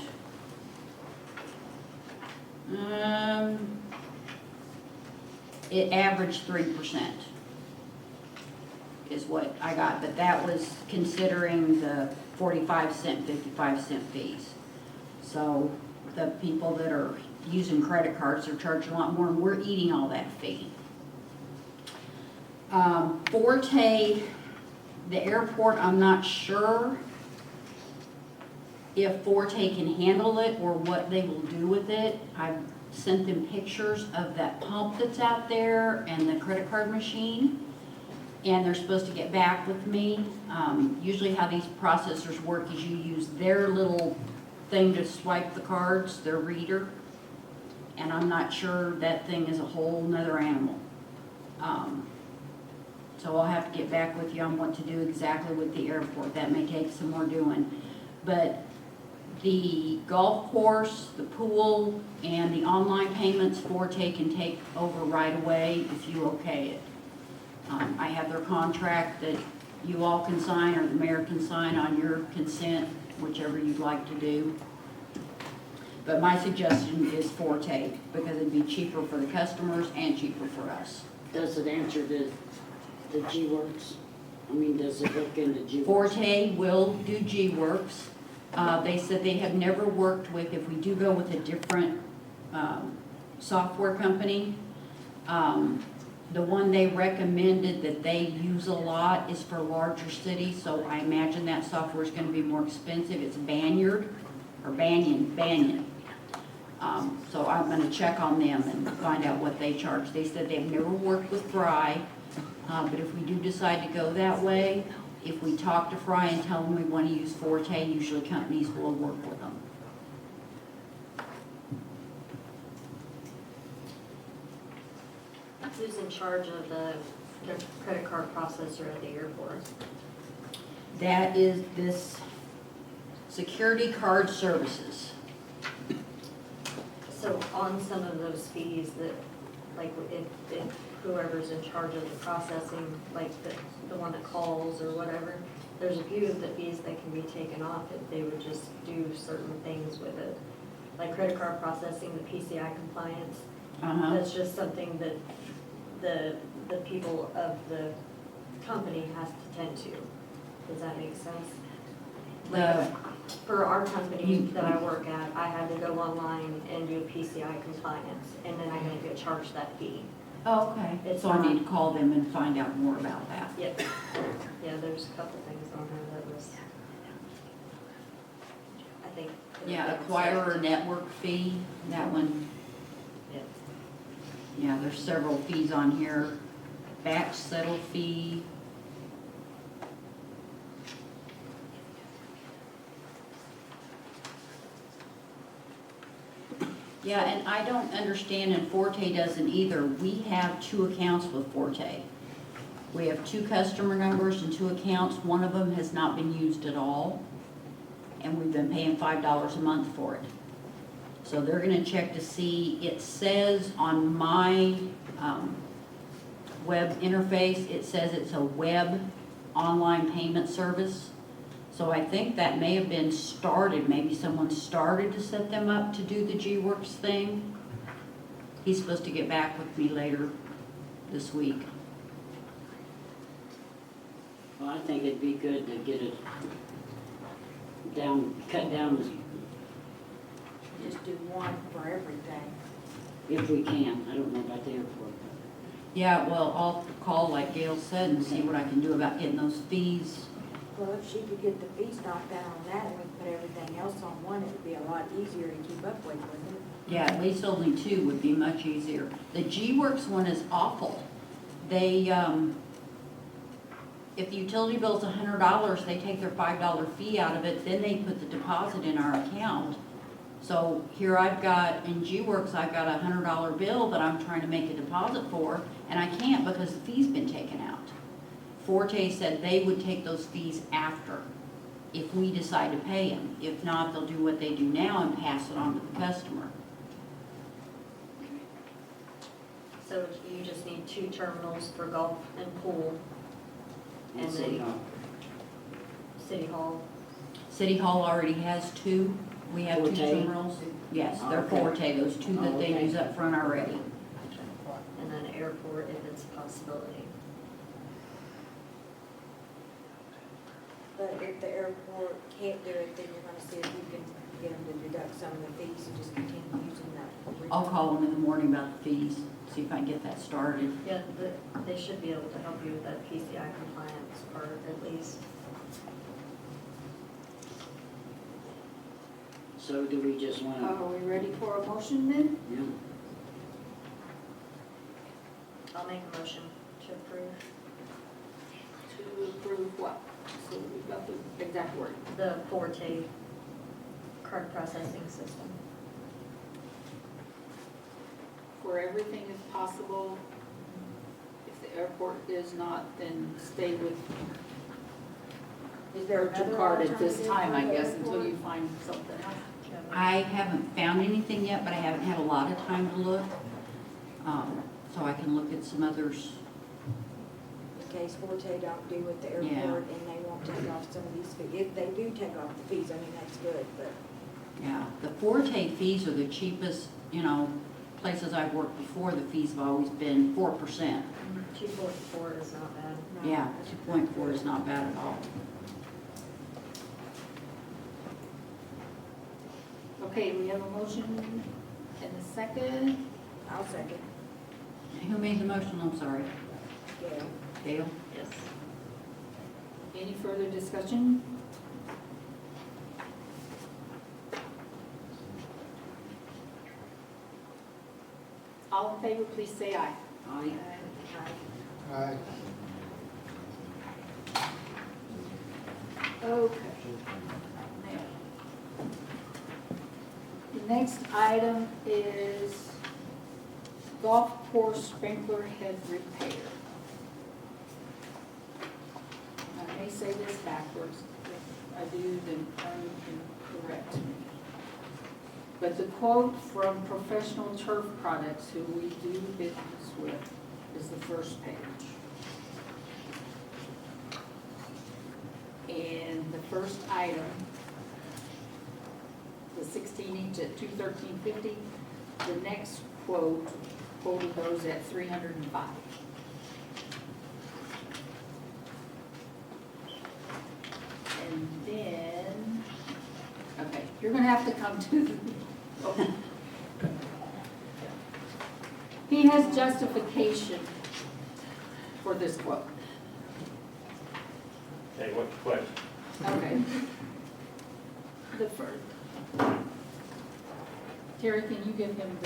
It averaged 3%. is what I got, but that was considering the 45-cent, 55-cent fees. So the people that are using credit cards are charging a lot more, and we're eating all that fee. Forte, the airport, I'm not sure if Forte can handle it or what they will do with it. I've sent them pictures of that pump that's out there and the credit card machine, and they're supposed to get back with me. Usually how these processors work is you use their little thing to swipe the cards, their reader, and I'm not sure that thing is a whole nother animal. So I'll have to get back with you on what to do exactly with the airport. That may take some more doing. But the golf course, the pool, and the online payments, Forte can take over right away if you okay it. I have their contract that you all can sign, or the mayor can sign on your consent, whichever you'd like to do. But my suggestion is Forte, because it'd be cheaper for the customers and cheaper for us. Does it answer the G-Works? I mean, does it look into G-Works? Forte will do G-Works. They said they have never worked with, if we do go with a different software company, the one they recommended that they use a lot is for larger cities, so I imagine that software is going to be more expensive. It's Banyan. So I'm going to check on them and find out what they charge. They said they've never worked with Fry, but if we do decide to go that way, if we talk to Fry and tell them we want to use Forte, usually companies will work with them. Who's in charge of the credit card processor at the airport? That is this security card services. So on some of those fees that, like, if whoever's in charge of the processing, like the one that calls or whatever, there's a few of the fees that can be taken off if they would just do certain things with it. Like credit card processing, the PCI compliance, that's just something that the people of the company has to tend to. Does that make sense? Like, for our company that I work at, I had to go online and do PCI compliance, and then I had to get charged that fee. Oh, okay. So I need to call them and find out more about that. Yep. Yeah, there's a couple things on there that was, I think. Yeah, acquirer network fee, that one. Yeah, there's several fees on here. Batch settle fee. Yeah, and I don't understand, and Forte doesn't either. We have 2 accounts with Forte. We have 2 customer numbers and 2 accounts. One of them has not been used at all, and we've been paying $5 a month for it. So they're gonna check to see, it says on my web interface, it says it's a web online payment service. So I think that may have been started, maybe someone started to set them up to do the G-Works thing. He's supposed to get back with me later this week. Well, I think it'd be good to get it down, cut down Just do one for everything. if we can. I don't know about the airport. Yeah, well, I'll call, like Gail said, and see what I can do about getting those fees. Well, if she could get the fees knocked down on that and we could put everything else on one, it would be a lot easier to keep up with, wouldn't it? Yeah, at least only 2 would be much easier. The G-Works one is awful. They, if the utility bill's $100, they take their $5 fee out of it, then they put the deposit in our account. So here I've got, in G-Works, I've got a $100 bill that I'm trying to make a deposit for, and I can't because the fee's been taken out. Forte said they would take those fees after, if we decide to pay them. If not, they'll do what they do now and pass it on to the customer. So you just need 2 terminals for golf and pool, and City then Hall. City Hall. City Hall already has 2. We have 2 Forte? terminals. Yes, they're Okay. Forte, those 2 that they Okay. use up front already. And then airport if it's a possibility. if the airport can't do it, then you're gonna see if you can get them to deduct some of the fees and just continue using that. I'll call them in the morning about the fees, see if I can get that started. Yeah, they should be able to help you with that PCI compliance part at least. So do we just wanna, Are we ready for a motion then? yeah, I'll make a motion to approve To approve what? So we've got the exact word. the Forte card processing system. Where everything is possible. If the airport is not, then stay with Is there virtual another card at this alternative time, I for the guess, until airport? you find something else. I haven't found anything yet, but I haven't had a lot of time to look. So I can look at some others. In case Forte don't do with the Yeah. airport and they won't take off some of these fees. If they do take off the fees, I mean, that's good, but Yeah, the Forte fees are the cheapest, places I've worked before, the fees have always been 4%. 2.4 is not bad. no. Yeah, 2.4 is not bad at all. Okay, we have a motion and a second. I'll second. Who made the motion? I'm sorry. Yeah. Gail? Yes. Any further discussion? All in favor, please say aye. aye. Aye. Okay. Now, the next item is golf course sprinkler head repair. I may say this backwards. If I do, then Ernie can correct me. But the quote from Professional Turf Products, who we do business with, is the first page. And the first item, the 16 inch at $213.50. The next quote, quoted those at $305. And then, okay, you're gonna have to come to the, oh. He has justification for this quote. Okay, what's the question? Okay. The first. Terry, can you give him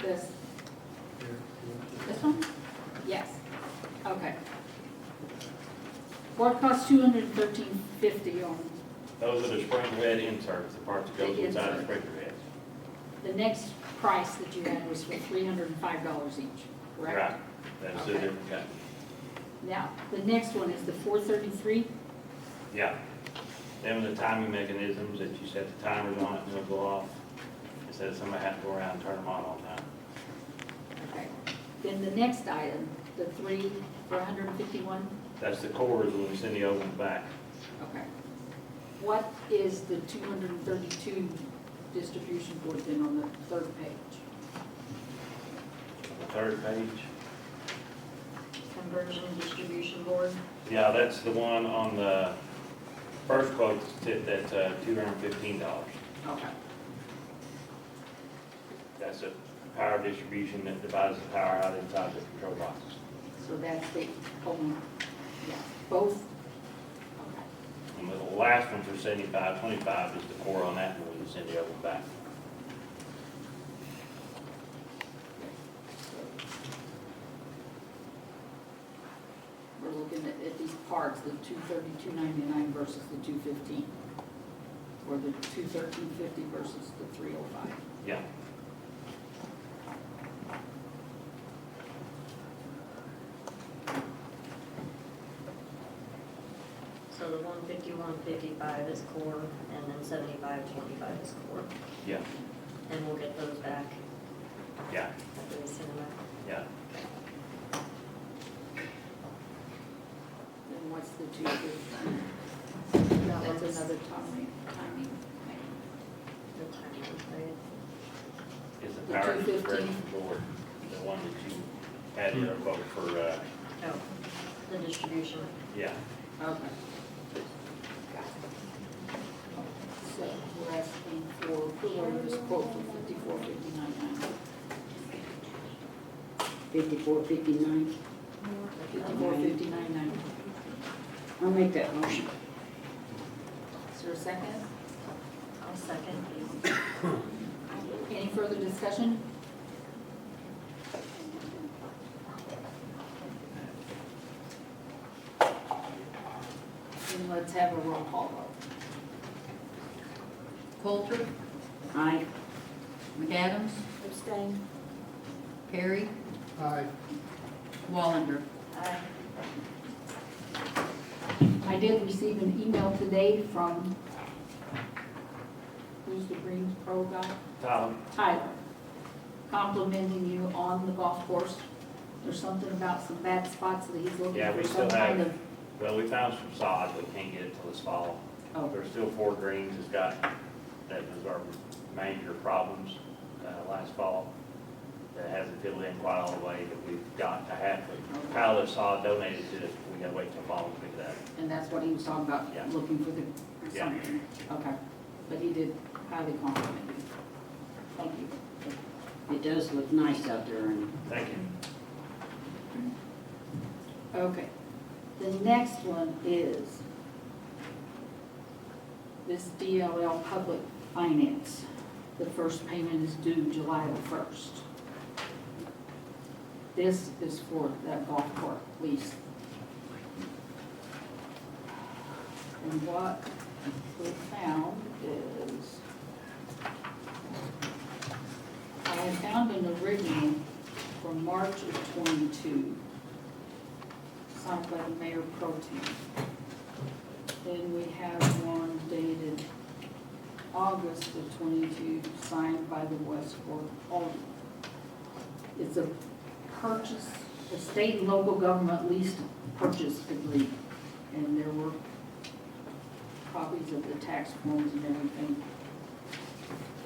this? This one? Yes. Okay. What costs $213.50 on Those are the sprinkler head inserts, the parts that goes The inside the insert. sprinkler heads. the next price that you had was for $305 each, correct? Right, that's a Okay. different kind. Now, the next one is the 433. Yeah. Them are the timing mechanisms that you set the timers on it and they'll go off. Instead of somebody having to go around and turn them on all the time. Okay. Then the next item, the 3 for 151. That's the cores when we send the oven back. Okay. What is the 232 distribution board then on the third page? The third page. Conversion distribution board. Yeah, that's the one on the first quote that's $215. Okay. That's a power distribution that divides the power out inside the control boxes. So that's the, yeah, both? Okay. And the last one for $75.25 is the core on that one when you send the oven back. We're looking at these parts, the 232.99 versus the 215, or the 213.50 versus the 305. Yeah. So the 151.55 is core, and then 75.25 is core. Yeah. And we'll get those back Yeah. after we send them out. Yeah. Then what's the 215? That That's one's another timing. the timer, right? Is the The power 215. distribution board, the one that you had in our quote for, Oh, the distribution. yeah. Okay. Got it. So we're asking for approval of this quote for $54.59. $54.59. $54.59. I'll make that motion. Is there a second? I'll second. Any further discussion? Then let's have a roll call vote. Coulter, Aye. McAdams, Abstain. Perry, Aye. Wallander. Aye. I did receive an email today from, who's the Greens Pro guy? Tyler, complimenting you on the golf course. There's something about some bad spots that he's looking Yeah, we for still some kind have- of, Well, we found some sod, we can't get it till this fall. oh, There's still 4 greens that's got, that was our major problems last fall. That hasn't filled in quite all the way, but we've got a half a pile of sod donated to us. We gotta wait till fall to pick that. and that's what he was talking about, Yeah. looking for the, Yeah. something. Okay, but he did highly compliment you. Thank you. It does look nice out there, and Thank you. Okay, the next one is this DLL Public Finance. The first payment is due July the 1st. This is for that golf court lease. And what we found is, I had found an original from March of '22, signed by the mayor pro tem. Then we have one dated August of '22, signed by the West Fork Alderman. It's a purchase, a state and local government leased purchase agreement. And there were copies of the tax forms and everything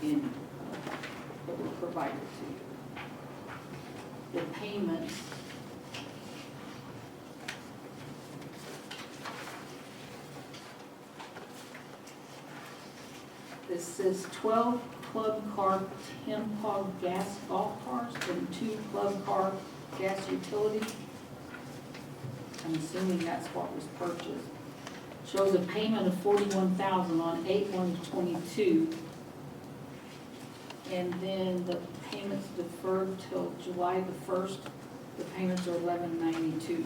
in, that were provided to you. The payments this says 12 club car Tempog gas golf cars and 2 club car gas utility. I'm assuming that's what was purchased. Shows a payment of $41,000 on 8/1/22. And then the payments deferred till July the 1st, the payments are $11.92.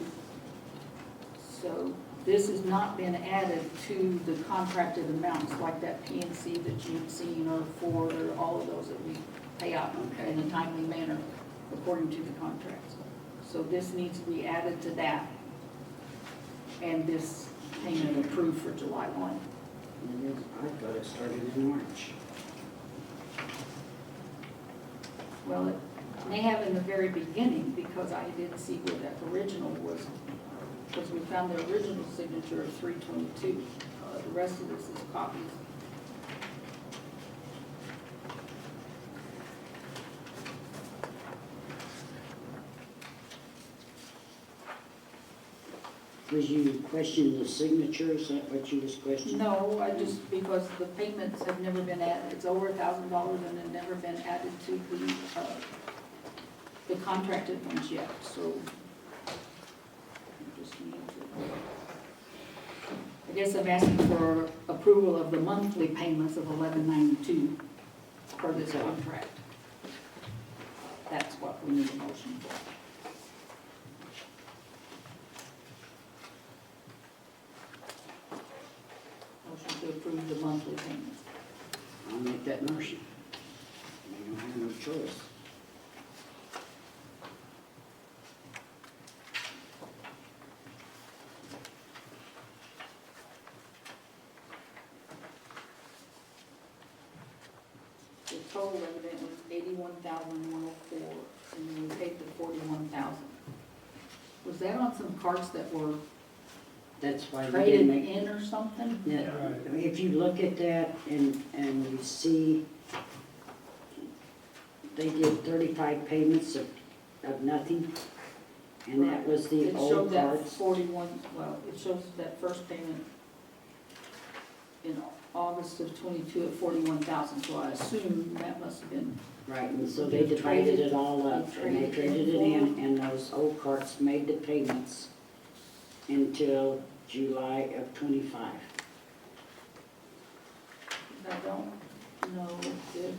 So this has not been added to the contracted amounts like that PNC that you've seen, or Ford, or all of those that we pay out in a timely manner according to the contracts. So this needs to be added to that. And this payment approved for July 1. I thought it started in March. Well, it may have in the very beginning, because I didn't see where that original was, because we found the original signature of 3/22. The rest of this is copies. Was you questioning the signature, is that what you was questioning? No, I just, because the payments have never been added, it's over $1,000 and have never been added to the contracted ones yet, so. I just need to, I guess I'm asking for approval of the monthly payments of $11.92 for this contract. That's what we need a motion for. Motion to approve the monthly payments. I'll make that motion. I don't have no choice. The total evident was $81,104, and then we paid the $41,000. Was that on some carts that were That's why we traded didn't make. in or something? Yeah, if you look at that and you see, they did 35 payments of nothing, and that was the It old showed that cards. 41, well, it shows that first payment in August of 22 at 41,000, so I assume that must have been, Right, and so they divided it all up, and they traded it in, and those old carts made the payments until July of 25. I don't know if.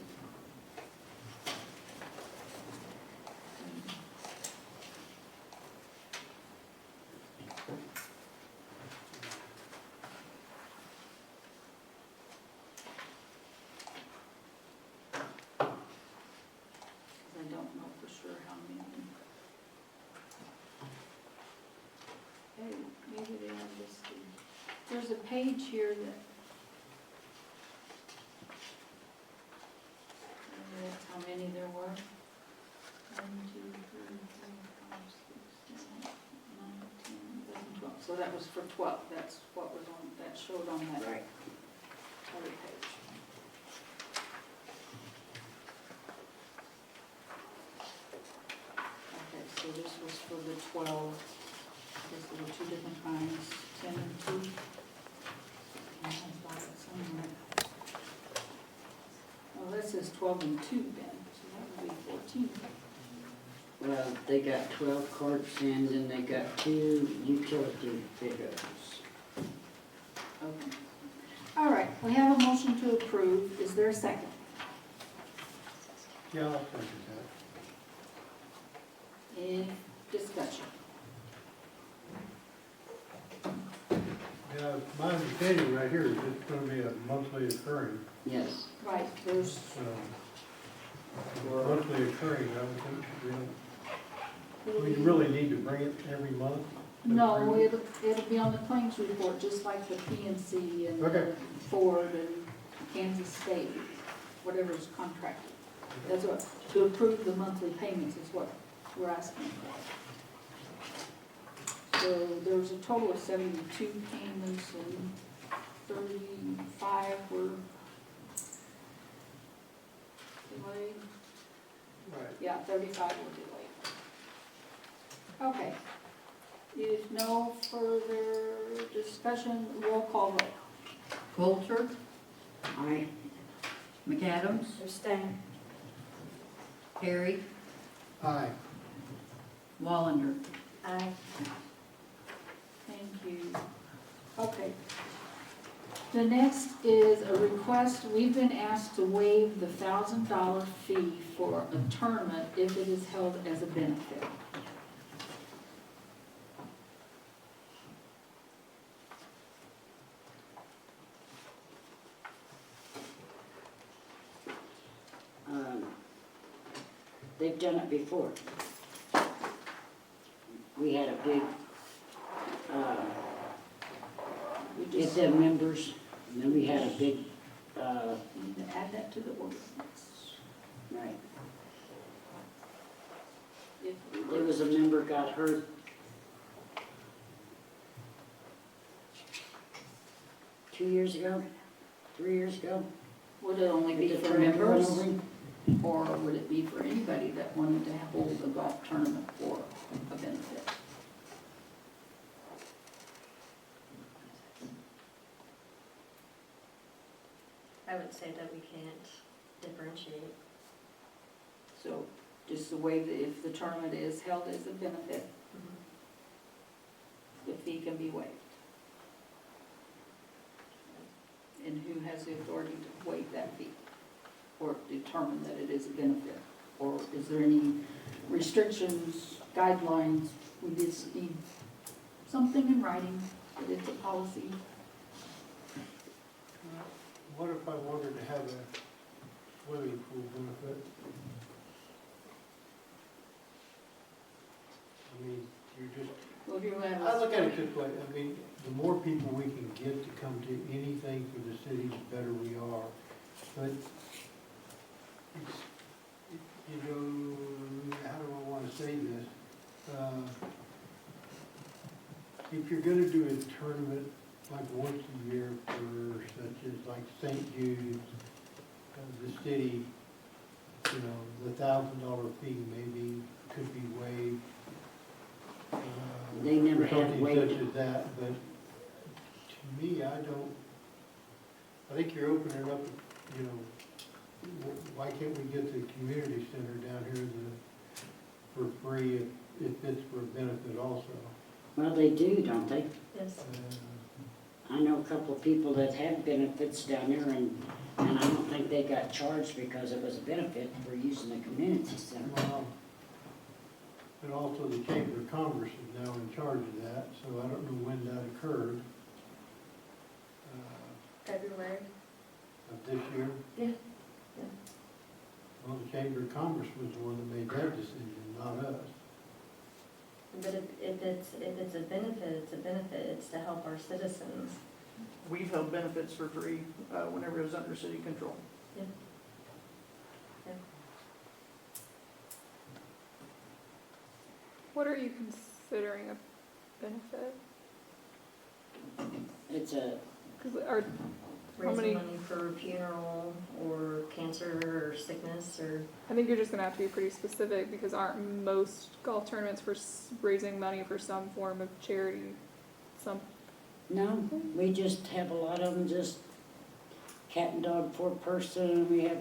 I don't know for sure how many. Hey, maybe they have this, there's a page here that. That's how many there were. 1, 2, 3, 4, 5, 6, 7, 8, 9, 10, 11, 12. So that was for 12, that's what was on, that showed on that Right. other page. Okay, so this was for the 12, because there were 2 different kinds, 10 and 2. I thought it somewhere. Well, this says 12 and 2 then, so that would be 14. Well, they got 12 carts in, and they got 2 utility pickups. Okay. All right, we have a motion to approve. Is there a second? Yeah, I'll second that. Any discussion? Yeah, my understanding right here is it's gonna be a monthly occurring, Yes. Right, there's, monthly occurring, I would think, we really need to bring it every month. no, it'll be on the claims report, just like the PNC and Okay. the Ford and Kansas State, whatever's contracted. That's what, to approve the monthly payments is what we're asking for. So there was a total of 72 payments and 35 were delayed. Right. Yeah, 35 were delayed. Okay. If no further discussion, roll call vote. Coulter, Aye. McAdams, Abstain. Perry, Aye. Wallander. Aye. Thank you. Okay. The next is a request, we've been asked to waive the $1,000 fee for a tournament if it is held as a benefit. They've done it before. We had a big, We get just them members, and then we had a big, need to add that to the ordinance. right, If we there were- was a member got hurt. 2 years ago, 3 years ago. Would it only be The for tractor went members, over him. or would it be for anybody that wanted to hold a golf tournament for a benefit? I would say that we can't differentiate. So just the way that if the tournament is held as a benefit, the fee can be waived. And who has the authority to waive that fee? Or determine that it is a benefit? Or is there any restrictions, guidelines? We just need something in writing that it's a policy. What if I wanted to have a swimming pool benefit? I mean, you're just, Well, if you have I look at it a, this way, I mean, the more people we can get to come to anything for the city, the better we are. But it's, you know, how do I wanna say this? If you're gonna do a tournament like once a year for such as like St. Jude's, the city, you know, the $1,000 fee maybe could be waived. They never for have something waived such it. as that, but to me, I don't, I think you're opening up, you know, why can't we get the community center down here for free if it's for a benefit also? Well, they do, don't they? Yes. I know a couple of people that have benefits down there, and I don't think they got charged because it was a benefit for using the community center. Well, and also the Chamber of Commerce is now in charge of that, so I don't know when that occurred. February. Of this year? Yeah. Well, the Chamber of Commerce was the one that made that decision, not us. But if it's a benefit, it's a benefit, it's to help our citizens. We've held benefits for free whenever it was under city control. Yeah. Yeah. What are you considering a benefit? It's a, Because are, How many- Raising money for funeral or cancer or sickness or, I think you're just gonna have to be pretty specific, because aren't most golf tournaments for raising money for some form of charity? Some, no, we just have a lot of them, just cat and dog 4-person, we have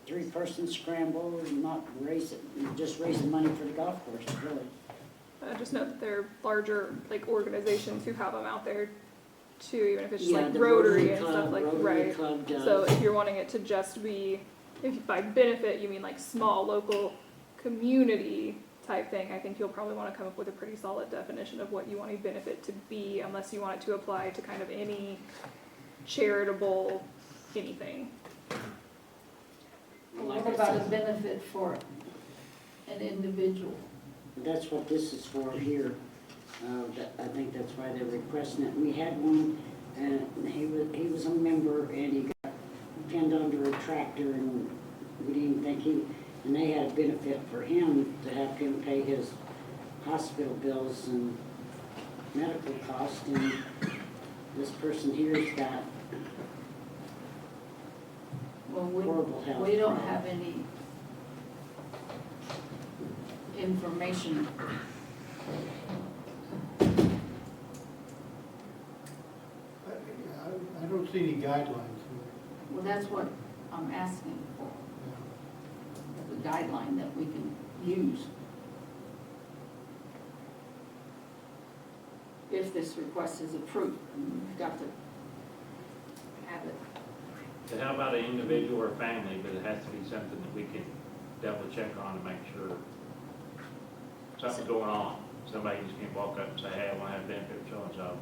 3-person scramble, and not raise it, just raising money for the golf course, really. just know that they're larger, like, organizations who have them out there too, even if it's just Yeah, like the Rotary and Club, stuff like, Rotary right? Club does. So if you're wanting it to just be, if by benefit you mean like small, local, community type thing, I think you'll probably wanna come up with a pretty solid definition of what you want a benefit to be, unless you want it to apply to kind of any charitable anything. What about a benefit for an individual? That's what this is for here. I think that's why they're requesting it. We had one, and he was a member, and he got pinned under a tractor, and we didn't think and they had a benefit for him to have him pay his hospital bills and medical costs, and this person here's got Well, horrible health. we don't have any information. I don't see any guidelines here. Well, that's what I'm asking for, the guideline that we can use. If this request is approved, we've got to have it. So how about an individual or family, but it has to be something that we can double check on to make sure something's going on. Somebody just can't walk up and say, hey, I want to have benefit for so-and-so.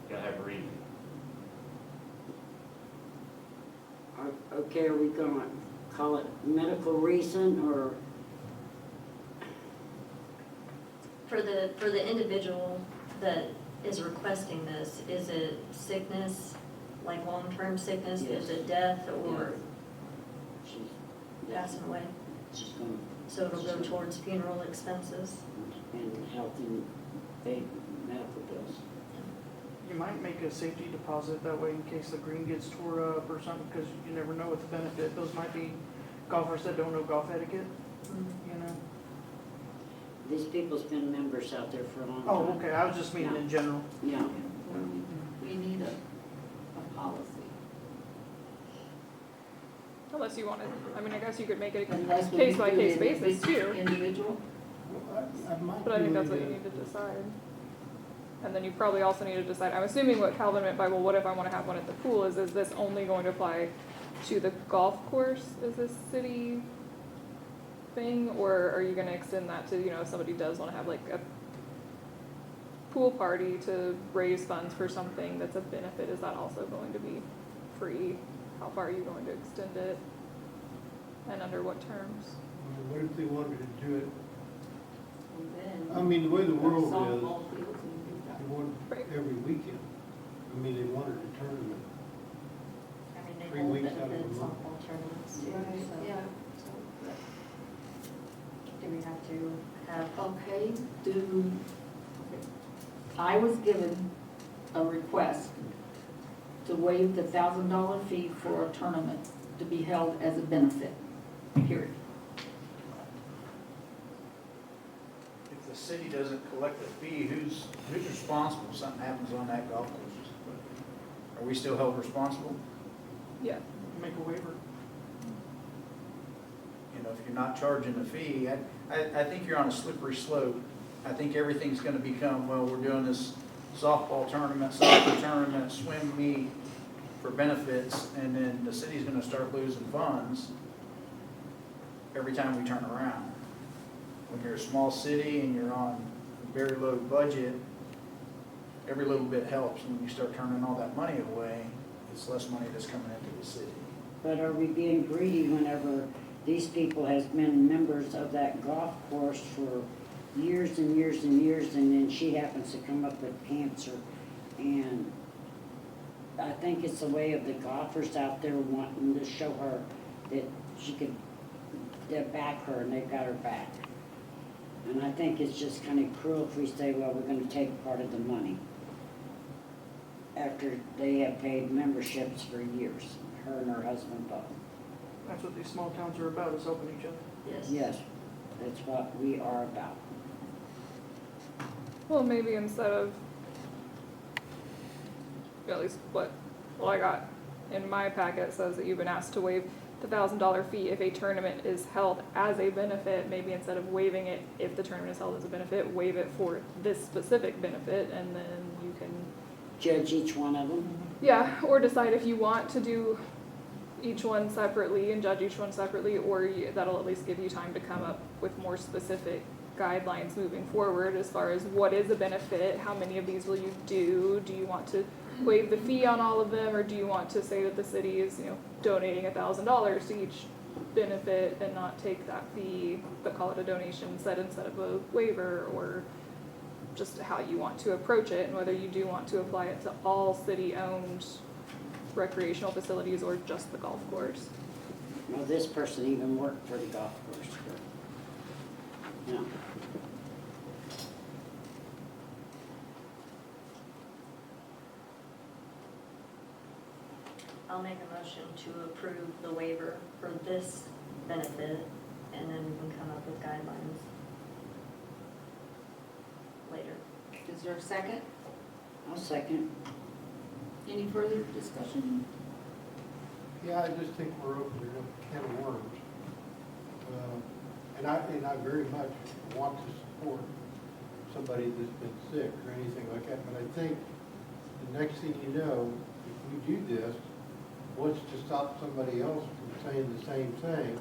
Gotta have a reason. Okay, are we gonna call it medical reason, or? for the individual that is requesting this, is it sickness, like long-term sickness? Yes. Is it death or She's passing away? She's gonna, So it'll go towards funeral expenses? and health and pay medical bills. You might make a safety deposit that way in case the green gets tore up or something, because you never know with the benefit. Those might be golfers that don't know golf etiquette, you know? These people's been members out there for a long time. Oh, okay, I was just meaning in general. Yeah. We need a policy. Unless you wanted, I mean, I guess you could make it a Unless we case by do case it basis too, Individual. I might but I think do that's what you it, need to decide. And then you probably also need to decide, I'm assuming what Calvin meant by, well, what if I wanna have one at the pool, is this only going to apply to the golf course? Is this city thing, or are you gonna extend that to, if somebody does wanna have like a pool party to raise funds for something that's a benefit, is that also going to be free? How far are you going to extend it? And under what terms? what if they wanted to do it, And then I mean, the way the world is, softball fields and we've got- they want Right. every weekend. I mean, they wanted a tournament. I mean, they 3 hold weeks out of the benefits month. softball tournaments too, Right, so yeah. do we have to have, Okay, I was given a request to waive the $1,000 fee for a tournament to be held as a benefit, period. If the city doesn't collect the fee, who's responsible if something happens on that golf course? Are we still held responsible? Yeah. Make a waiver. You know, if you're not charging the fee, I think you're on a slippery slope. I think everything's gonna become, well, we're doing this softball tournament, soccer tournament, swim meet for benefits, and then the city's gonna start losing funds every time we turn around. When you're a small city and you're on a very low budget, every little bit helps. And when you start turning all that money away, it's less money that's coming into the city. But are we being greedy whenever these people has been members of that golf course for years and years and years, and then she happens to come up with cancer? And I think it's the way of the golfers out there wanting to show her that she could, they back her and they've got her back. And I think it's just kind of cruel if we say, well, we're gonna take part of the money after they have paid memberships for years, her and her husband both. That's what these small towns are about, is helping each other. Yes. Yes, that's what we are about. Well, maybe instead of, at least what I got in my packet says that you've been asked to waive the $1,000 fee if a tournament is held as a benefit. Maybe instead of waiving it if the tournament is held as a benefit, waive it for this specific benefit, and then you can, Judge each one of them. yeah, or decide if you want to do each one separately and judge each one separately, or that'll at least give you time to come up with more specific guidelines moving forward as far as what is a benefit, how many of these will you do you want to waive the fee on all of them, or do you want to say that the city is, donating $1,000 to each benefit and not take that fee, but call it a donation instead of a waiver, or just how you want to approach it, and whether you do want to apply it to all city-owned recreational facilities or just the golf course. Well, this person even worked for the golf course. Yeah. I'll make a motion to approve the waiver for this benefit, and then we can come up with guidelines later. Is there a second? I'll second. Any further discussion? Yeah, I just think we're opening up a can of worms. And I very much want to support somebody that's been sick or anything like that, but I think the next thing you know, if we do this, what's to stop somebody else from saying the same thing?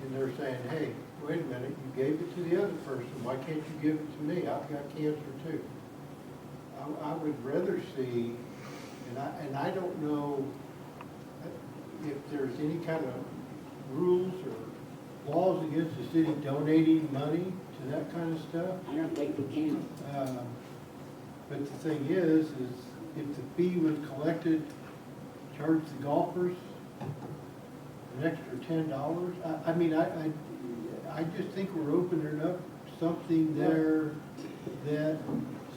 And they're saying, hey, wait a minute, you gave it to the other person, why can't you give it to me? I've got cancer too. I would rather see, and I don't know if there's any kind of rules or laws against the city donating money to that kind of stuff. I don't think we can. But the thing is if the fee was collected, charge the golfers an extra $10. I just think we're opening up something there that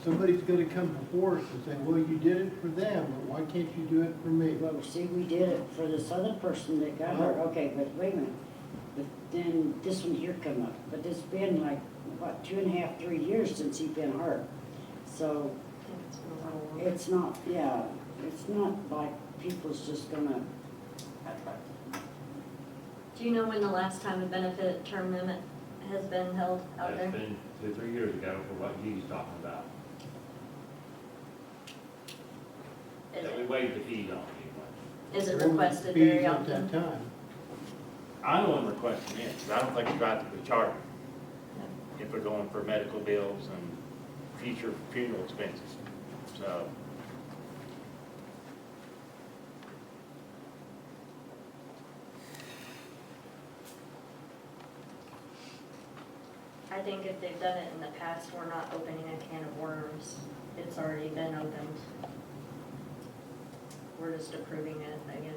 somebody's gonna come before us and say, well, you did it for them, but why can't you do it for me? Well, see, we did it for this other person that got hurt. Okay, but wait a minute. But then this one here come up. But it's been like, what, 2.5, 3 years since he's been hurt. So I think it's been a little longer. it's not, yeah, it's not like people's just gonna, Do you know when the last time a benefit term limit has been held out there? That's been 2 or 3 years ago for what he's talking about. Is That we it, waived the fees on anyway. is it There was requested fees very at often? that time. I'm the one requesting it, because I don't think we got to be charged if we're going for medical bills and future funeral expenses. So, I think if they've done it in the past, we're not opening a can of worms. It's already been opened. We're just approving it again.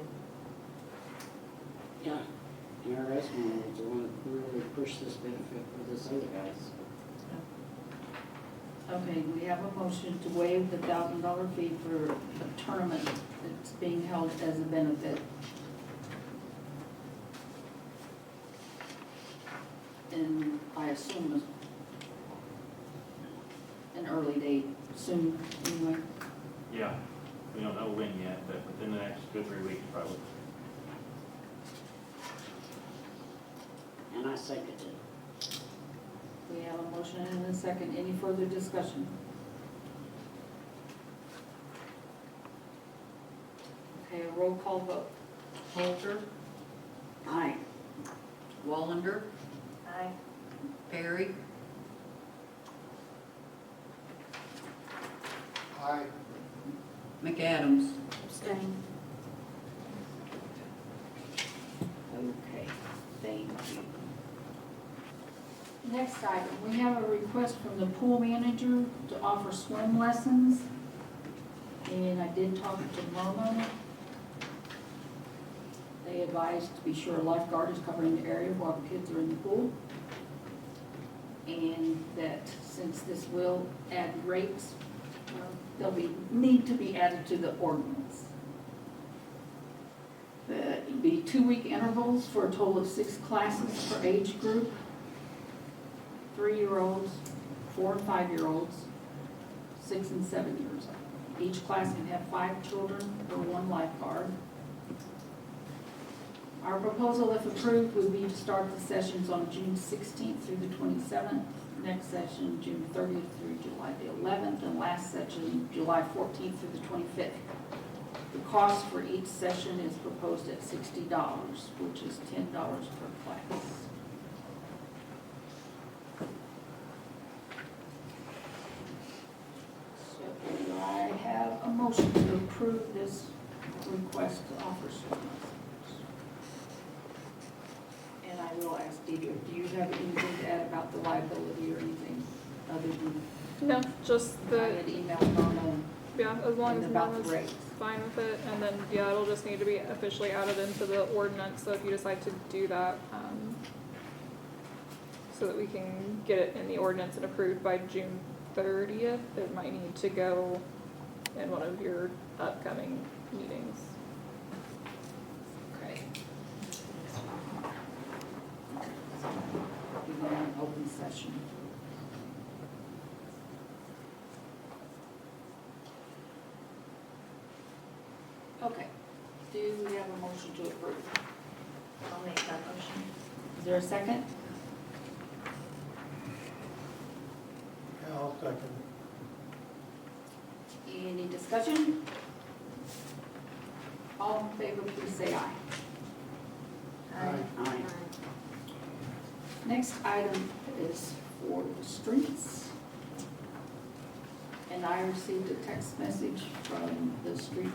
yeah. And our husband was the one who really pushed this benefit for this other guys. Okay, we have a motion to waive the $1,000 fee for a tournament that's being held as a benefit. And I assume an early date, soon, anyway. yeah, We don't know when yet, but within the next 2 or 3 weeks probably. And I second it. We have a motion and a second. Any further discussion? Okay, a roll call vote. Holter, Aye. Wallander, Aye. Perry, Aye. McAdams. Abstain. Okay, thank you. Next item, we have a request from the pool manager to offer swim lessons. And I did talk to Myrna. They advised to be sure a lifeguard is covering the area while the kids are in the pool. And that since this will add rates, they'll need to be added to the ordinance. It'd be 2-week intervals for a total of 6 classes per age group. 3-year-olds, 4 and 5-year-olds, 6 and 7 years old. Each class can have 5 children or 1 lifeguard. Our proposal, if approved, would be to start the sessions on June 16th through the 27th. Next session, June 30th through July the 11th, and last session, July 14th through the 25th. The cost for each session is proposed at $60, which is $10 per class. So do I have a motion to approve this request to offer swim lessons? And I will ask Deidre, do you have anything to add about the liability or anything other than No, just I the, had emailed Mona yeah, as long and as about Mom the is rates? fine with it, and then, yeah, it'll just need to be officially added into the ordinance, so if you decide to do that, so that we can get it in the ordinance and approved by June 30th, it might need to go in one of your upcoming meetings. Okay. We're going to open session. Okay. Do we have a motion to approve? I'll make that motion. Is there a second? Yeah, I'll second. Any discussion? All in favor, please say aye. Aye. Next item is for the streets. And I received a text message from the street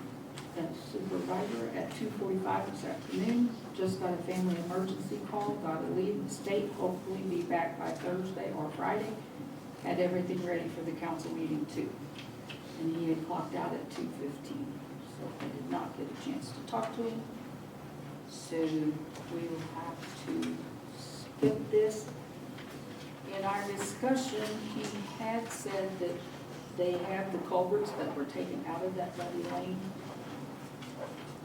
supervisor at 2:45 this afternoon. Just got a family emergency call, got to leave the state, hopefully be back by Thursday or Friday. Had everything ready for the council meeting too. And he had clocked out at 2:15, so I did not get a chance to talk to him. So we will have to skip this. In our discussion, he had said that they have the culverts that were taken out of that muddy lane.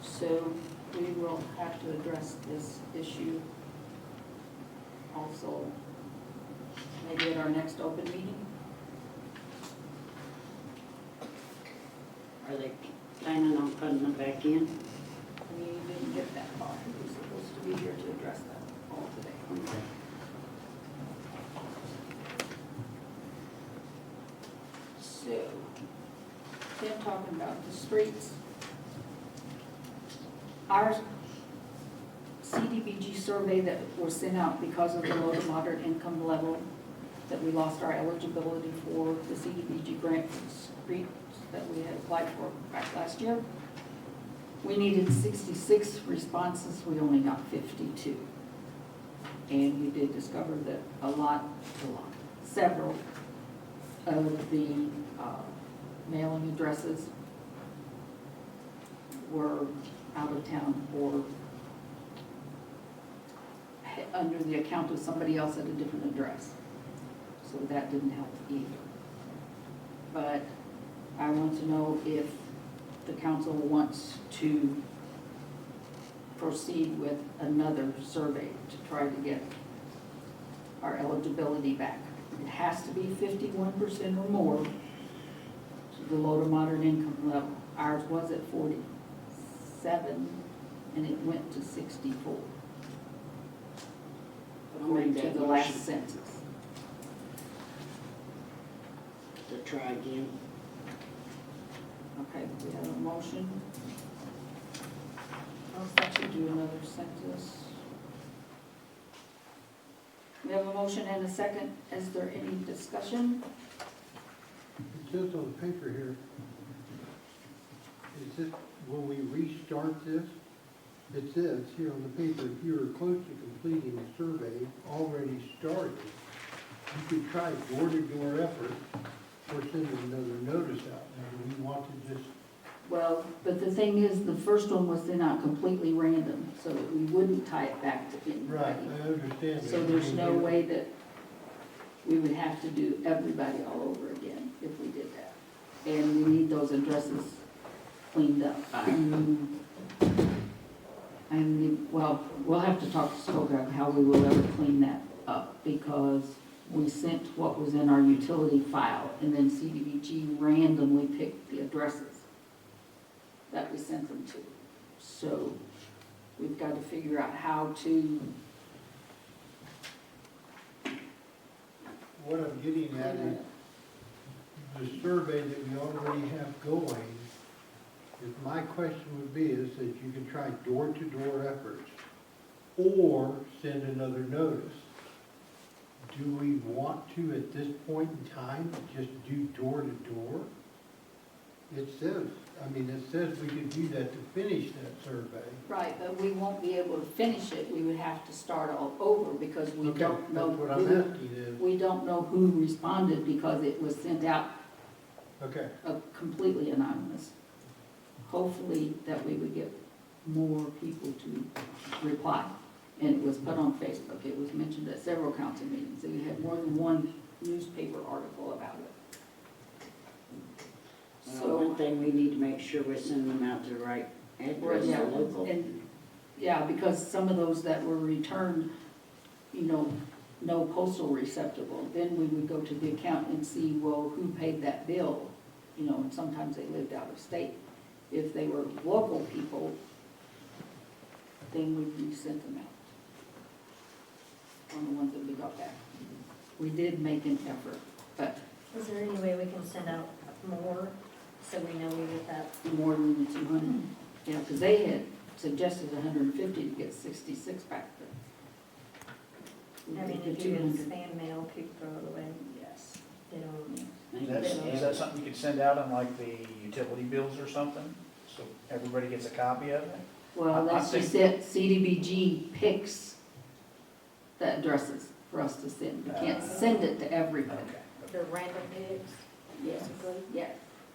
So we will have to address this issue also, maybe at our next open meeting. Are they planning on putting them back in? We didn't get that far. We were supposed to be here to address that all today. Okay. So, then talking about the streets. Our CDBG survey that was sent out because of the low to moderate income level, that we lost our eligibility for the CDBG grant for the streets that we had applied for back last year. We needed 66 responses, we only got 52. And we did discover that several of the mailing addresses were out of town or under the account of somebody else at a different address. So that didn't help either. But I want to know if the council wants to proceed with another survey to try to get our eligibility back. It has to be 51% or more to the low to moderate income level. Ours was at 47, and it went to 64. According to the last census. To try again. Okay, we have a motion. I'll let you do another census. We have a motion and a second. Is there any discussion? It says on the paper here, is it, when we restart this, it says here on the paper, if you are close to completing the survey already started, you could try door-to-door effort or send another notice out. Now, do we want to just, Well, but the thing is, the first one was then out completely random, so that we wouldn't tie it back to right, anybody. I understand that. So there's no way that we would have to do everybody all over again if we did that. And we need those addresses cleaned up. Well, we'll have to talk to Skograk how we will ever clean that up, because we sent what was in our utility file, and then CDBG randomly picked the addresses that we sent them to. So we've got to figure out how to What I'm getting at is the survey that we already have going, if my question would be is that you can try door-to-door efforts or send another notice. Do we want to, at this point in time, just do door-to-door? It says we could do that to finish that survey. Right, but we won't be able to finish it, we would have to start all over, because we Okay, don't know that's what I'm who, asking is, we don't know who responded, because it was sent out okay, completely anonymous. Hopefully that we would get more people to reply, and it was put on Facebook, it was mentioned at several council meetings, and we had more than one newspaper article about it. So one thing, we need to make sure we send them out to the right address, Yeah, the local. and, yeah, because some of those that were returned, no postal receptacle, then we would go to the account and see, well, who paid that bill? And sometimes they lived out of state. If they were local people, then we resent them out on the ones that we got back. We did make an effort, but Is there any way we can send out more, so we know we get that? more than the 200. Yeah, because they had suggested 150 to get 66 back then. I mean, The if you get 200. spam mail, people throw it away, Yes. they don't. Is that something you could send out on like the utility bills or something? So everybody gets a copy of it? Well, that's just it, CDBG picks the addresses for us to send. We can't send it to everybody. Okay. The random pigs, Yes, basically?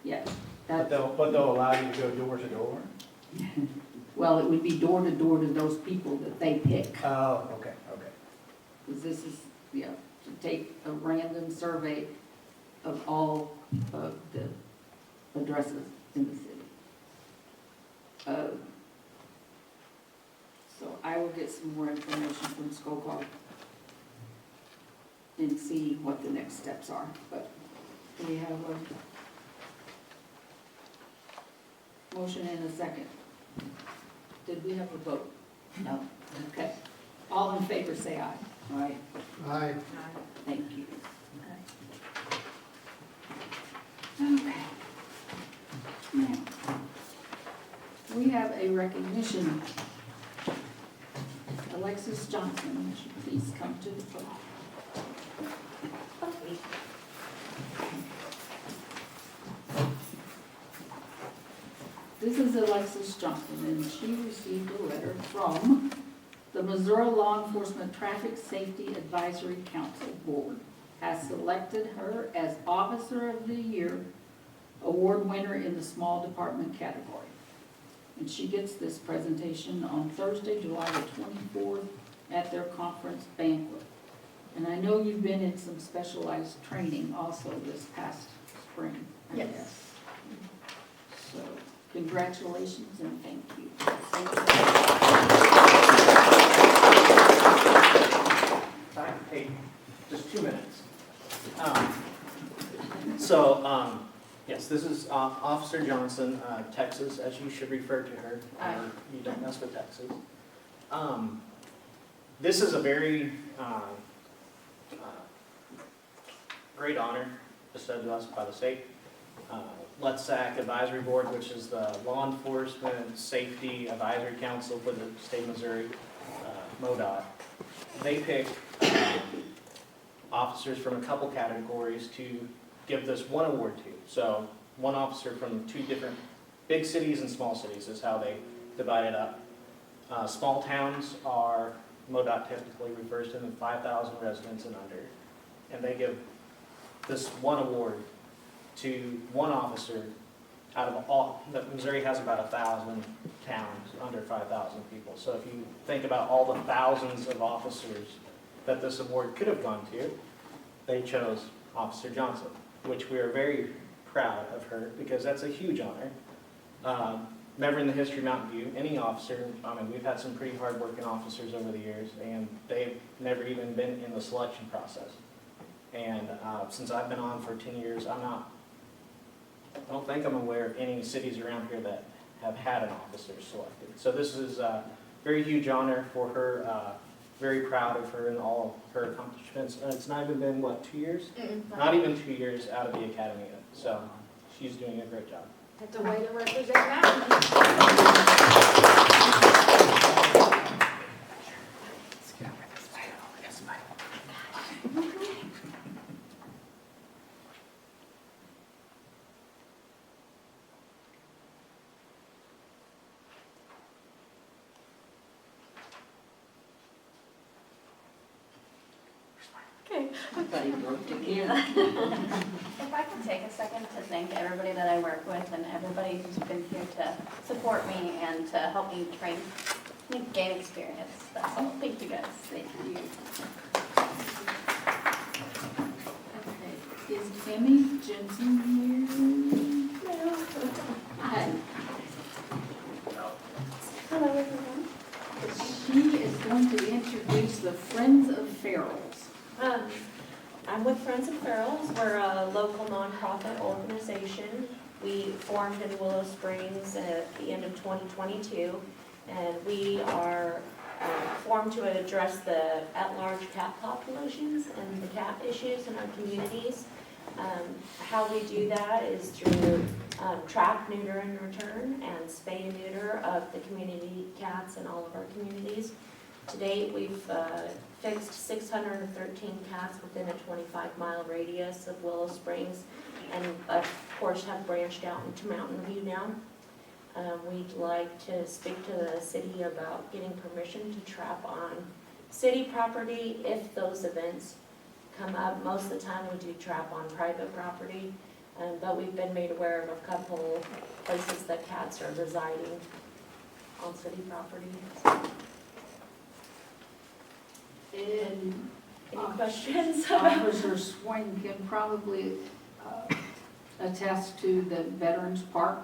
yes. But they'll allow you to go door to door? Well, it would be door to door to those people that they pick. Oh, okay. Because this is, to take a random survey of all of the addresses in the city. So I will get some more information from Skograk and see what the next steps are, but we have a motion and a second. Did we have a vote? No. Okay. All in favor, say aye. Right. I, Thank you. Okay. Now, we have a recognition. Alexis Johnson, would you please come to the podium? This is Alexis Johnson, and she received a letter from the Missouri Law Enforcement Traffic Safety Advisory Council Board has selected her as Officer of the Year award winner in the small department category. And she gets this presentation on Thursday, July the 24th at their conference banquet. And I know you've been in some specialized training also this past spring, I Yes. guess. So congratulations and thank you. Hey, just 2 minutes. Yes, this is Officer Johnson, Texas, as you should refer to her. Aye. You don't mess with Texas. This is a very great honor bestowed to us by the state. LETSAC Advisory Board, which is the Law Enforcement Safety Advisory Council for the state of Missouri, MoDOT. They pick officers from a couple categories to give this one award to. So one officer from 2 different big cities and small cities is how they divide it up. Small towns are, MoDOT typically refers to them 5,000 residents and under. And they give this one award to one officer out of all, Missouri has about 1,000 towns under 5,000 people. So if you think about all the thousands of officers that this award could have gone to, they chose Officer Johnson, which we are very proud of her because that's a huge honor. Never in the history of Mountain View, any officer, I mean, we've had some pretty hard-working officers over the years, and they've never even been in the selection process. And since I've been on for 10 years, I don't think I'm aware of any cities around here that have had an officer selected. So this is a very huge honor for her. Very proud of her and all her accomplishments. And it's not even been, what, 2 years? Not even 2 years out of the academy yet. So she's doing a great job. That's a way to represent Mountain. Okay. I thought he broke again. If I could take a second to thank everybody that I work with and everybody who's been here to support me and to help me train, gain experience. That's all. Thank you guys. Thank you. Okay, is Tammy Jensen here? No. Hi. Hello, everyone. She is going to introduce the Friends of Farrell's. I'm with Friends of Farrell's. We're a local nonprofit organization. We formed in Willow Springs at the end of 2022, and we are formed to address the at-large cat populations and the cat issues in our communities. How we do that is through trap, neuter, and return, and spay and neuter of the community cats in all of our communities. To date, we've fixed 613 cats within a 25-mile radius of Willow Springs, and of course have branched out into Mountain View now. We'd like to speak to the city about getting permission to trap on city property if those events come up. Most of the time we do trap on private property, but we've been made aware of a couple places that cats are residing on city property. And Any questions? Officer Swain can probably attest to the Veterans Park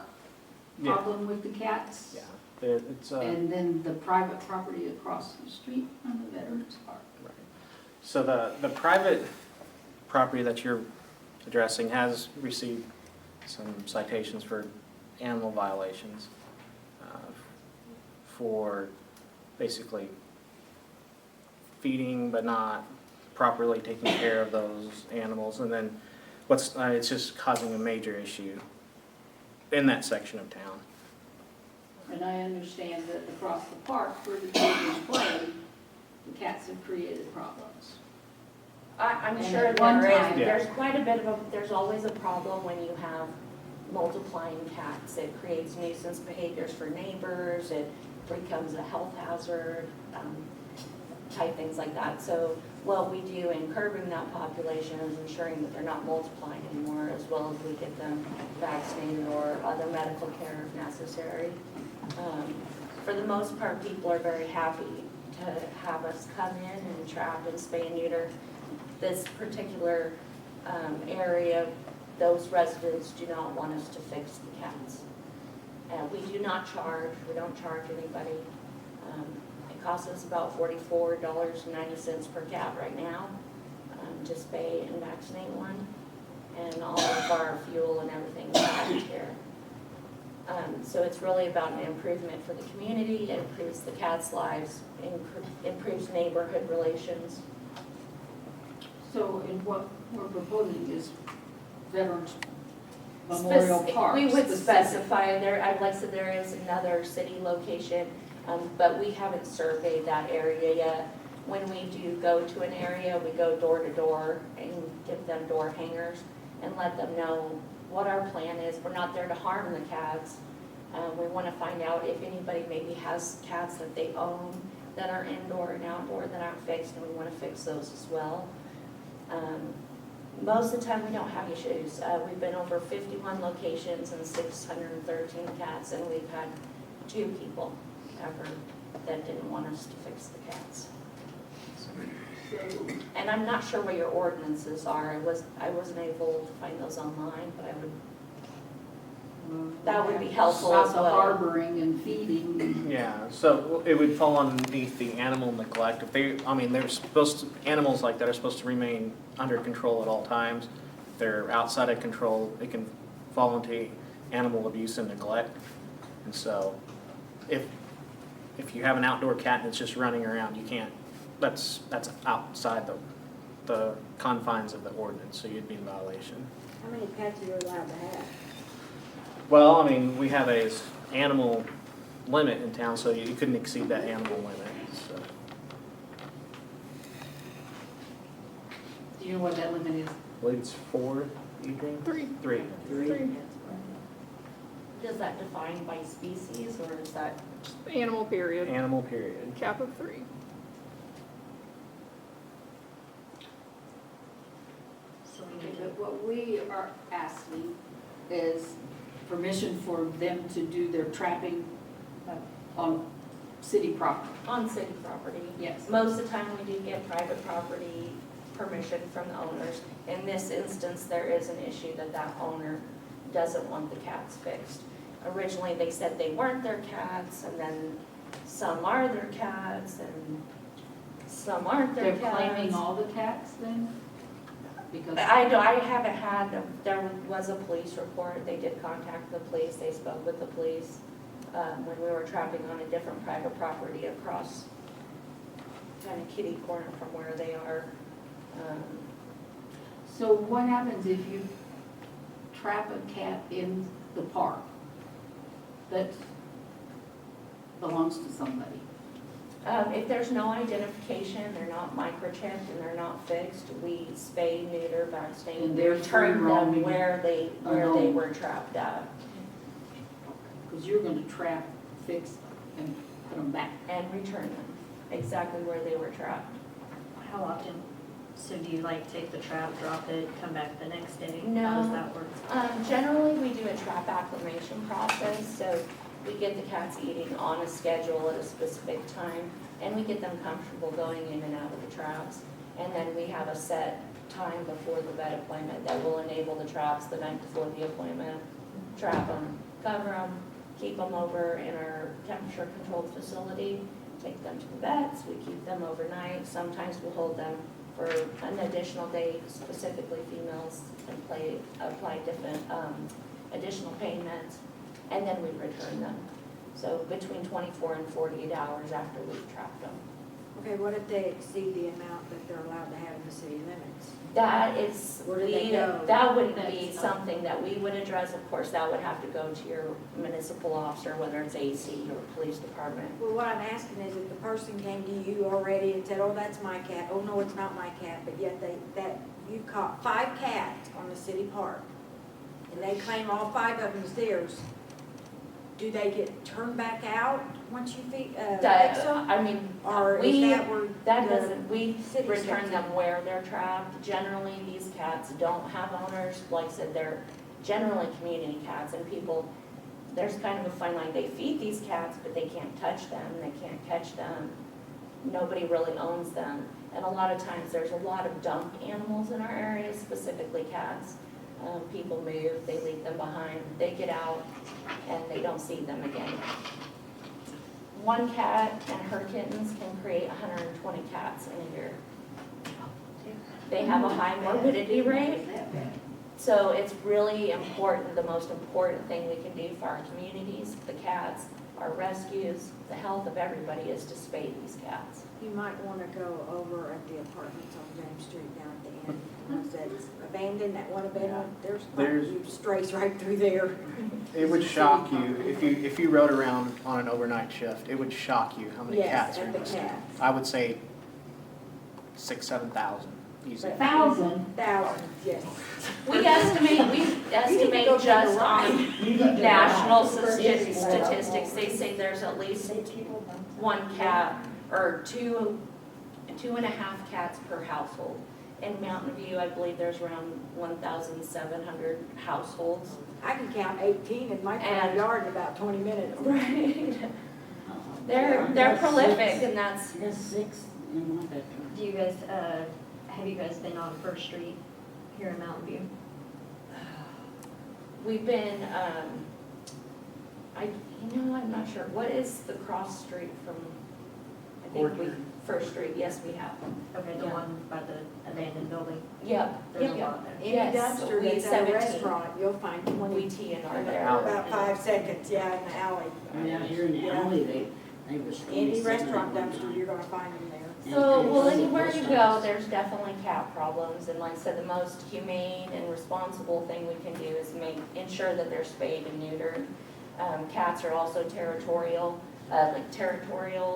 Yeah. problem with the cats. Yeah. It's And then the private property across the street on the Veterans Park. right. So the private property that you're addressing has received some citations for animal violations for basically feeding but not properly taking care of those animals. And then it's just causing a major issue in that section of town. And I understand that across the park where the children play, the cats have created problems. I'm And sure at one there time- is, there's quite a bit of there's always a problem when you have multiplying cats. It creates nuisance behaviors for neighbors, it becomes a health hazard, type things like that. So what we do in curbing that population is ensuring that they're not multiplying anymore, as well as we get them vaccinated or other medical care if necessary. For the most part, people are very happy to have us come in and trap and spay and neuter. This particular area, those residents do not want us to fix the cats. We do not charge, we don't charge anybody. It costs us about $44.90 per cat right now to spay and vaccinate one. and all of our fuel and everything is packed here. So it's really about an improvement for the community, it improves the cats' lives, improves neighborhood relations. So in what we're proposing is Veterans Memorial Park. We would specific. specify there, like I said, there is another city location, but we haven't surveyed that area yet. When we do go to an area, we go door to door and give them door hangers and let them know what our plan is. We're not there to harm the cats. We want to find out if anybody maybe has cats that they own that are indoor and outdoor that aren't fixed, and we want to fix those as well. Most of the time, we don't have issues. We've been over 51 locations and 613 cats, and we've had 2 people ever that didn't want us to fix the cats. And I'm not sure what your ordinances are. I wasn't able to find those online, but I would, that would be helpful as About the well. harboring and feeding. Yeah, so it would fall underneath the animal neglect. If they, I mean, they're supposed to, animals like that are supposed to remain under control at all times. If they're outside of control, it can fall into animal abuse and neglect. And so if you have an outdoor cat that's just running around, you can't, that's outside the confines of the ordinance, so you'd be in violation. How many pets are you allowed to have? Well, I mean, we have a animal limit in town, so you couldn't exceed that animal limit, so. Do you know what that limit is? I believe it's 4, Adrian? 3. 3. Is that defined by species, or is that? Animal period, Animal period. cap of 3. So we Okay, need to, but what we are asking is permission for them to do their trapping on city property. On city property. Yes. Most of the time, we do get private property permission from the owners. In this instance, there is an issue that that owner doesn't want the cats fixed. Originally, they said they weren't their cats, and then some are their cats, and some aren't their They're cats. claiming all the cats then? Because I haven't had, there was a police report, they did contact the police, they spoke with the police when we were trapping on a different private property across kind of kitty corner from where they are. So what happens if you trap a cat in the park that belongs to somebody? If there's no identification, they're not microchipped and they're not fixed, we spay, neuter, vaccinate, And they're return free them roaming where they alone. were trapped at. Because you're gonna trap, fix, and put them back. And return them exactly where they were trapped. how often, so do you like take the trap, drop it, come back the next day? No. How does that work? Generally, we do a trap acclimation process, so we get the cats eating on a schedule at a specific time, and we get them comfortable going in and out of the traps. And then we have a set time before the vet appointment that will enable the traps the night before the appointment. Trap them, cover them, keep them over in our temperature-controlled facility, take them to the vets, we keep them overnight. Sometimes we'll hold them for an additional day, specifically females, and apply different additional payments, and then we return them. So between 24 and 48 hours after we've trapped them. Okay, what if they exceed the amount that they're allowed to have in the city limits? That is, Where do they go? that wouldn't be That's- something that we would address. Of course, that would have to go to your municipal officer, whether it's AC or police department. Well, what I'm asking is if the person came to you already and said, oh, that's my cat, oh, no, it's not my cat, but yet you caught 5 cats on the city park, and they claim all 5 of them is theirs, do they get turned back out once you fix them? I mean, Or is we, that where that the doesn't, we city return steps them in? where they're trapped. Generally, these cats don't have owners. Like I said, they're generally community cats, and people, there's kind of a fine line. They feed these cats, but they can't touch them, they can't catch them. Nobody really owns them. And a lot of times, there's a lot of dumped animals in our area, specifically cats. People move, they leave them behind, they get out, and they don't see them again. One cat and her kittens can create 120 cats in a year. They have a high morbidity rate, So it's really important, the most important thing we can do for our communities, the cats, our rescues, the health of everybody is to spay these cats. You might wanna go over at the apartments on James Street down at the end. Ones that's abandoned, that one abandoned, there's quite a few strays right through there. It would shock you, if you rode around on an overnight shift, it would shock you how many Yes, cats are and in the the street. cats. I would say 6,000-7,000 easily. Thousands, yes. We estimate go just take a ride. on national statistics, they say there's at least one cat or 2.5 cats per household. In Mountain View, I believe there's around 1,700 households. I can count 18 in my front And- yard in about 20 minutes. Right. They're prolific and that's, There's 6 in one bedroom. Do you guys, have you guys been on First Street here in Mountain View? we've been, I'm not sure, what is the cross street from, I think we, First Street, yes, we have. Okay, the Yeah. one by the abandoned building? Yep, There's a yep, lot there. Any Yes, dumpster we that's at a 17. restaurant, you'll find 20 we T and R there. about 5 seconds, yeah, in the alley. I mean, out here in the Yeah. alley, they were. Any restaurant dumpster, you're gonna find them there. So, well, anywhere you go, there's definitely cat problems, and like I said, the most humane and responsible thing we can do is ensure that they're spayed and neutered. Cats are also territorial,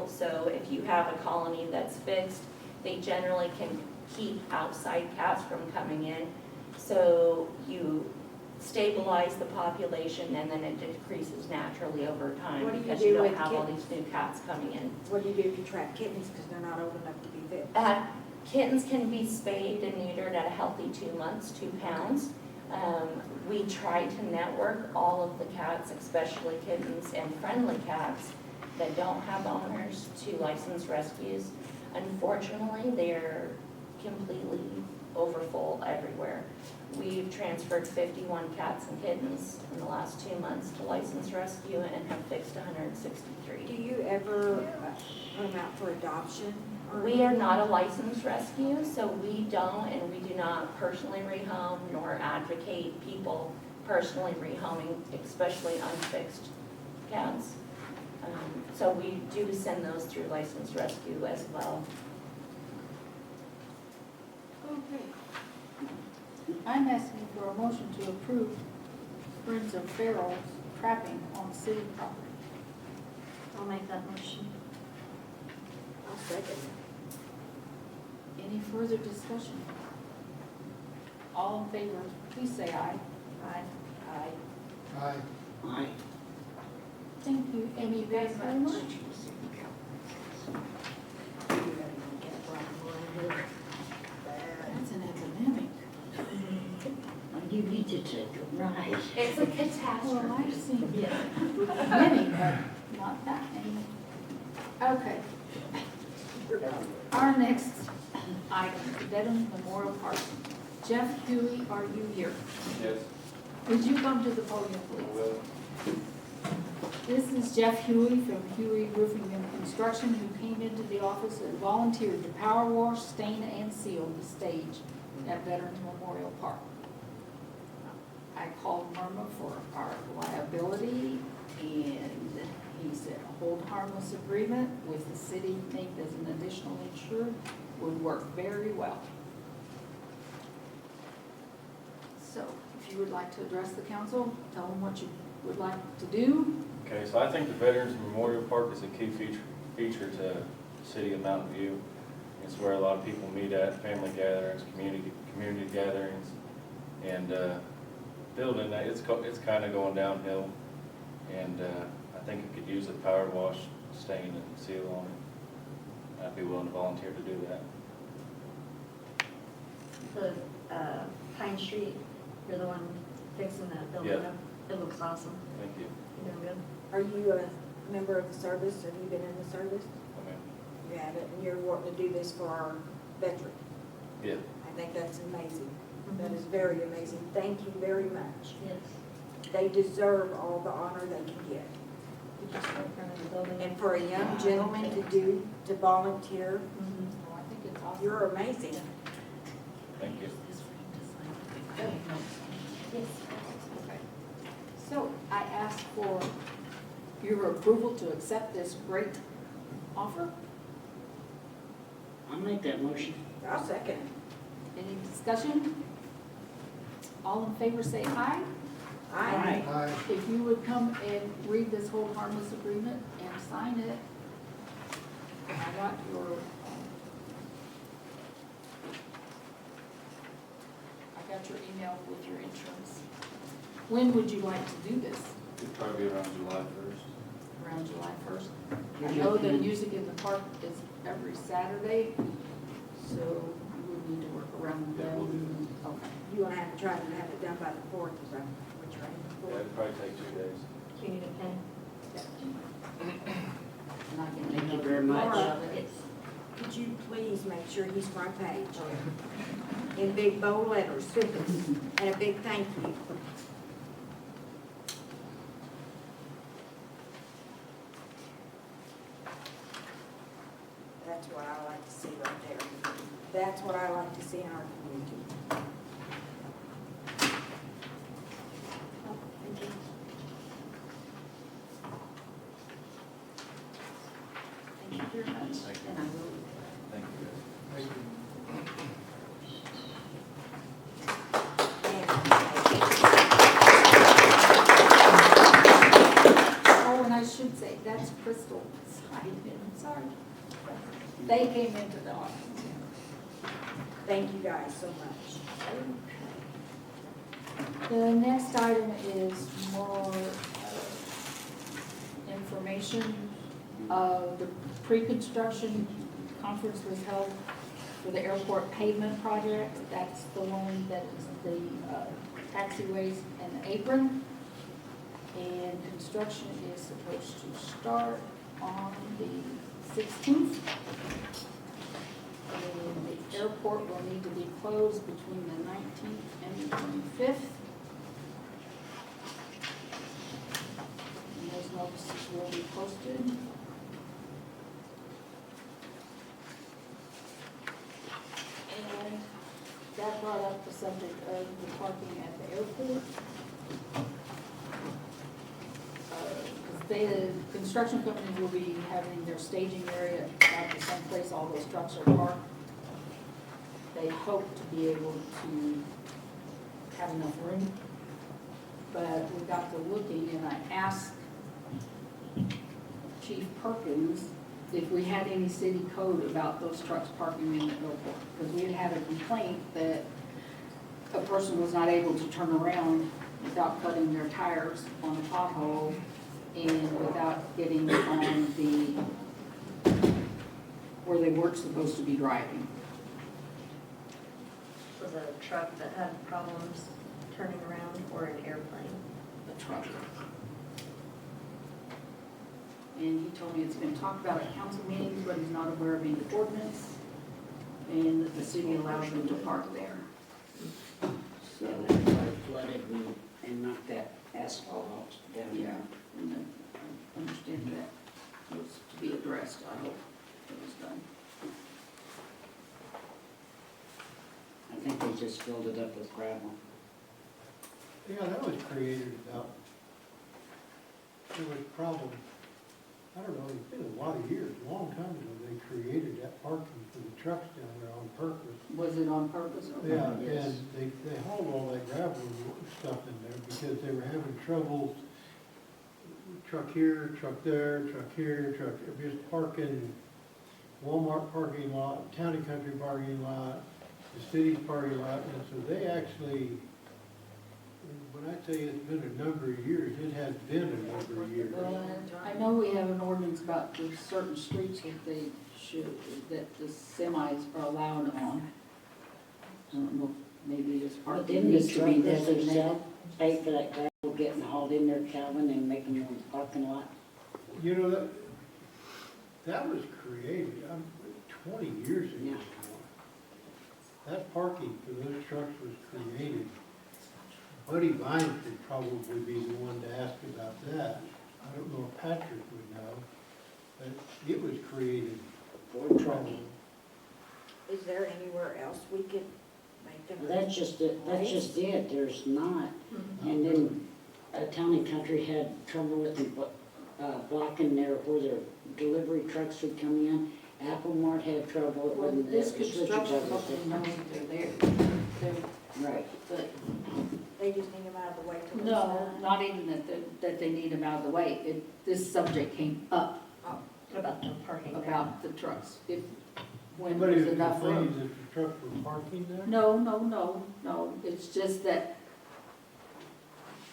so if you have a colony that's fixed, they generally can keep outside cats from coming in. So you stabilize the population and then it decreases naturally over time What do you because do you don't with have all kittens? these new cats coming in. What do you do if you trap kittens because they're not old enough to be fixed? Kittens can be spayed and neutered at a healthy 2 months, 2 pounds. We try to network all of the cats, especially kittens and friendly cats that don't have owners, to licensed rescues. Unfortunately, they're completely overfull everywhere. We've transferred 51 cats and kittens in the last 2 months to licensed rescue and have fixed 163. Do you ever put them out for adoption? or We are not a licensed rescue, so we don't, and we do not personally rehome nor advocate people personally rehoming, especially unfixed cats. So we do send those through licensed rescue as well. Okay. I'm asking for a motion to approve Friends of Farrell's trapping on city property. I'll make that motion. I'll second Any further discussion? All in favor, please say aye. Aye. Aye. Aye. Thank you, Amy, very much. That's an epidemic. You need to take a ride. It's a catastrophe. Well, I've seen many, but not that many. Okay. Our next item, the Veterans Memorial Park. Jeff Huey, are you here? Yes. Would you come to the podium, please? This is Jeff Huey from Huey Roofing and Construction, who came into the office and volunteered to power wash, stain, and seal the stage at Veterans Memorial Park. I called Myrna for our liability, and he said a hold harmless agreement with the city named as an additional insured would work very well. So, if you would like to address the council, tell them what you would like to do. Okay, so I think the Veterans Memorial Park is a key feature to the city of Mountain View. It's where a lot of people meet at, family gatherings, community gatherings, and building that, it's kind of going downhill, and I think it could use a power wash, stain, and seal on it. I'd be willing to volunteer to do that. The Pine Street, you're the one fixing that building Yeah. up? It looks awesome. Thank you. You're doing good. Are you a member of the service? Have you been in the service? Okay. You have it, and you're wanting to do this for our veteran. Yeah. I think that's amazing. That is very amazing. Thank you very much. Yes. They deserve all the honor they can get. You just go in front of the building. And for a young gentleman to volunteer, I think it's awesome. you're amazing. Thank you. Yes. Okay. So I ask for your approval to accept this great offer. I'll make that motion. I'll second. Any discussion? All in favor say aye. Aye. Aye. If you would come and read this whole harmless agreement and sign it. I got your, I got your email with your insurance. When would you like to do this? It'd probably be around July first. Around July 1st? I know the music in the park is every Saturday, so you would need to work around Yeah, we'll do them. Okay. You wanna have to try to have it done by the 4th, is that what you're aiming Yeah, for? it'd probably take 2 days. Do you need a pen? And I can Thank make you a very much. more of it. It's Could you please make sure he's front page? In big bold letters, and a big thank you. That's what I like to see right there. That's what I like to see in our community. Oh, thank you. Thank you very much. Thank you. And I will. Thank you, guys. Thank you. Oh, and I should say, that's Crystal. Sorry. They came into the office. Thank you guys so much. The next item is more information. The pre-construction conference was held for the airport pavement project. That's the one that is the taxiways and the apron. And construction is supposed to start on the 16th. And the airport will need to be closed between the 19th and the 25th. And those notices will be posted. And that brought up the subject of the parking at the airport. The construction companies will be having their staging area at the same place all those trucks are parked. They hope to be able to have enough room. But we got to looking and I asked Chief Perkins if we had any city code about those trucks parking in the airport. Because we had had a complaint that a person was not able to turn around without cutting their tires on a pothole and without getting on the, where they weren't supposed to be driving. Was it a truck that had problems turning around or an airplane? The truck. And he told me it's been talked about at council meetings, but he's not aware of any ordinance, and that the city allows them to park there. So that's why it flooded and knocked that asphalt down. Yeah, and I understand that was to be addressed, I hope it was done. I think they just filled it up with gravel. Yeah, that was created about, there was a problem, I don't know, it's been a lot of years, a long time ago, they created that parking for the trucks down there on purpose. Was it on purpose? Or Yeah, Yes. and they hauled all that gravel and stuff in there because they were having trouble, truck here, truck there, truck here, truck, just parking, Walmart parking lot, Town and Country parking lot, the city's parking lot, and so they actually, when I tell you it's been a number of years, it has been a number of years. I know we have an ordinance about the certain streets that they should, that the semis are allowed on. I don't know, maybe this But part didn't needs the to be truckers designated. themselves pay for that gravel getting hauled in there, Calvin, and making them parking lot? You know, that was created, 20 years ago. Yeah. That parking for those trucks was created. Buddy Vines would probably be the one to ask about that. I don't know if Patrick would know, but it was created For trucking. Is there anywhere else we could make That's just it, there's not. And then Town and Country had trouble with them blocking there where their delivery trucks would come in. Applemart had trouble Well, when the this switcher construction does company it. knows they're there. They're, Right. but They just need them out of the way till it's no, done. not even that they need them out of the way. This subject came up About the parking. about the trucks. When Somebody there's enough room. complains that the trucks were parking there? No, it's just that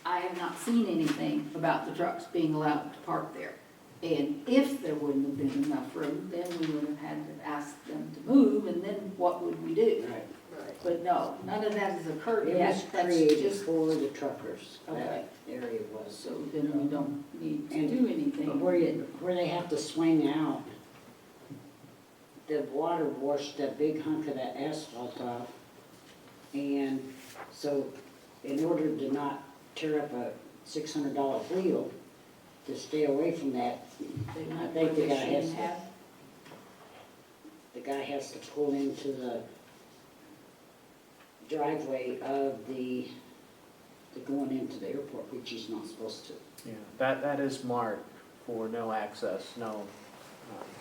I have not seen anything about the trucks being allowed to park there. And if there wouldn't have been enough room, then we would have had to ask them to move, and then what would we do? Right. But no, none of that has occurred It yet. was That's created just, for the truckers, Okay. that area was. so then we don't need to And do anything. Where they have to swing out, the water washed that big hunk of that asphalt off. And so in order to not tear up a $600 wheel, to stay away from that, They I might- think the they guy has shouldn't to, have. the guy has to pull into the driveway of the going into the airport, which he's not supposed to. Yeah, that is marked for no access, no,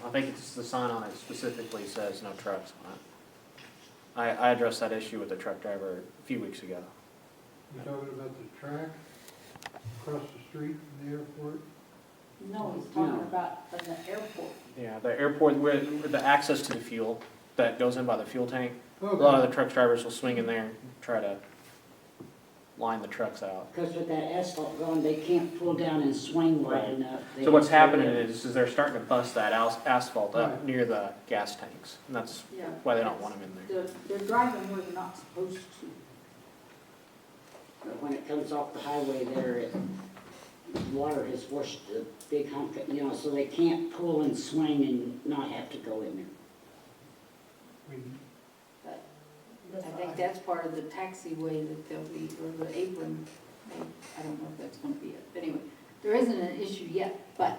I think it's the sign on it specifically says no trucks on it. I addressed that issue with the truck driver a few weeks ago. You talking about the track across the street from the airport? No, he's talking No. about the airport. Yeah, the airport, where the access to the fuel that goes in by the fuel tank, a lot of the truck drivers will swing in there and try to line the trucks out. Because with that asphalt gone, they can't pull down and swing wide Right. enough. They So what's have to happening go in. is they're starting to bust that asphalt up Right. near the gas tanks, and that's Yeah. why they don't want them in there. They're driving where they're not supposed to. But when it comes off the highway there, water has washed the big hunk, so they can't pull and swing and not have to go in there. I think that's part of the taxiway that they'll be, or the apron, I don't know if that's gonna be it. But anyway, there isn't an issue yet, but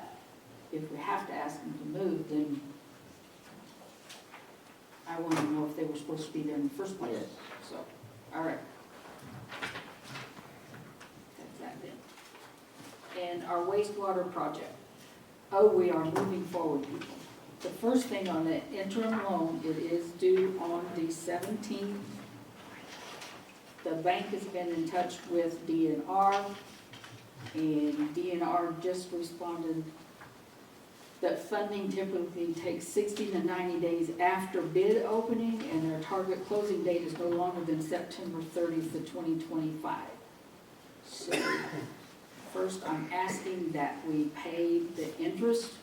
if we have to ask them to move, then I want to know if they were supposed to be there in the first place. Yes. So, all right. That's that then. And our wastewater project. Oh, we are moving forward, people. The first thing on the interim loan, it is due on the 17th. The bank has been in touch with DNR, and DNR just responded that funding typically takes 60 to 90 days after bid opening, and their target closing date is no longer than September 30th of 2025. So, first, I'm asking that we pay the interest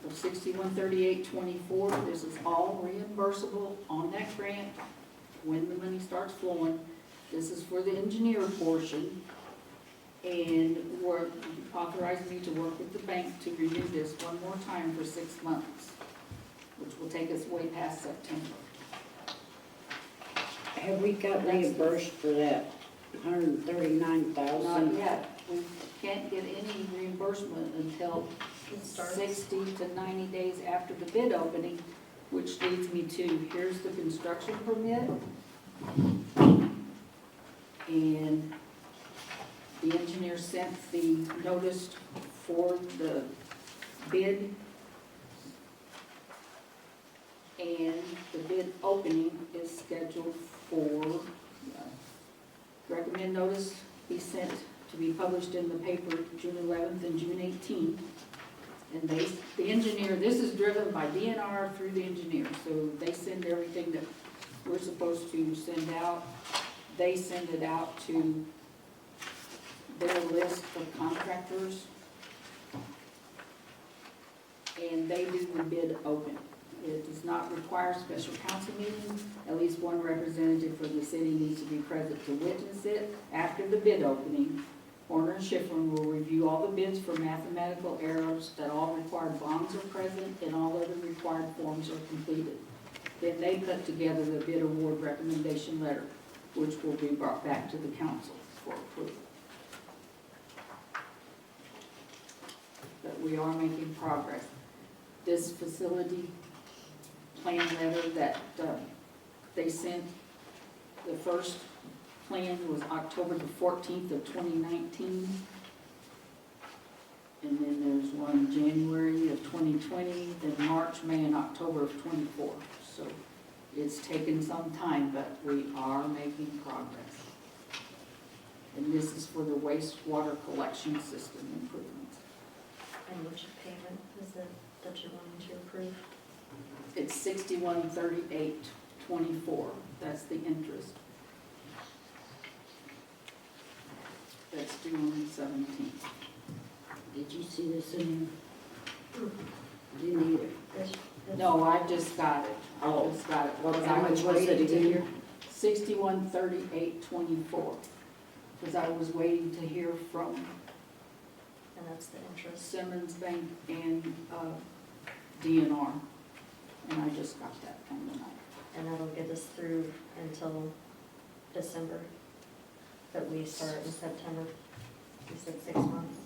of $6138.24. This is all reimbursable on that grant when the money starts flowing. This is for the engineer portion. And we're authorizing me to work with the bank to renew this one more time for 6 months, which will take us way past September. Have we got reimbursed for that $139,000? Not yet. We can't get any reimbursement until It starts. 60 to 90 days after the bid opening, which leads me to, here's the construction permit. And the engineer sent the notice for the bid. And the bid opening is scheduled for, recommend notice be sent to be published in the paper June 11th and June 18th. And the engineer, this is driven by DNR through the engineer, so they send everything that we're supposed to send out. They send it out to their list of contractors, and they do the bid open. It does not require a special council meeting. At least one representative from the city needs to be present to witness it. After the bid opening, Horner and Schifrin will review all the bids for mathematical errors, that all required bonds are present, and all other required forms are completed. Then they put together the bid award recommendation letter, which will be brought back to the council for approval. But we are making progress. This facility plan letter that they sent The first plan was October the 14th of 2019. And then there's one January of 2020, then March, May, and October of 24. So it's taken some time, but we are making progress. And this is for the wastewater collection system improvements. And which payment is it that you're wanting to approve? It's 6138.24. That's the interest. That's due on the 17th. Did you see this in here? Didn't either. No, I just got it. I just got it. How much was it again? 6138.24. Because I was waiting to hear from And that's the interest. Simmons Bank and DNR. And I just got that from tonight. And that'll get us through until December, but we start in September. You said 6 months?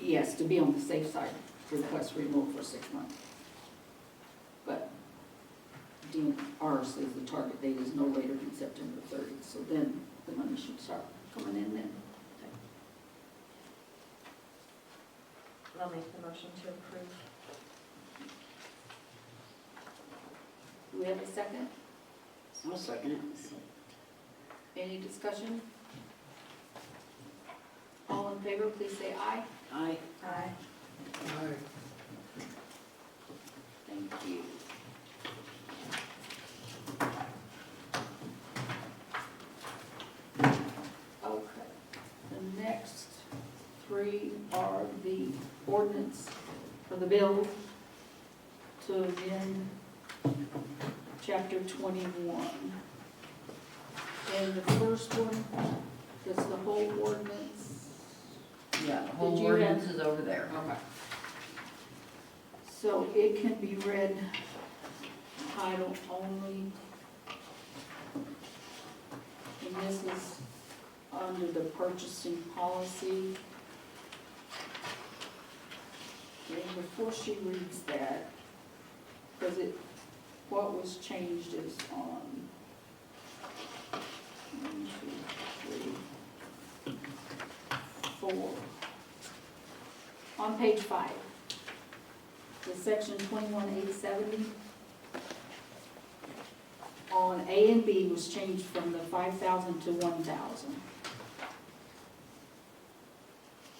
Yes, to be on the safe side, request renewal for 6 months. But DNR says the target date is no later than September 30th, so then the money should start coming in then. I'll make the motion to approve. Do we have a second? I'll second it. Any discussion? All in favor, please say aye. Aye. Aye. Aye. Thank you. Okay, the next three are the ordinance for the bill to amend chapter 21. And the first one, that's the whole ordinance. Yeah, the whole Did you have- ordinance is over there. Okay. So it can be read title only. And this is under the purchasing policy. And before she reads that, because what was changed is on 1, 2, 3, 4. On page 5, the section 21-870, on A and B was changed from the 5,000 to 1,000.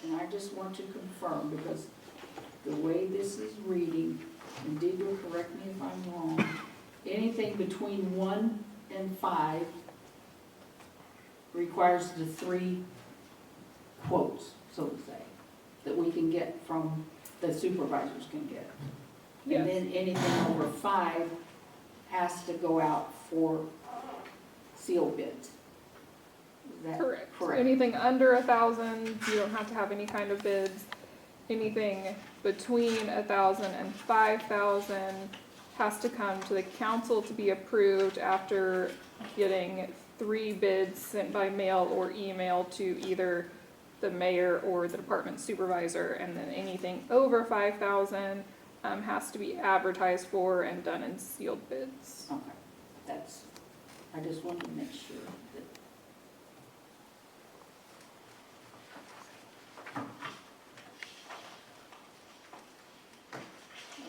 And I just want to confirm, because the way this is reading, and Deidre, correct me if I'm wrong, anything between 1 and 5 requires the 3 quotes, so to say, that we can get from, the supervisors can get. Yes. And then anything over 5 has to go out for sealed bids. Is that Correct. So anything under 1,000, you don't have to have any kind of bids. Anything between 1,000 and 5,000 has to come to the council to be approved after getting 3 bids sent by mail or email to either the mayor or the department supervisor. And then anything over 5,000 has to be advertised for and done in sealed bids. Okay, that's, I just wanted to make sure that.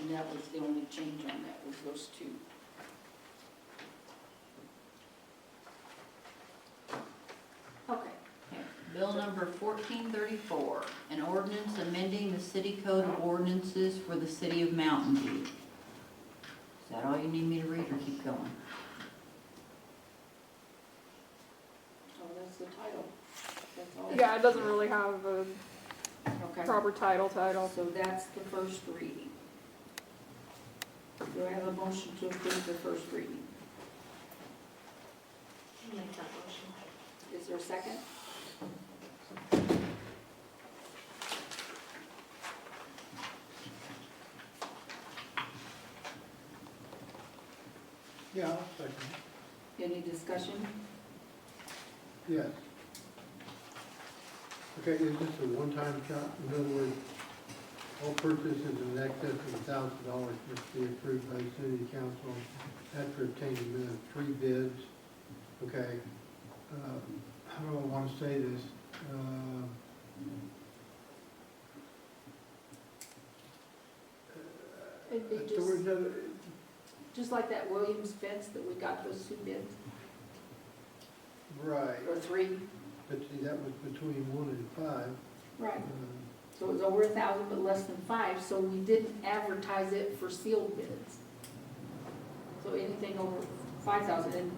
And that was the only change on that, was those 2. Okay. Bill number 1434, an ordinance amending the city code of ordinances for the city of Mountain View. Is that all you need me to read or keep going? Oh, that's the title. That's all. Yeah, it doesn't really have a Okay. proper title. So that's the first reading. Do I have a motion to approve the first reading? I'll make that motion. Is there a second? Yeah, I'll second. Any discussion? Yes. Okay, is this a one-time shot? In other words, all purchases in excess of $1,000 must be approved by the city council after obtaining 3 bids. Okay, how do I want to say this? It'd be There was no, just like that Williams fence that we got those 2 bids, right, or 3. but see, that was between 1 and 5. Right. So it was over 1,000, but less than 5, so we didn't advertise it for sealed bids. So anything over 5,000, and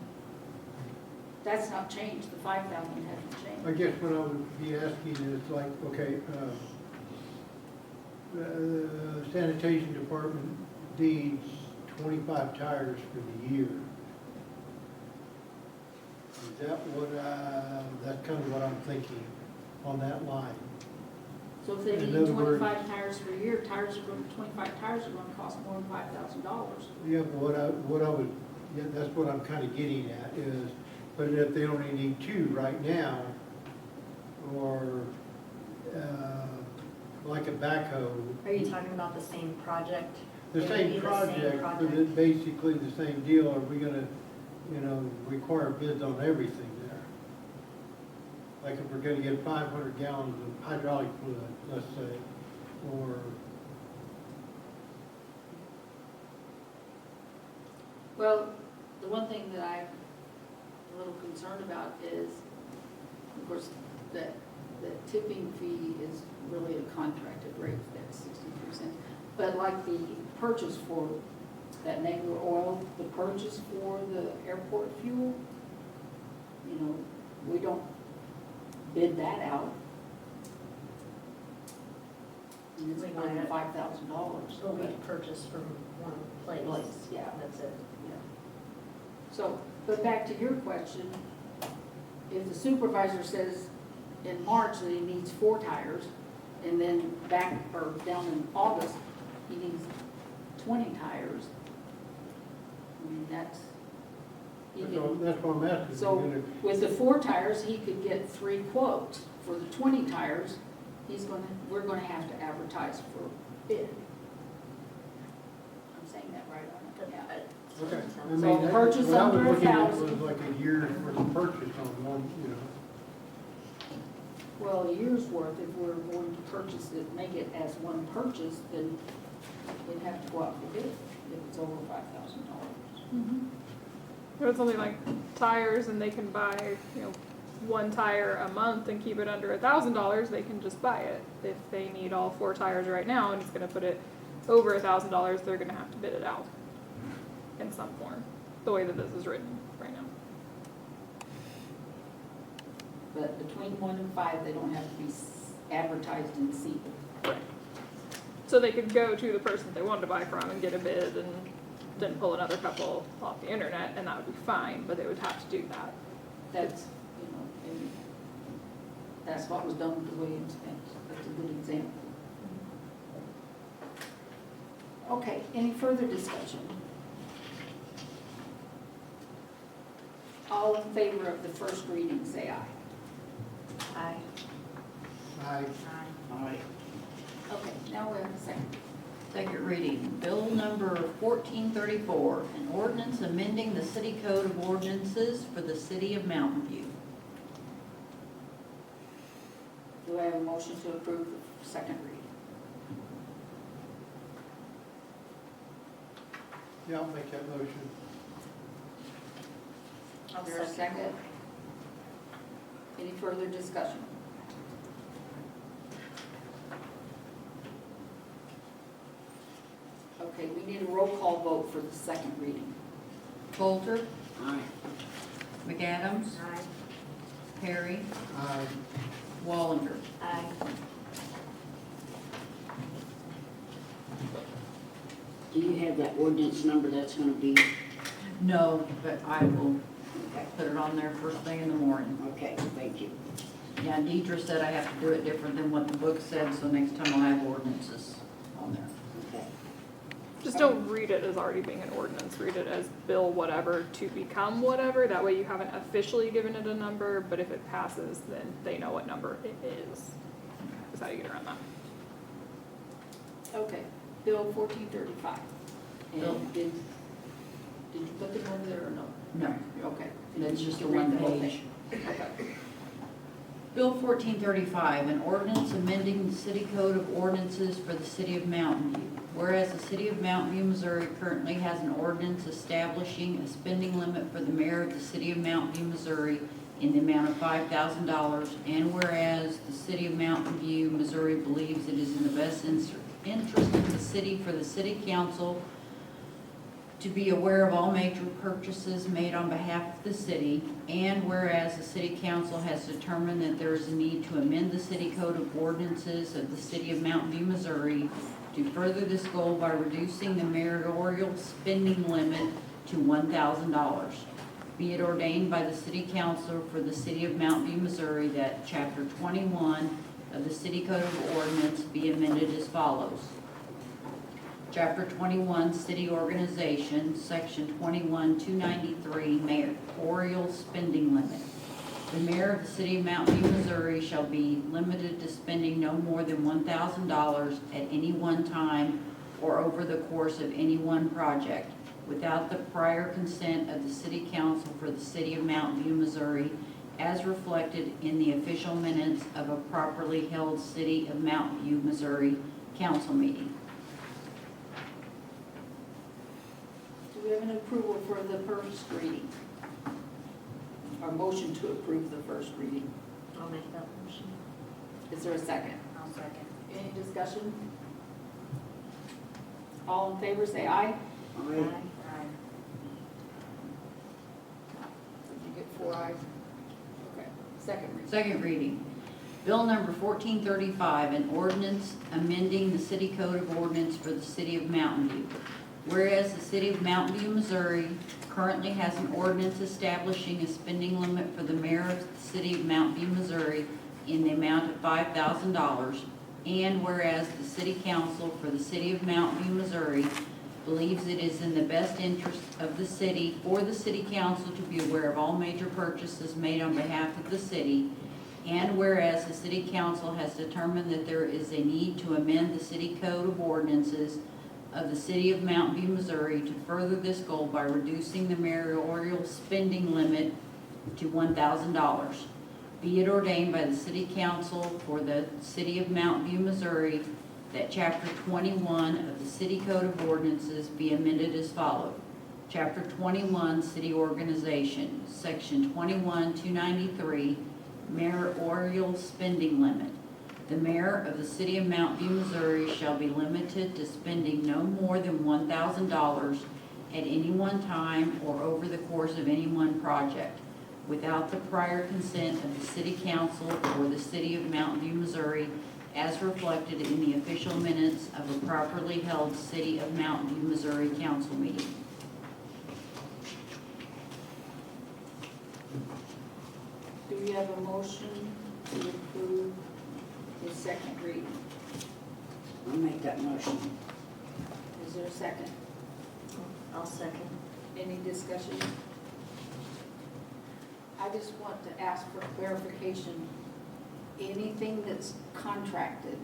that's not changed, the 5,000 hasn't changed. I guess what I would be asking is like, okay, sanitation department needs 25 tires for the year. Is that what, that's kind of what I'm thinking on that line. So if they In need other words- 25 tires per year, 25 tires are gonna cost more than $5,000. Yeah, but what I would, yeah, that's what I'm kind of getting at is, but if they only need 2 right now, or, like a backhoe. Are you talking about the same project? The It would same be the project, but it's basically the same deal, are we gonna, require bids on everything there? Like if we're gonna get 500 gallons of hydraulic fluid, let's say, or, Well, the one thing that I'm a little concerned about is, of course, that the tipping fee is really a contracted rate, that's 63 cents. But like the purchase for that Negro oil, the purchase for the airport fuel, we don't bid that out. And it's We more than might. $5,000. So we purchase from one place. Yeah. That's it. So, but back to your question, if the supervisor says in March that he needs 4 tires, and then down in August, he needs 20 tires, I mean, that's, that's what I'm asking. so with the 4 tires, he could get 3 quotes. For the 20 tires, we're gonna have to advertise for bid. I'm saying that right on it, yeah. Okay. I So mean, purchase what I was under looking at 1,000. was like a year's worth of purchase on one, Well, a year's worth, if we're going to purchase it, make it as one purchase, then we'd have to go out for bid if it's over $5,000. If it's only like tires and they can buy, 1 tire a month and keep it under $1,000, they can just buy it. If they need all 4 tires right now and it's gonna put it over $1,000, they're gonna have to bid it out in some form, the way that this is written right now. But between 1 and 5, they don't have to be advertised and sealed. Right. So they could go to the person they wanted to buy from and get a bid and then pull another couple off the internet, and that would be fine, but they would have to do that. That's, and that's what was done with the Williams fence. That's a good example. Okay, any further discussion? All in favor of the first reading, say aye. Aye. Aye. Okay, now we have a second. Second reading, bill number 1434, an ordinance amending the city code of ordinances for the city of Mountain View. Do I have a motion to approve the second reading? Yeah, I'll make that motion. Is there a second? Any further discussion? Okay, we need a roll call vote for the second reading. Coulter, Aye. McAdams, Aye. Perry, Aye. Wallinger. Aye. Do you have that ordinance number that's gonna be? No, but I will put it on there first thing in the morning. Okay, thank you. Yeah, Deidre said I have to do it different than what the book said, so next time I'll have ordinances on there. Okay. Just don't read it as already being an ordinance, read it as bill whatever to become whatever, that way you haven't officially given it a number, but if it passes, then they know what number it is. Is how you get around that. Okay, Bill 1435. Bill. And did you put them over there or no? No, Okay. that's just You a read one the whole page. thing. Bill 1435, an ordinance amending the city code of ordinances for the city of Mountain View. Whereas the city of Mountain View, Missouri currently has an ordinance establishing a spending limit for the mayor of the city of Mountain View, Missouri in the amount of $5,000, and whereas the city of Mountain View, Missouri believes it is in the best interest of the city for the city council to be aware of all major purchases made on behalf of the city, and whereas the city council has determined that there is a need to amend the city code of ordinances of the city of Mountain View, Missouri to further this goal by reducing the mayoral spending limit to $1,000. Be it ordained by the city council for the city of Mountain View, Missouri that chapter 21 of the city code of ordinance be amended as follows. Chapter 21, City Organization, Section 21-293, Mayoral Spending Limit. The mayor of the city of Mountain View, Missouri shall be limited to spending no more than $1,000 at any one time or over the course of any one project, without the prior consent of the city council for the city of Mountain View, Missouri, as reflected in the official minutes of a properly held city of Mountain View, Missouri council meeting. Do we have an approval for the first reading? Or motion to approve the first reading? I'll make that motion. Is there a second? I'll second. Any discussion? All in favor, say aye. I, Did you get 4 ayes? Okay, second reading. Second reading. Bill number 1435, an ordinance amending the city code of ordinance for the city of Mountain View. Whereas the city of Mountain View, Missouri currently has an ordinance establishing a spending limit for the mayor of the city of Mountain View, Missouri in the amount of $5,000, and whereas the city council for the city of Mountain View, Missouri believes it is in the best interest of the city for the city council to be aware of all major purchases made on behalf of the city, and whereas the city council has determined that there is a need to amend the city code of ordinances of the city of Mountain View, Missouri to further this goal by reducing the mayoral spending limit to $1,000. Be it ordained by the city council for the city of Mountain View, Missouri that chapter 21 of the city code of ordinances be amended as follows. Chapter 21, City Organization, Section 21-293, Mayoral Spending Limit. The mayor of the city of Mountain View, Missouri shall be limited to spending no more than $1,000 at any one time or over the course of any one project, without the prior consent of the city council or the city of Mountain View, Missouri, as reflected in the official minutes of a properly held city of Mountain View, Missouri council meeting. Do we have a motion to approve the second reading? I'll make that motion. Is there a second? I'll second. Any discussion? I just want to ask for clarification. Anything that's contracted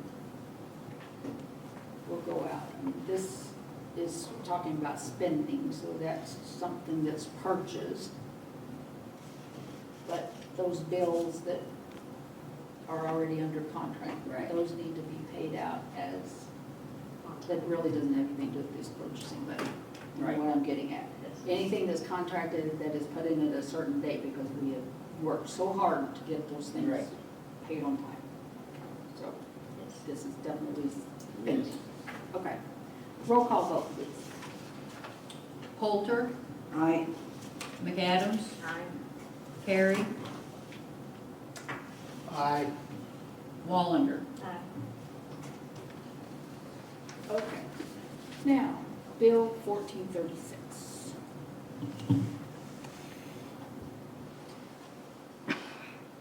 will go out. I mean, this is talking about spending, so that's something that's purchased. But those bills that are already under contract, Right. those need to be paid out as, that really doesn't have anything to do with this purchasing, but you know what I'm getting at. Anything that's contracted that is put in at a certain date, because we have worked so hard to get those things Right. paid on time. So this is definitely spending. Okay. Roll call vote, please. Poulter, I, McAdams, Aye. Perry, I, Wallander. Aye. Okay. Now, Bill 1436.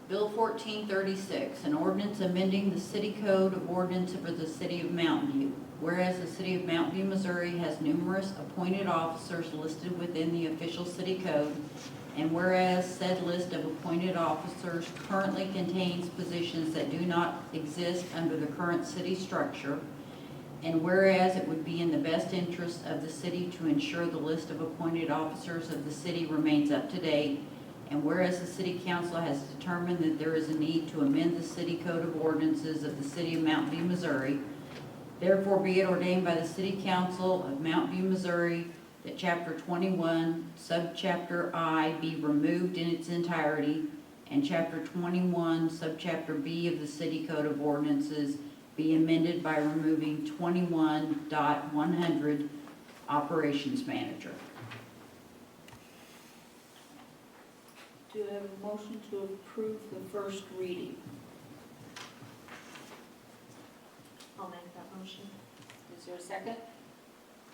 Bill 1436, an ordinance amending the city code of ordinance for the city of Mountain View. Whereas the city of Mountain View, Missouri has numerous appointed officers listed within the official city code, and whereas said list of appointed officers currently contains positions that do not exist under the current city structure, and whereas it would be in the best interest of the city to ensure the list of appointed officers of the city remains up to date, And whereas the city council has determined that there is a need to amend the city code of ordinances of the city of Mountain View, Missouri, therefore be it ordained by the city council of Mountain View, Missouri, that chapter 21, subchapter I be removed in its entirety, and chapter 21, subchapter B of the city code of ordinances be amended by removing 21.100 operations manager. Do you have a motion to approve the first reading? I'll make that motion. Is there a second?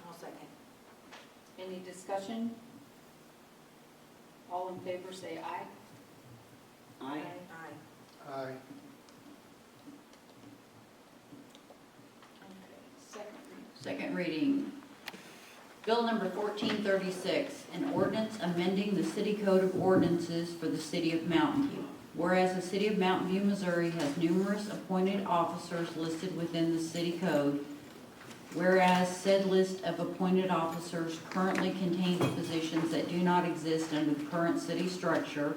I'll second. Any discussion? All in favor say aye. Aye. Aye. Okay, second reading. Second reading. Bill number 1436, an ordinance amending the city code of ordinances for the city of Mountain View. Whereas the city of Mountain View, Missouri has numerous appointed officers listed within the city code, whereas said list of appointed officers currently contains positions that do not exist under the current city structure,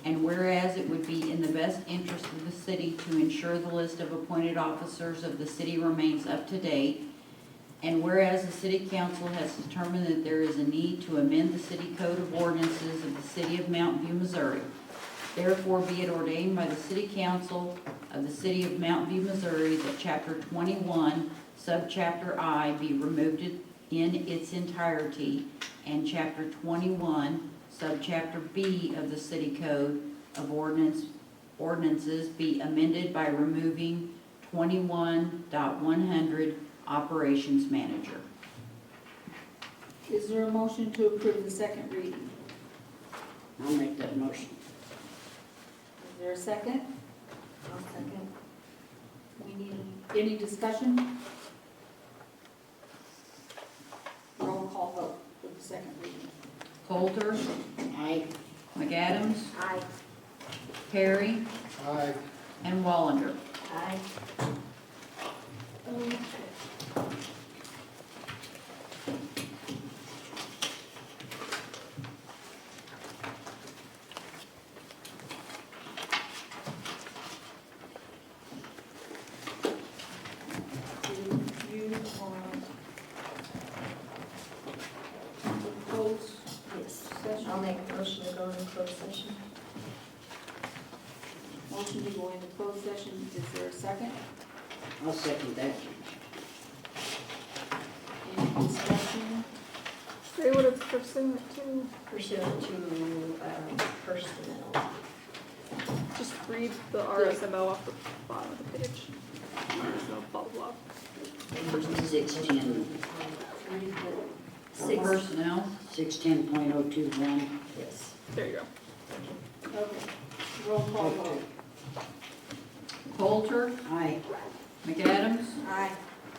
and whereas it would be in the best interest of the city to ensure the list of appointed officers of the city remains up to date, and whereas the city council has determined that there is a need to amend the city code of ordinances of the city of Mountain View, Missouri, therefore be it ordained by the city council of the city of Mountain View, Missouri, that chapter 21, subchapter I be removed in its entirety, and chapter 21, subchapter B of the city code of ordinances be amended by removing 21.100 operations manager. Is there a motion to approve the second reading? I'll make that motion. Is there a second? I'll second. We need any discussion? Roll call vote for the second reading. Coulter, Aye. McAdams, Aye. Perry, Aye. and Wallander. Aye. Okay. Do you want to close Yes. session? I'll make a motion to go into closed session. Motion to go into closed session, is there a second? I'll second that. Any discussion? Say what it's pursuant to. Pursuant to personnel. Just read the RSMO off the bottom of the page. RSMO, blah, blah, blah. 610, Six. Personnel, 610.021. Yes. There you go. Okay, roll call vote. Coulter, Aye. McAdams, Aye.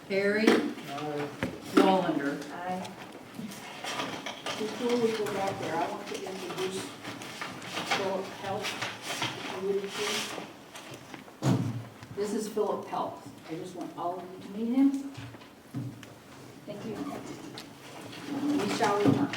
Perry, Aye. Wallander. Aye. Before we go back there, I want to introduce Philip Help. This is Philip Help. I just want all of you to meet him. Thank you. We shall return.